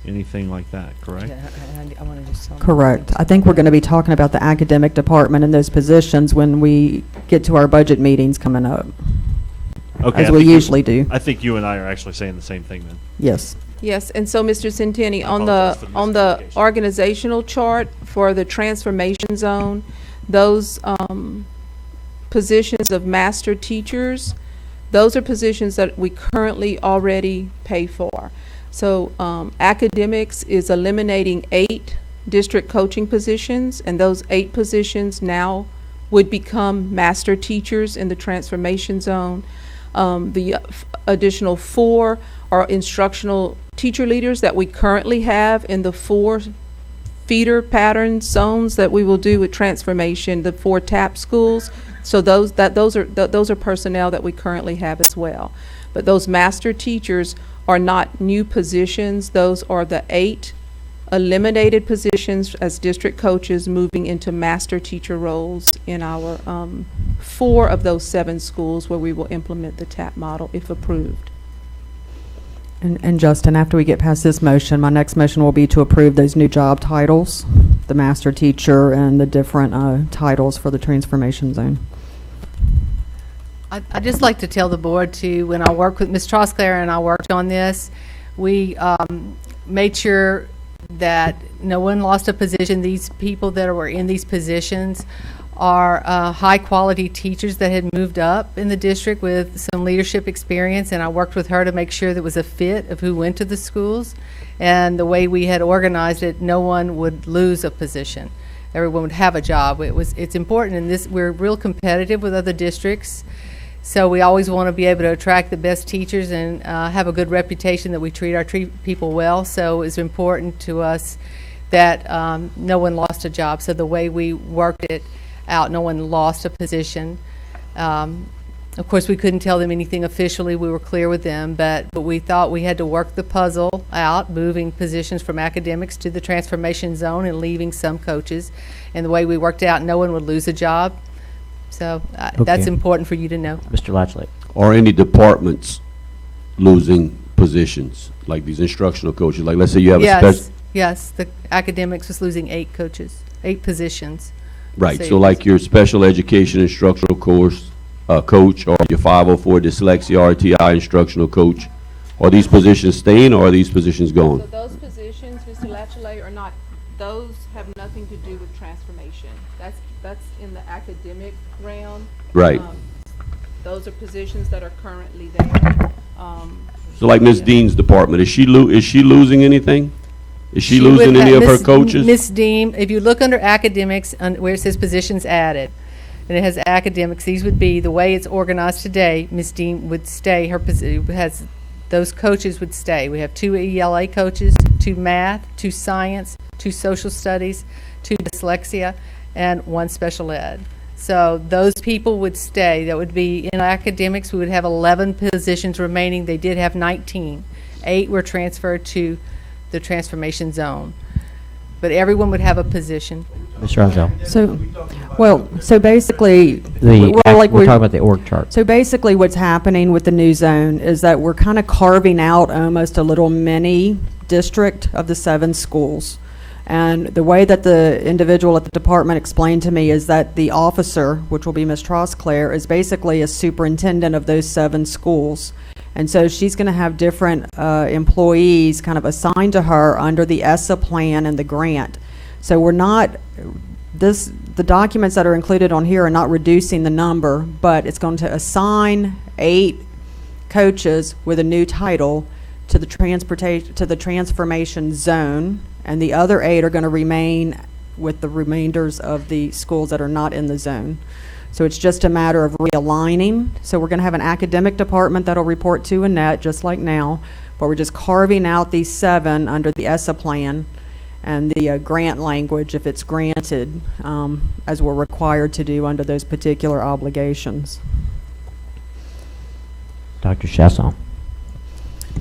anything like that, correct? I want to just tell them. Correct. I think we're going to be talking about the academic department and those positions when we get to our budget meetings coming up. Okay, as we usually do. I think you and I are actually saying the same thing then. Yes. Yes, and so Mr. Centeni, I on apologize for the the on the miscommunication. organizational chart for the transformation zone, those positions of master teachers, those are positions that we currently already pay for. So academics is eliminating 8 district coaching positions, and those 8 positions now would become master teachers in the transformation zone. The additional 4 are instructional teacher leaders that we currently have in the 4 feeder pattern zones that we will do with transformation, the 4 TAP schools. So those are personnel that we currently have as well. But those master teachers are not new positions. Those are the 8 eliminated positions as district coaches moving into master teacher roles in our 4 of those 7 schools where we will implement the TAP model if approved. And Justin, after we get past this motion, my next motion will be to approve those new job titles, the master teacher and the different titles for the transformation zone. I'd just like to tell the board too, when I worked with Ms. Trosclair and I worked on this, we made sure that no one lost a position. These people that were in these positions are high-quality teachers that had moved up in the district with some leadership experience, and I worked with her to make sure there was a fit of who went to the schools. And the way we had organized it, no one would lose a position. Everyone would have a job. It's important, and we're real competitive with other districts, so we always want to be able to attract the best teachers and have a good reputation that we treat people well. So it's important to us that no one lost a job. So the way we worked it out, no one lost a position. Of course, we couldn't tell them anything officially. We were clear with them, but we thought we had to work the puzzle out, moving positions from academics to the transformation zone and leaving some coaches. And the way we worked out, no one would lose a job. So that's important for you to know. Mr. Latchley. Are any departments losing positions, like these instructional coaches? Like, let's say you have a special... Yes, the academics was losing 8 coaches, 8 positions. Right, so like your special education instructional course coach, or your 504 dyslexia RTI instructional coach, are these positions staying or are these positions gone? So those positions, Mr. Latchley, are not, those have nothing to do with transformation. That's in the academic realm. Right. Those are positions that are currently there. So like Ms. Dean's department, is she losing anything? Is she losing any of her coaches? Ms. Dean, if you look under academics, where it says positions added, and it has academics, these would be, the way it's organized today, Ms. Dean would stay, those coaches would stay. We have 2 ELA coaches, 2 math, 2 science, 2 social studies, 2 dyslexia, and 1 special ed. So those people would stay. That would be, in academics, we would have 11 positions remaining. They did have 19. 8 were transferred to the transformation zone. But everyone would have a position. Mr. Rosell. So basically, We're talking about the org chart. So basically what's happening with the new zone is that we're kind of carving out almost a little mini district of the 7 schools. And the way that the individual at the department explained to me is that the officer, which will be Ms. Trosclair, is basically a superintendent of those 7 schools. And so she's going to have different employees kind of assigned to her under the ESSA plan and the grant. So we're not, the documents that are included on here are not reducing the number, but it's going to assign 8 coaches with a new title to the transformation zone, and the other 8 are going to remain with the remainders of the schools that are not in the zone. So it's just a matter of realigning. So we're going to have an academic department that'll report to Annette, just like now, but we're just carving out these 7 under the ESSA plan and the grant language, if it's granted, as we're required to do under those particular obligations. Dr. Chasson.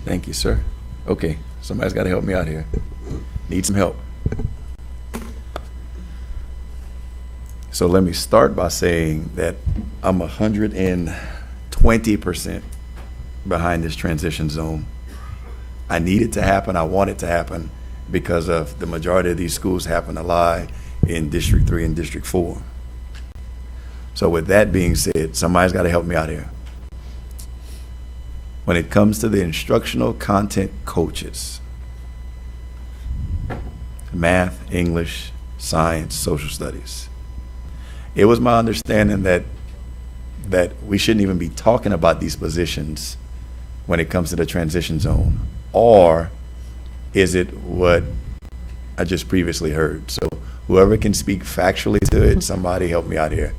Thank you, sir. Okay, somebody's got to help me out here. Need some help. So let me start by saying that I'm 120% behind this transition zone. I need it to happen. I want it to happen because of the majority of these schools happen to lie in District 3 and District 4. So with that being said, somebody's got to help me out here. When it comes to the instructional content coaches, math, English, science, social studies, it was my understanding that that we shouldn't even be talking about these positions when it comes to the transition zone? Or is it what I just previously heard? So whoever can speak factually to it, somebody help me out here.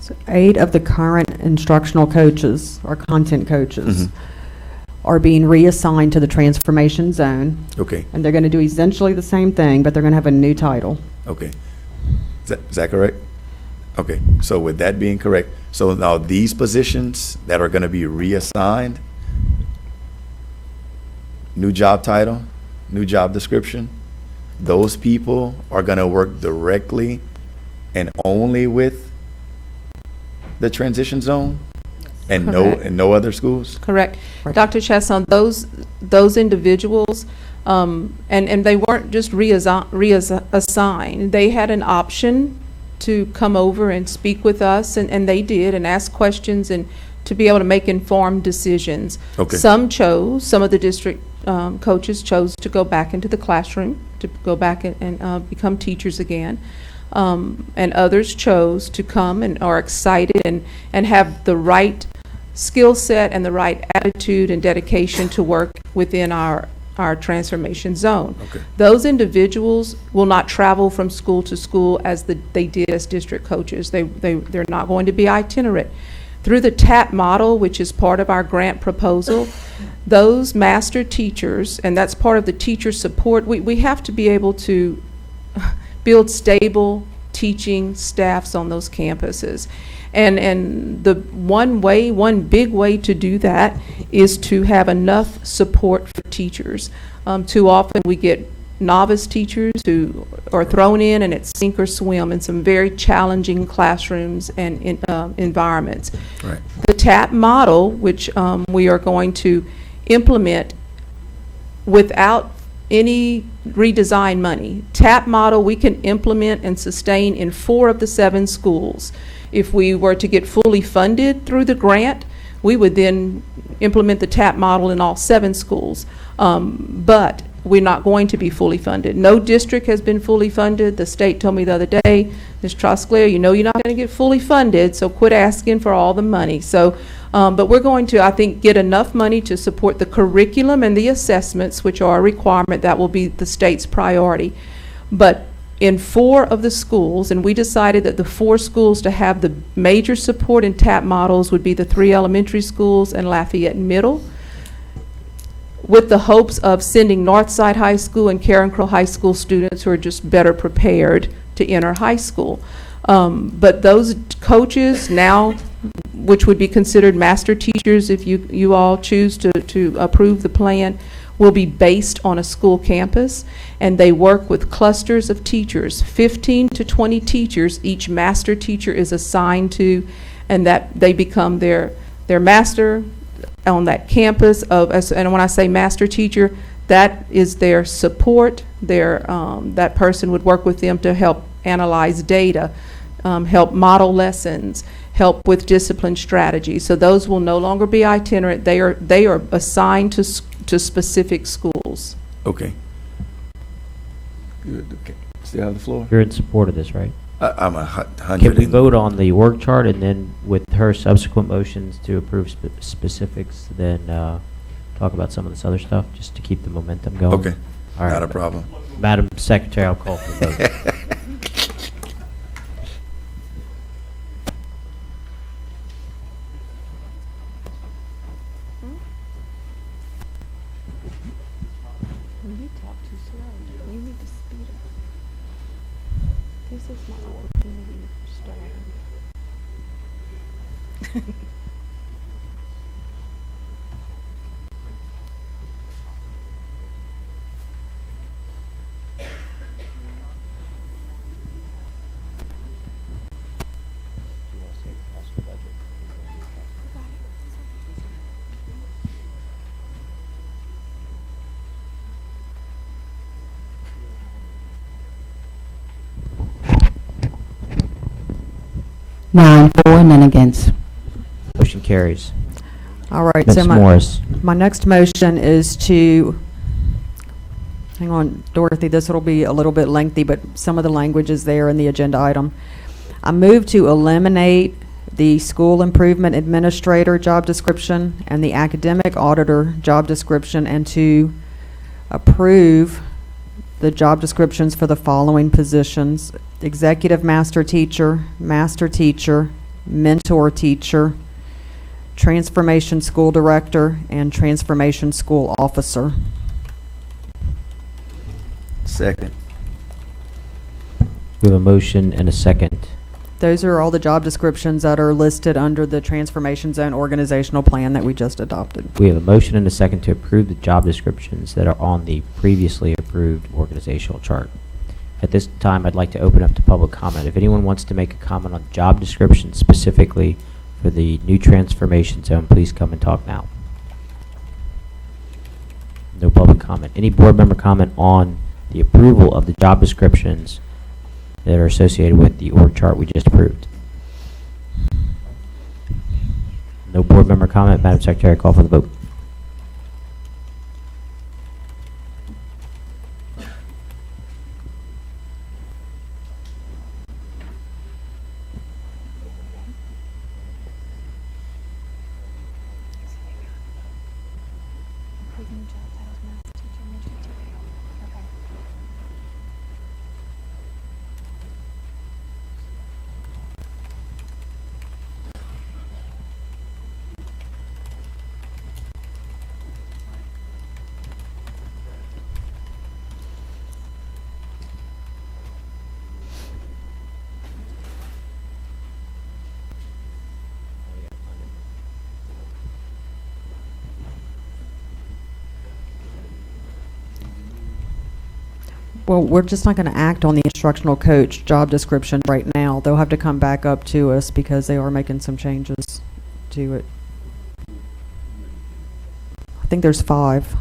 So 8 of the current instructional coaches, or content coaches, are being reassigned to the transformation zone. Okay. And they're going to do essentially the same thing, but they're going to have a new title. Okay. Is that correct? Okay. So with that being correct, so now these positions that are going to be reassigned, new job title, new job description, those people are going to work directly and only with the transition zone and no other schools? Correct. Dr. Chasson, those individuals, and they weren't just reassigned. They had an option to come over and speak with us, and they did, and ask questions and to be able to make informed decisions. Okay. Some of the district coaches chose to go back into the classroom, to go back and become teachers again. And others chose to come and are excited and have the right skill set and the right attitude and dedication to work within our transformation zone. Okay. Those individuals will not travel from school to school as they did as district coaches. They're not going to be itinerant. Through the TAP model, which is part of our grant proposal, those master teachers, and that's part of the teacher support, we have to be able to build stable teaching staffs on those campuses. And the one big way to do that is to have enough support for teachers. Too often we get novice teachers who are thrown in and it's sink or swim in some very challenging classrooms and environments. Right. The TAP model, which we are going to implement without any redesign money. TAP model we can implement and sustain in 4 of the 7 schools. If we were to get fully funded through the grant, we would then implement the TAP model in all 7 schools. But we're not going to be fully funded. No district has been fully funded. The state told me the other day, Ms. Trosclair, you know you're not going to get fully funded, so quit asking for all the money. So, but we're going to, I think, get enough money to support the curriculum and the assessments, which are a requirement. That will be the state's priority. But in 4 of the schools, and we decided that the 4 schools to have the major support in TAP models would be the 3 elementary schools and Lafayette Middle, with the hopes of sending Northside High School and Karen Crow High School students who are just better prepared to enter high school. But those coaches now, which would be considered master teachers if you all choose to approve the plan, will be based on a school campus, and they work with clusters of teachers, 15 to 20 teachers each master teacher is assigned to, and that they become their master on that campus and when I say master teacher, that is their support. That person would work with them to help analyze data, help model lessons, help with discipline strategy. So those will no longer be itinerant. They are assigned to specific schools. Okay. Good. Okay. Still have the floor? You're in support of this, right? I'm 100. Can we vote on the org chart and then with her subsequent motions to approve specifics, then talk about some of this other stuff, just to keep the momentum going? Okay. All right. Not a problem. Madam Secretary, I'll call for the vote. When you talk too slow, you need to speed up. This is my opportunity to start. Nine for, none against. Motion carries. All right, Ms. so Morris. my next motion is to, hang on, Dorothy, this will be a little bit lengthy, but some of the language is there in the agenda item. I move to eliminate the school improvement administrator job description and the academic auditor job description, and to approve the job descriptions for the following positions: executive master teacher, mentor teacher, transformation school director, and transformation school officer. Second. We have a motion and a second. Those are all the job descriptions that are listed under the Transformation Zone organizational plan that we just adopted. We have a motion and a second to approve the job descriptions that are on the previously approved organizational chart. At this time, I'd like to open up to public comment. If anyone wants to make a comment on job description specifically for the new Transformation Zone, please come and talk now. No public comment. Any board member comment on the approval of the job descriptions that are associated with the org chart we just approved? No board member comment. Madam Secretary, call for the vote. Well, we're just not going to act on the instructional coach job description right now. They'll have to come back up to us because they are making some changes to it. I think there's 5.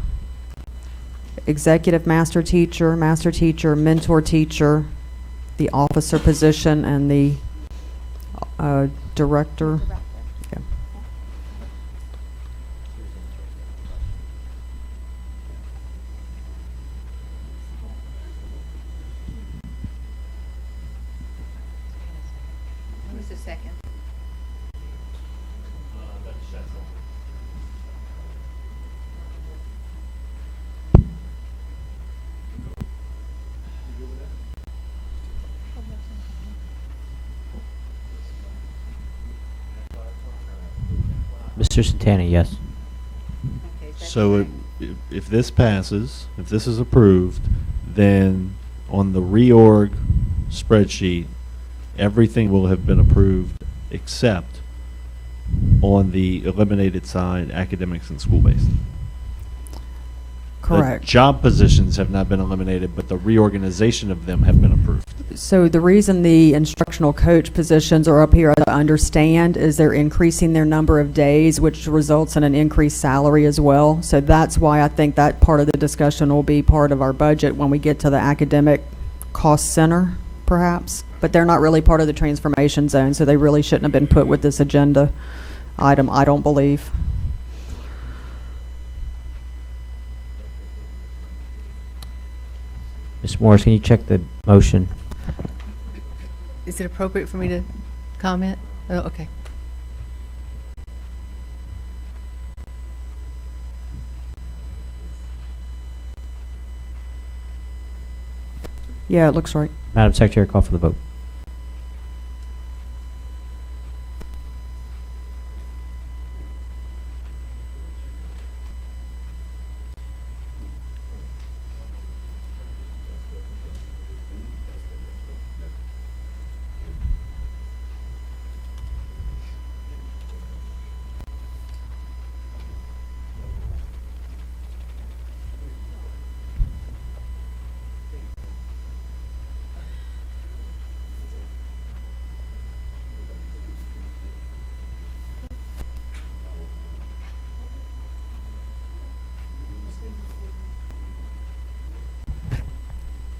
Executive master teacher, mentor teacher, the officer position, and the director. Yeah. Who's the second? Mr. Santana, yes. So if this passes, if this is approved, then on the reorg spreadsheet, everything will have been approved except on the eliminated side, academics and school-based. Correct. The job positions have not been eliminated, but the reorganization of them have been approved. So the reason the instructional coach positions are up here, I understand, is they're increasing their number of days, which results in an increased salary as well. So that's why I think that part of the discussion will be part of our budget when we get to the academic cost center, perhaps. But they're not really part of the transformation zone, so they really shouldn't have been put with this agenda item, I don't believe. Ms. Morris, can you check the motion? Is it appropriate for me to comment? Oh, okay. Yeah, it looks right. Madam Secretary, call for the vote.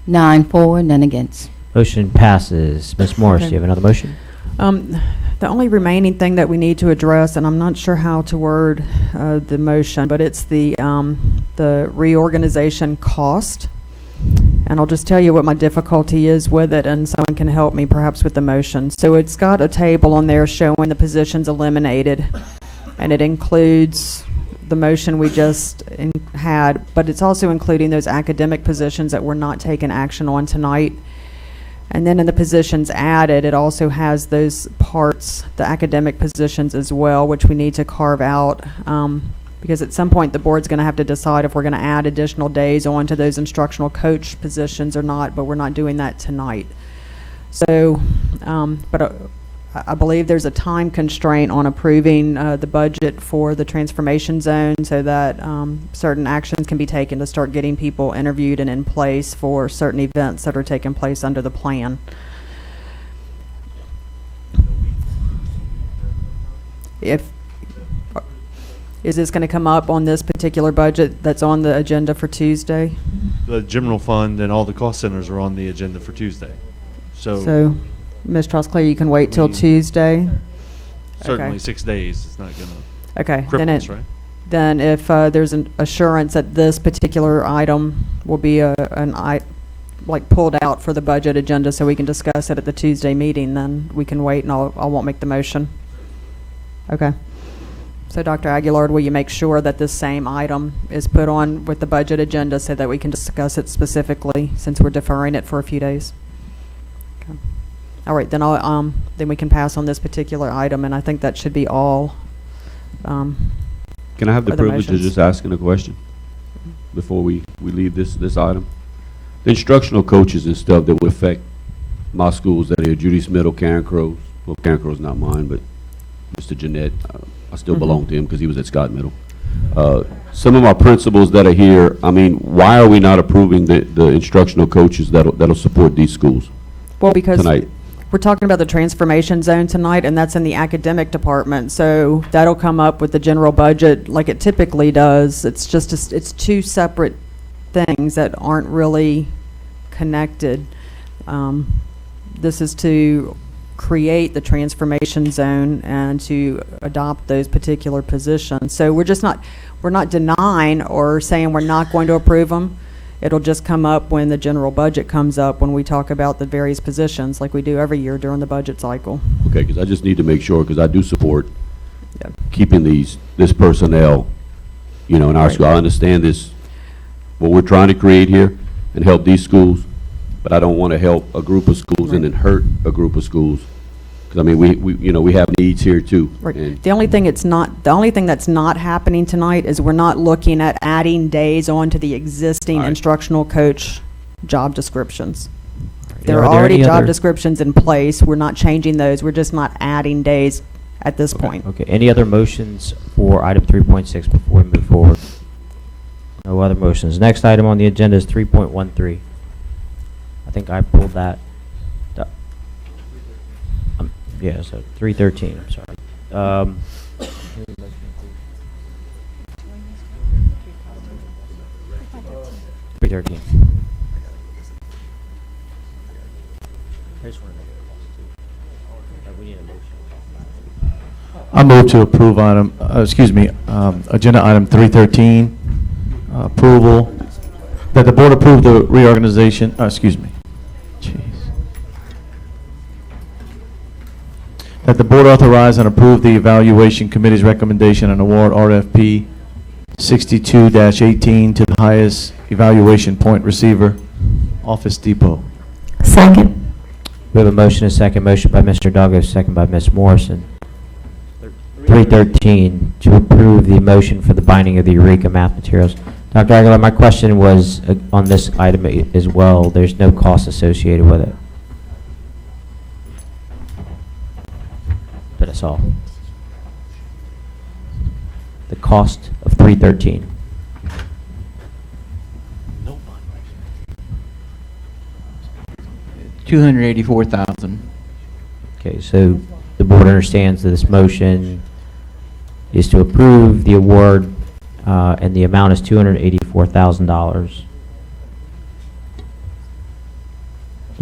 Nine for, none against. Motion passes. Ms. Morris, do you have another motion? The only remaining thing that we need to address, and I'm not sure how to word the motion, but it's the reorganization cost. And I'll just tell you what my difficulty is with it, and someone can help me perhaps with the motion. So it's got a table on there showing the positions eliminated, and it includes the motion we just had, but it's also including those academic positions that we're not taking action on tonight. And then in the positions added, it also has those parts, the academic positions as well, which we need to carve out, because at some point the board's going to have to decide if we're going to add additional days onto those instructional coach positions or not, but we're not doing that tonight. So, but I believe there's a time constraint on approving the budget for the transformation zone so that certain actions can be taken to start getting people interviewed and in place for certain events that are taking place under the plan. Is this going to come up on this particular budget that's on the agenda for Tuesday? The general fund and all the cost centers are on the agenda for Tuesday. So Ms. Trosclair, you can wait till Tuesday? Certainly Okay. 6 days. It's not going to Okay. cripple us, right? Then if there's an assurance that this particular item will be like pulled out for the budget agenda so we can discuss it at the Tuesday meeting, then we can wait and I won't make the motion. Okay. So Dr. Aguilar, will you make sure that this same item is put on with the budget agenda so that we can discuss it specifically since we're deferring it for a few days? Okay. All right, then then we can pass on this particular item, and I think that should be all. Can I have the other privilege of motions. just asking a question before we leave this item? The instructional coaches and stuff that would affect my schools that are Judy Middle, Karen Crow's. Well, Karen Crow's not mine, but Mr. Jeanette, I still belong to him because he was at Scott Middle. Some of our principals that are here, I mean, why are we not approving the instructional coaches that'll support these schools? Well, because tonight? we're talking about the transformation zone tonight, and that's in the academic department, so that'll come up with the general budget like it typically does. It's just, it's two separate things that aren't really connected. This is to create the transformation zone and to adopt those particular positions. So we're not denying or saying we're not going to approve them. It'll just come up when the general budget comes up, when we talk about the various positions like we do every year during the budget cycle. Okay, because I just need to make sure, because I do support keeping this personnel, in our school. I understand this, what we're trying to create here and help these schools, but I don't want to help a group of schools and then hurt a group of schools. Because I mean, we have needs here too. Right. And The only thing that's not happening tonight is we're not looking at adding days onto the existing instructional coach job descriptions. There are already job descriptions in place. We're not changing those. We're just not adding days at this point. Okay, any other motions for item 3.6 before we move forward? No other motions. Next item on the agenda is 3.13. I think I pulled that. Yeah, so 313, I'm sorry. 313. I move to approve agenda item 313, approval, that the board approve the reorganization, that the board authorize and approve the evaluation committee's recommendation and award RFP 62-18 to the highest evaluation point receiver, Office Depot. Second. We have a motion, a second. Motion by Mr. Duggan, second by Ms. Morrison. 313, to approve the motion for the binding of the Eureka math materials. Dr. Aguilar, my question was on this item as well. There's no cost associated with it. That's all. The cost of 313. $284,000. Okay, so the board understands that this motion is to approve the award, and the amount is $284,000.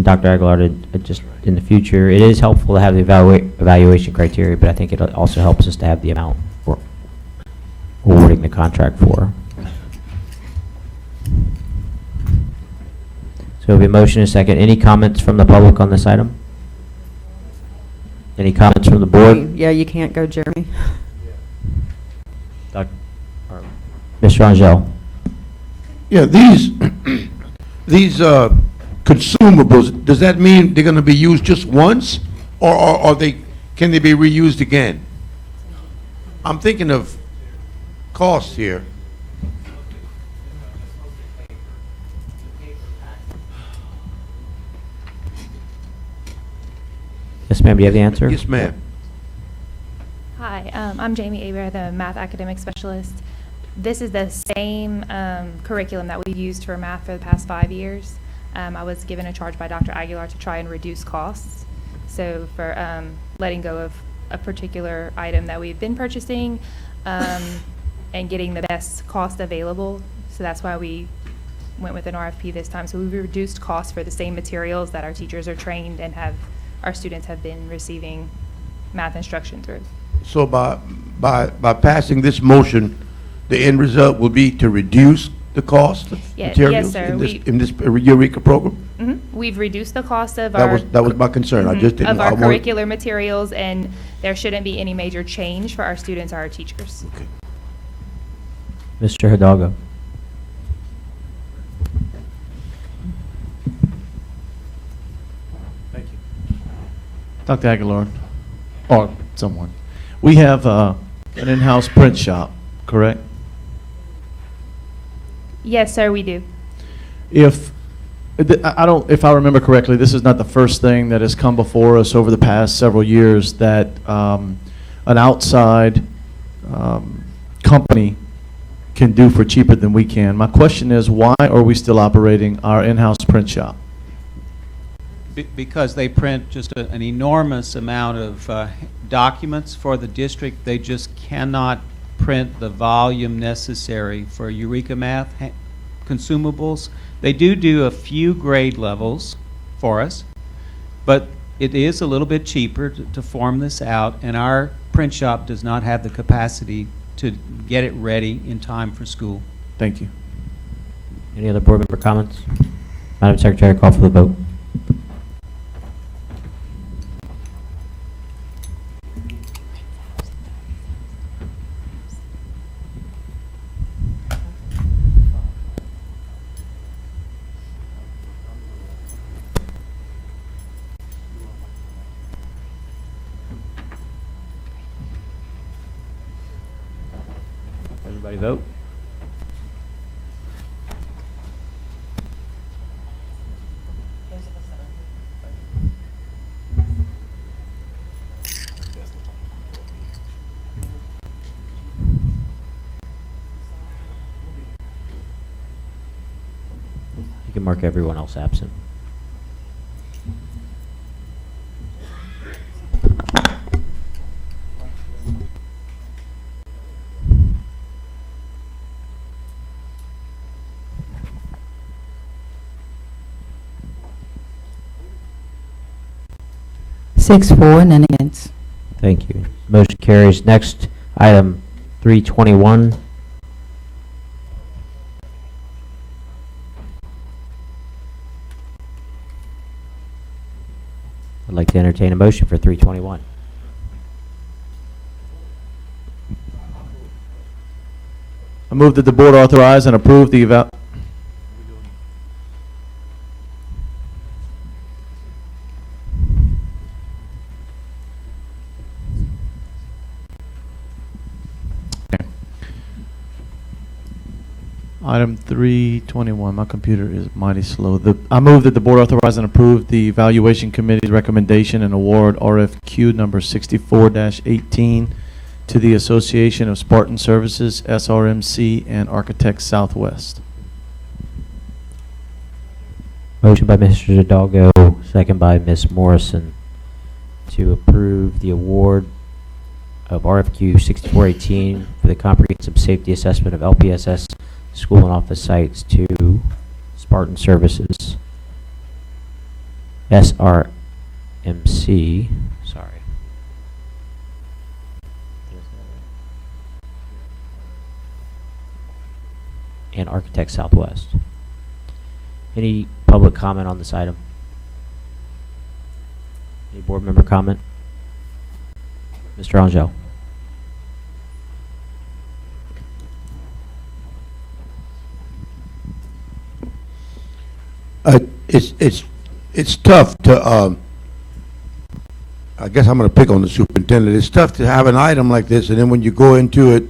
Dr. Aguilar, just in the future, it is helpful to have the evaluation criteria, but I think it also helps us to have the amount we're awarding the contract for. So we have a motion and a second. Any comments from the public on this item? Any comments from the board? Yeah, you can't go, Jeremy. Mr. Angel? Yeah, these consumables, does that mean they're gonna be used just once? Or can they be reused again? I'm thinking of costs here. Yes, ma'am, do you have the answer? Yes, ma'am. Hi, I'm Jamie Aber, the math academic specialist. This is the same curriculum that we've used for math for the past 5 years. I was given a charge by Dr. Aguilar to try and reduce costs. So for letting go of a particular item that we've been purchasing and getting the best cost available. So that's why we went with an RFP this time. So we've reduced costs for the same materials that our teachers are trained and our students have been receiving math instruction through. So by passing this motion, the end result will be to reduce the cost of materials sir. in this Eureka program? We've reduced the cost of That was my concern. I just didn't. of our I wanted- curricular materials, and there shouldn't be any major change for our students or our teachers. Okay. Mr. Hidalgo? Thank you. Dr. Aguilar, or someone. We have an in-house print shop, correct? Yes, sir, we do. If I remember correctly, this is not the first thing that has come before us over the past several years that an outside company can do for cheaper than we can. My question is, why are we still operating our in-house print shop? Because they print just an enormous amount of documents for the district. They just cannot print the volume necessary for Eureka Math consumables. They do a few grade levels for us, but it is a little bit cheaper to form this out, and our print shop does not have the capacity to get it ready in time for school. Thank you. Any other board member comments? Madam Secretary, call for the vote. Everybody vote. You can mark everyone else absent. Six, for, none against. Thank you. Motion carries. Next item, 321. I'd like to entertain a motion for 321. I move that the board authorize and approve the Item 321, my computer is mighty slow. I move that the board authorize and approve the evaluation committee's recommendation and award RFQ number 64-18 to the Association of Spartan Services, SRMC, and Architects Southwest. Motion by Mr. Hidalgo, second by Ms. Morrison, to approve the award of RFQ 6418 for the comprehensive safety assessment of LPSS school and office sites to Spartan Services, SRMC, sorry. And Architect Southwest. Any public comment on this item? Any board member comment? Mr. Angel? It's tough to, I guess I'm gonna pick on the superintendent. It's tough to have an item like this, and then when you go into it,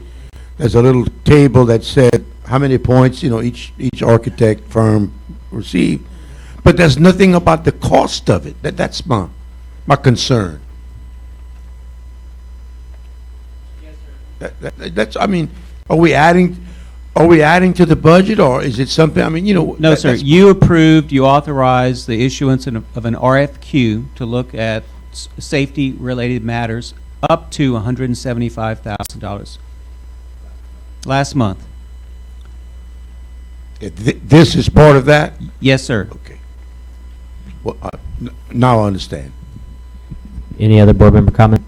there's a little table that said how many points, you know, each architect firm received. But there's nothing about the cost of it. That's my concern. That's, I mean, are we adding to the budget, or is it something, I mean, you know. No, sir. You authorized the issuance of an RFQ to look at safety-related matters up to $175,000 last month. This is part of that? Yes, sir. Okay. Well, now I understand. Any other board member comment?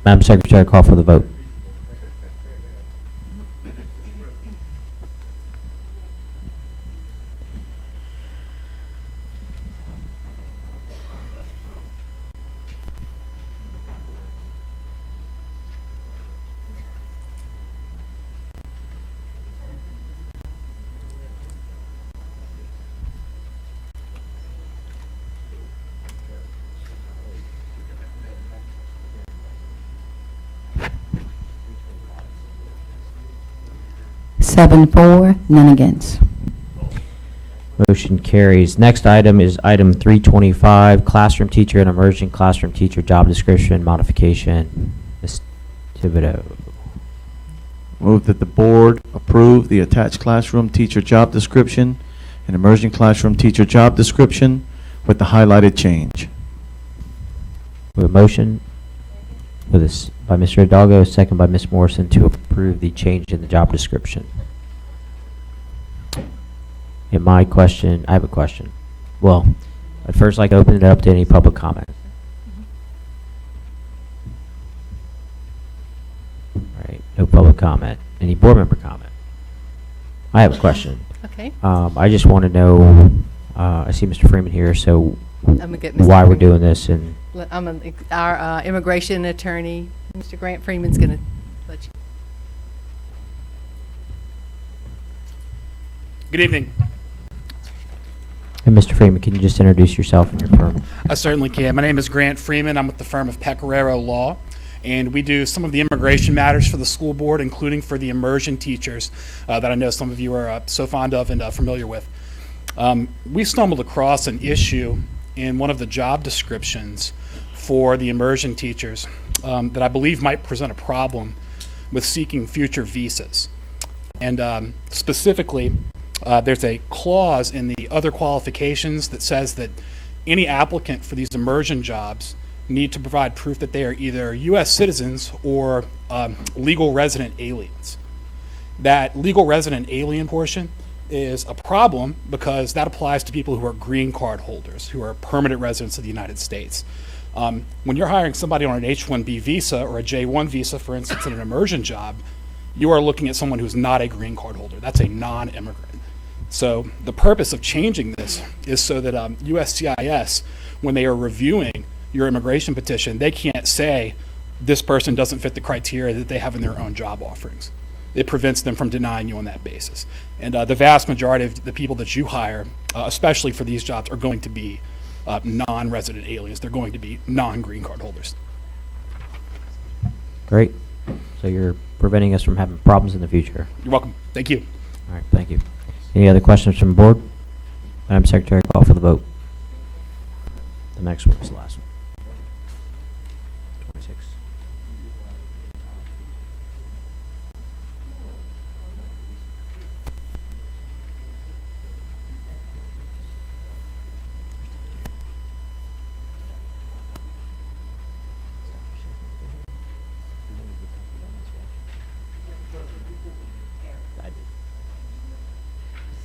Madam Secretary, call for the vote. Seven for, none against. Motion carries. Next item is item 325, classroom teacher and emerging classroom teacher job description modification. Ms. Thibodeau. Move that the board approve the attached classroom teacher job description and emerging classroom teacher job description with the highlighted change. We have a motion with this by Mr. Hidalgo, second by Ms. Morrison to approve the change in the job description. And my question, I have a question. Well, I'd first like to open it up to any public comment. All right, no public comment. Any board member comment? I have a question. Okay. I just want to know, I see Mr. Freeman here, so I'm gonna get Mr. why we're Freeman. doing this and Our immigration attorney, Mr. Grant Freeman's going to let you. Good evening. And Mr. Freeman, can you just introduce yourself and your firm? I certainly can. My name is Grant Freeman. I'm with the firm of Pecoraro Law, and we do some of the immigration matters for the school board, including for the immersion teachers that I know some of you are so fond of and familiar with. We stumbled across an issue in one of the job descriptions for the immersion teachers that I believe might present a problem with seeking future visas. And specifically, there's a clause in the other qualifications that says that any applicant for these immersion jobs need to provide proof that they are either U.S. citizens or legal resident aliens. That legal resident alien portion is a problem because that applies to people who are green card holders, who are permanent residents of the United States. When you're hiring somebody on an H-1B visa or a J-1 visa, for instance, in an immersion job, you are looking at someone who's not a green card holder. That's a non-immigrant. So the purpose of changing this is so that USCIS, when they are reviewing your immigration petition, they can't say this person doesn't fit the criteria that they have in their own job offerings. It prevents them from denying you on that basis. And the vast majority of the people that you hire, especially for these jobs, are going to be non-resident aliens. They're going to be non-green card holders. Great. So you're preventing us from having problems in the future. You're welcome. Thank you. All right, thank you. Any other questions from the board? Madam Secretary, call for the vote. The next one is the last one. 26.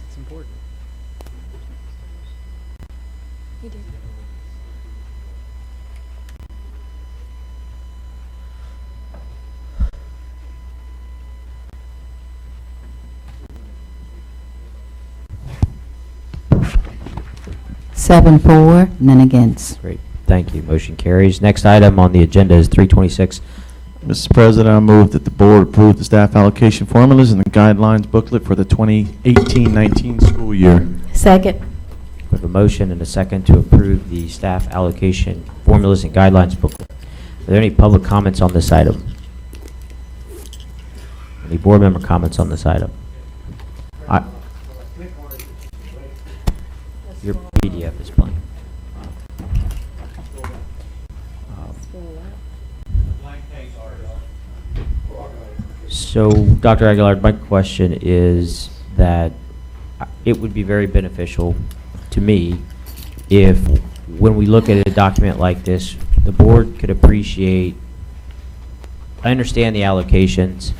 It's important. You did. 7 for, none against. Great, thank you. Motion carries. Next item on the agenda is 326. Mr. President, I move that the board approve the staff allocation formulas and the guidelines booklet for the 2018-19 school year. Second. We have a motion and a second to approve the staff allocation formulas and guidelines booklet. Are there any public comments on this item? Any board member comments on this item? Your PDF is playing. So, Dr. Aguilar, my question is that it would be very beneficial to me if, when we look at a document like this, the board could appreciate, I understand the allocations,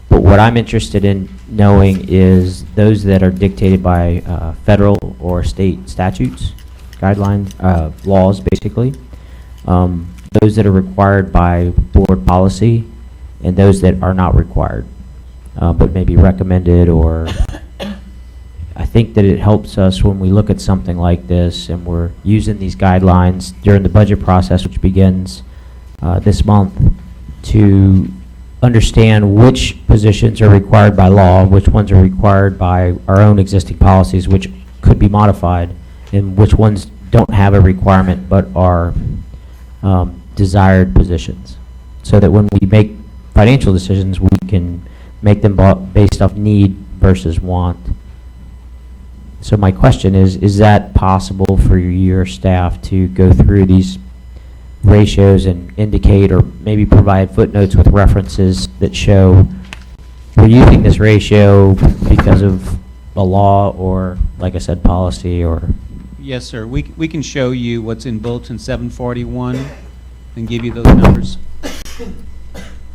but what I'm interested in knowing is those that are dictated by federal or state statutes, guidelines, laws, basically, those that are required by board policy, and those that are not required, but maybe recommended. Or I think that it helps us when we look at something like this and we're using these guidelines during the budget process, which begins this month, to understand which positions are required by law, which ones are required by our own existing policies, which could be modified, and which ones don't have a requirement but are desired positions, so that when we make financial decisions, we can make them based off need versus want. So my question is that possible for your staff to go through these ratios and indicate, or maybe provide footnotes with references that show we're using this ratio because of a law, or, like I said, policy? Or Yes, sir. We can show you what's in Bulletin 741 and give you those numbers.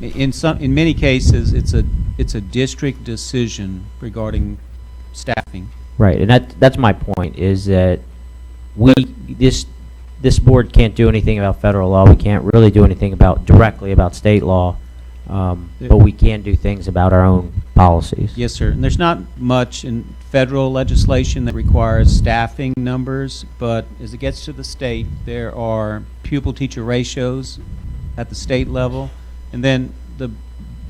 In many cases, it's a district decision regarding staffing. right, and that's my point, is that this board can't do anything about federal law. We can't really do anything directly about state law, but we can do things about our own policies. Yes, sir. And there's not much in federal legislation that requires staffing numbers, but as it gets to the state, there are pupil-teacher ratios at the state level, and then the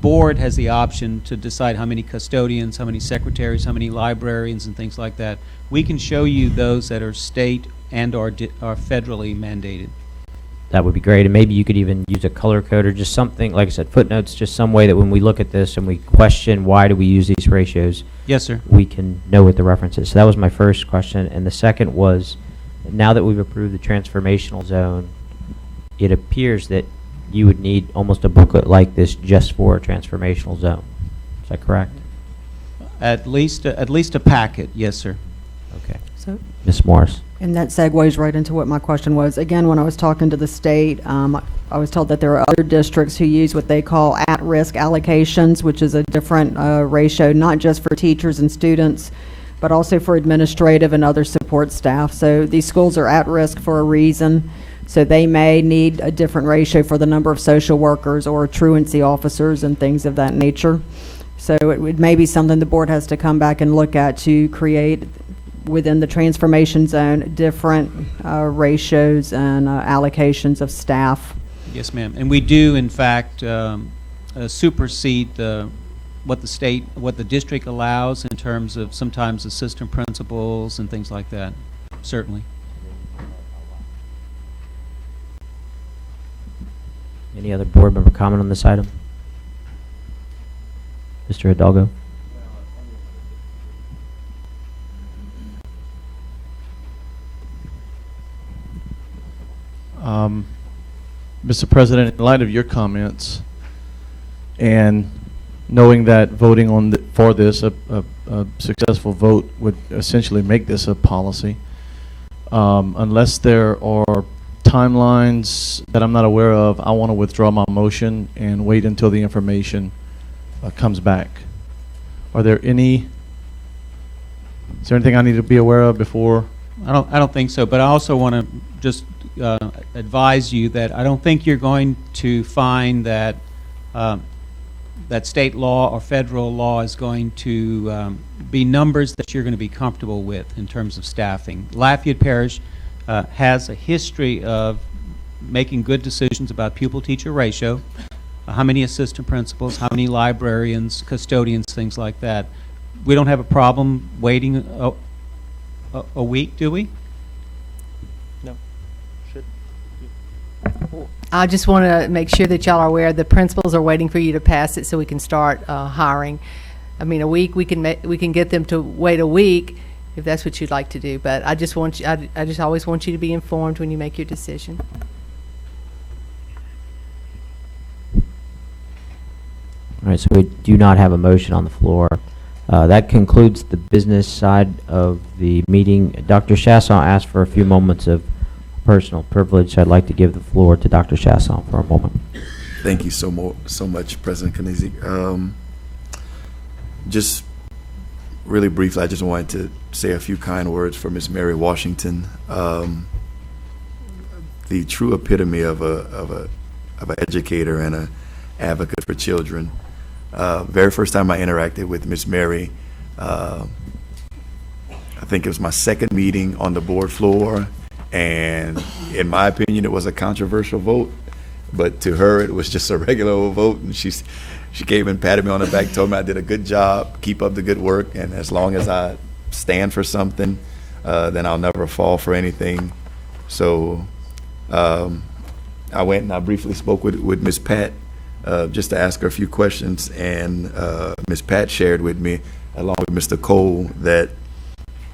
board has the option to decide how many custodians, how many secretaries, how many librarians, and things like that. We can show you those that are state and are federally mandated. That would be great, and maybe you could even use a color code or just something, like I said, footnotes, just some way that when we look at this and we question why do we use these ratios, yes, sir, we can know what the reference is. So that was my first question, and the second was, now that we've approved the transformational zone, it appears that you would need almost a booklet like this just for a transformational zone. Is that correct? At least a packet, yes, sir. Okay. So, Ms. Morris. and that segues right into what my question was. Again, when I was talking to the state, I was told that there are other districts who use what they call at-risk allocations, which is a different ratio, not just for teachers and students, but also for administrative and other support staff. So these schools are at risk for a reason. So they may need a different ratio for the number of social workers or truancy officers and things of that nature. So it may be something the board has to come back and look at to create within the transformation zone different ratios and allocations of staff. Yes, ma'am. And we do, in fact, supersede what the district allows in terms of sometimes assistant principals and things like that, certainly. Any other board member comment on this item? Mr. Hidalgo? Mr. President, in light of your comments and knowing that voting on for this, a successful vote would essentially make this a policy, unless there are timelines that I'm not aware of, I want to withdraw my motion and wait until the information comes back. Is there anything I need to be aware of before? I don't think so, but I also want to just advise you that I don't think you're going to find that that state law or federal law is going to be numbers that you're going to be comfortable with in terms of staffing. Lafayette Parish has a history of making good decisions about pupil-teacher ratio, how many assistant principals, how many librarians, custodians, things like that. We don't have a problem waiting a week, do we? No. Should. I just want to make sure that y'all are aware the principals are waiting for you to pass it so we can start hiring. I mean, a week, we can get them to wait a week if that's what you'd like to do. But I just want you, I just always want you to be informed when you make your decision. All right, so we do not have a motion on the floor. That concludes the business side of the meeting. Dr. Chasson asked for a few moments of personal privilege. I'd like to give the floor to Dr. Chasson for a moment. Thank you so much, President Knizik. Just really briefly, I just wanted to say a few kind words for Miss Mary Washington, the true epitome of an educator and an advocate for children. Very first time I interacted with Miss Mary, I think it was my second meeting on the board floor, and in my opinion, it was a controversial vote, but to her, it was just a regular vote, and she came and patted me on the back, told me I did a good job, keep up the good work, and as long as I stand for something, then I'll never fall for anything. So I went and I briefly spoke with Miss Pat, just to ask her a few questions, and Ms. Pat shared with me, along with Mr. Cole, that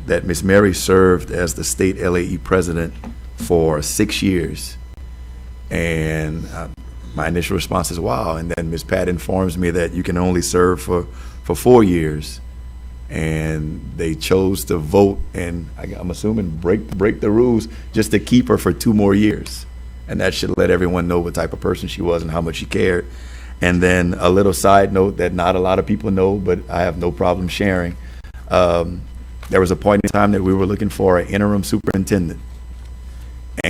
Ms. Mary served as the state LAE president for 6 years. And my initial response is, wow. And then Ms. Pat informs me that you can only serve for 4 years. And they chose to vote, and I'm assuming break the rules, just to keep her for 2 more years. And that should let everyone know what type of person she was and how much she cared. And then a little side note that not a lot of people know, but I have no problem sharing. There was a point in time that we were looking for an interim superintendent.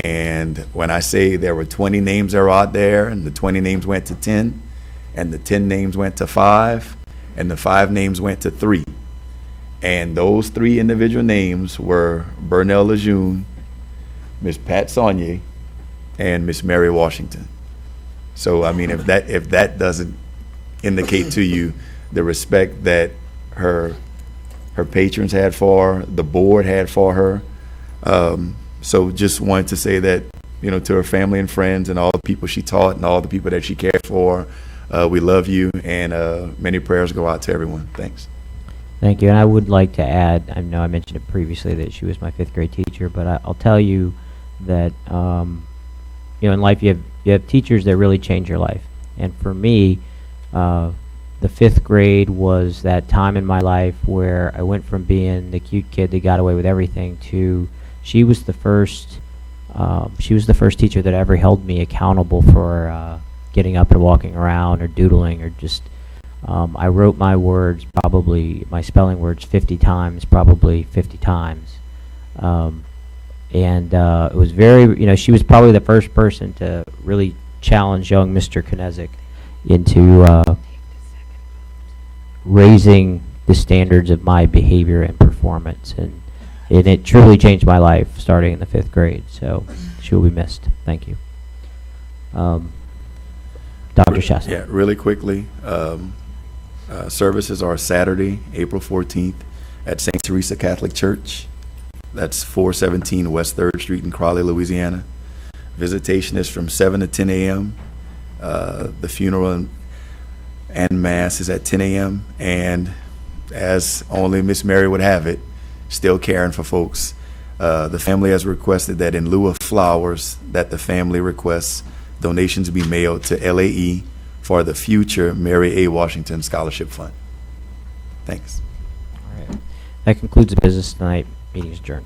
And when I say there were 20 names that were out there, and the 20 names went to 10, and the 10 names went to 5, and the 5 names went to 3. And those 3 individual names were Burnell Lejeune, Miss Pat Saunier, and Miss Mary Washington. So I mean, if that doesn't indicate to you the respect that her patrons had for her, the board had for her. So just wanted to say that, to her family and friends and all the people she taught and all the people that she cared for, we love you, and many prayers go out to everyone. Thanks. Thank you. And I would like to add, I know I mentioned it previously that she was my 5th grade teacher, but I'll tell you that in life you have teachers that really change your life. And for me, the 5th grade was that time in my life where I went from being the cute kid that got away with everything to she was the first teacher that ever held me accountable for getting up and walking around or doodling or just I wrote my words, probably my spelling words 50 times, probably 50 times. And it was very, she was probably the first person to really challenge young Mr. Knizik into raising the standards of my behavior and performance. And it truly changed my life starting in the 5th grade. So she will be missed. Thank you. Dr. Chasson. Yeah, really quickly. Services are Saturday, April 14th at St. Teresa Catholic Church. That's 417 West 3rd Street in Crawley, Louisiana. Visitation is from 7 to 10 a.m. The funeral and Mass is at 10 a.m. And as only Miss Mary would have it, still caring for folks. The family has requested that in lieu of flowers, that the family requests donations be mailed to LAE for the future Mary A. Washington Scholarship Fund. Thanks. All right. That concludes the business tonight. Meeting is adjourned.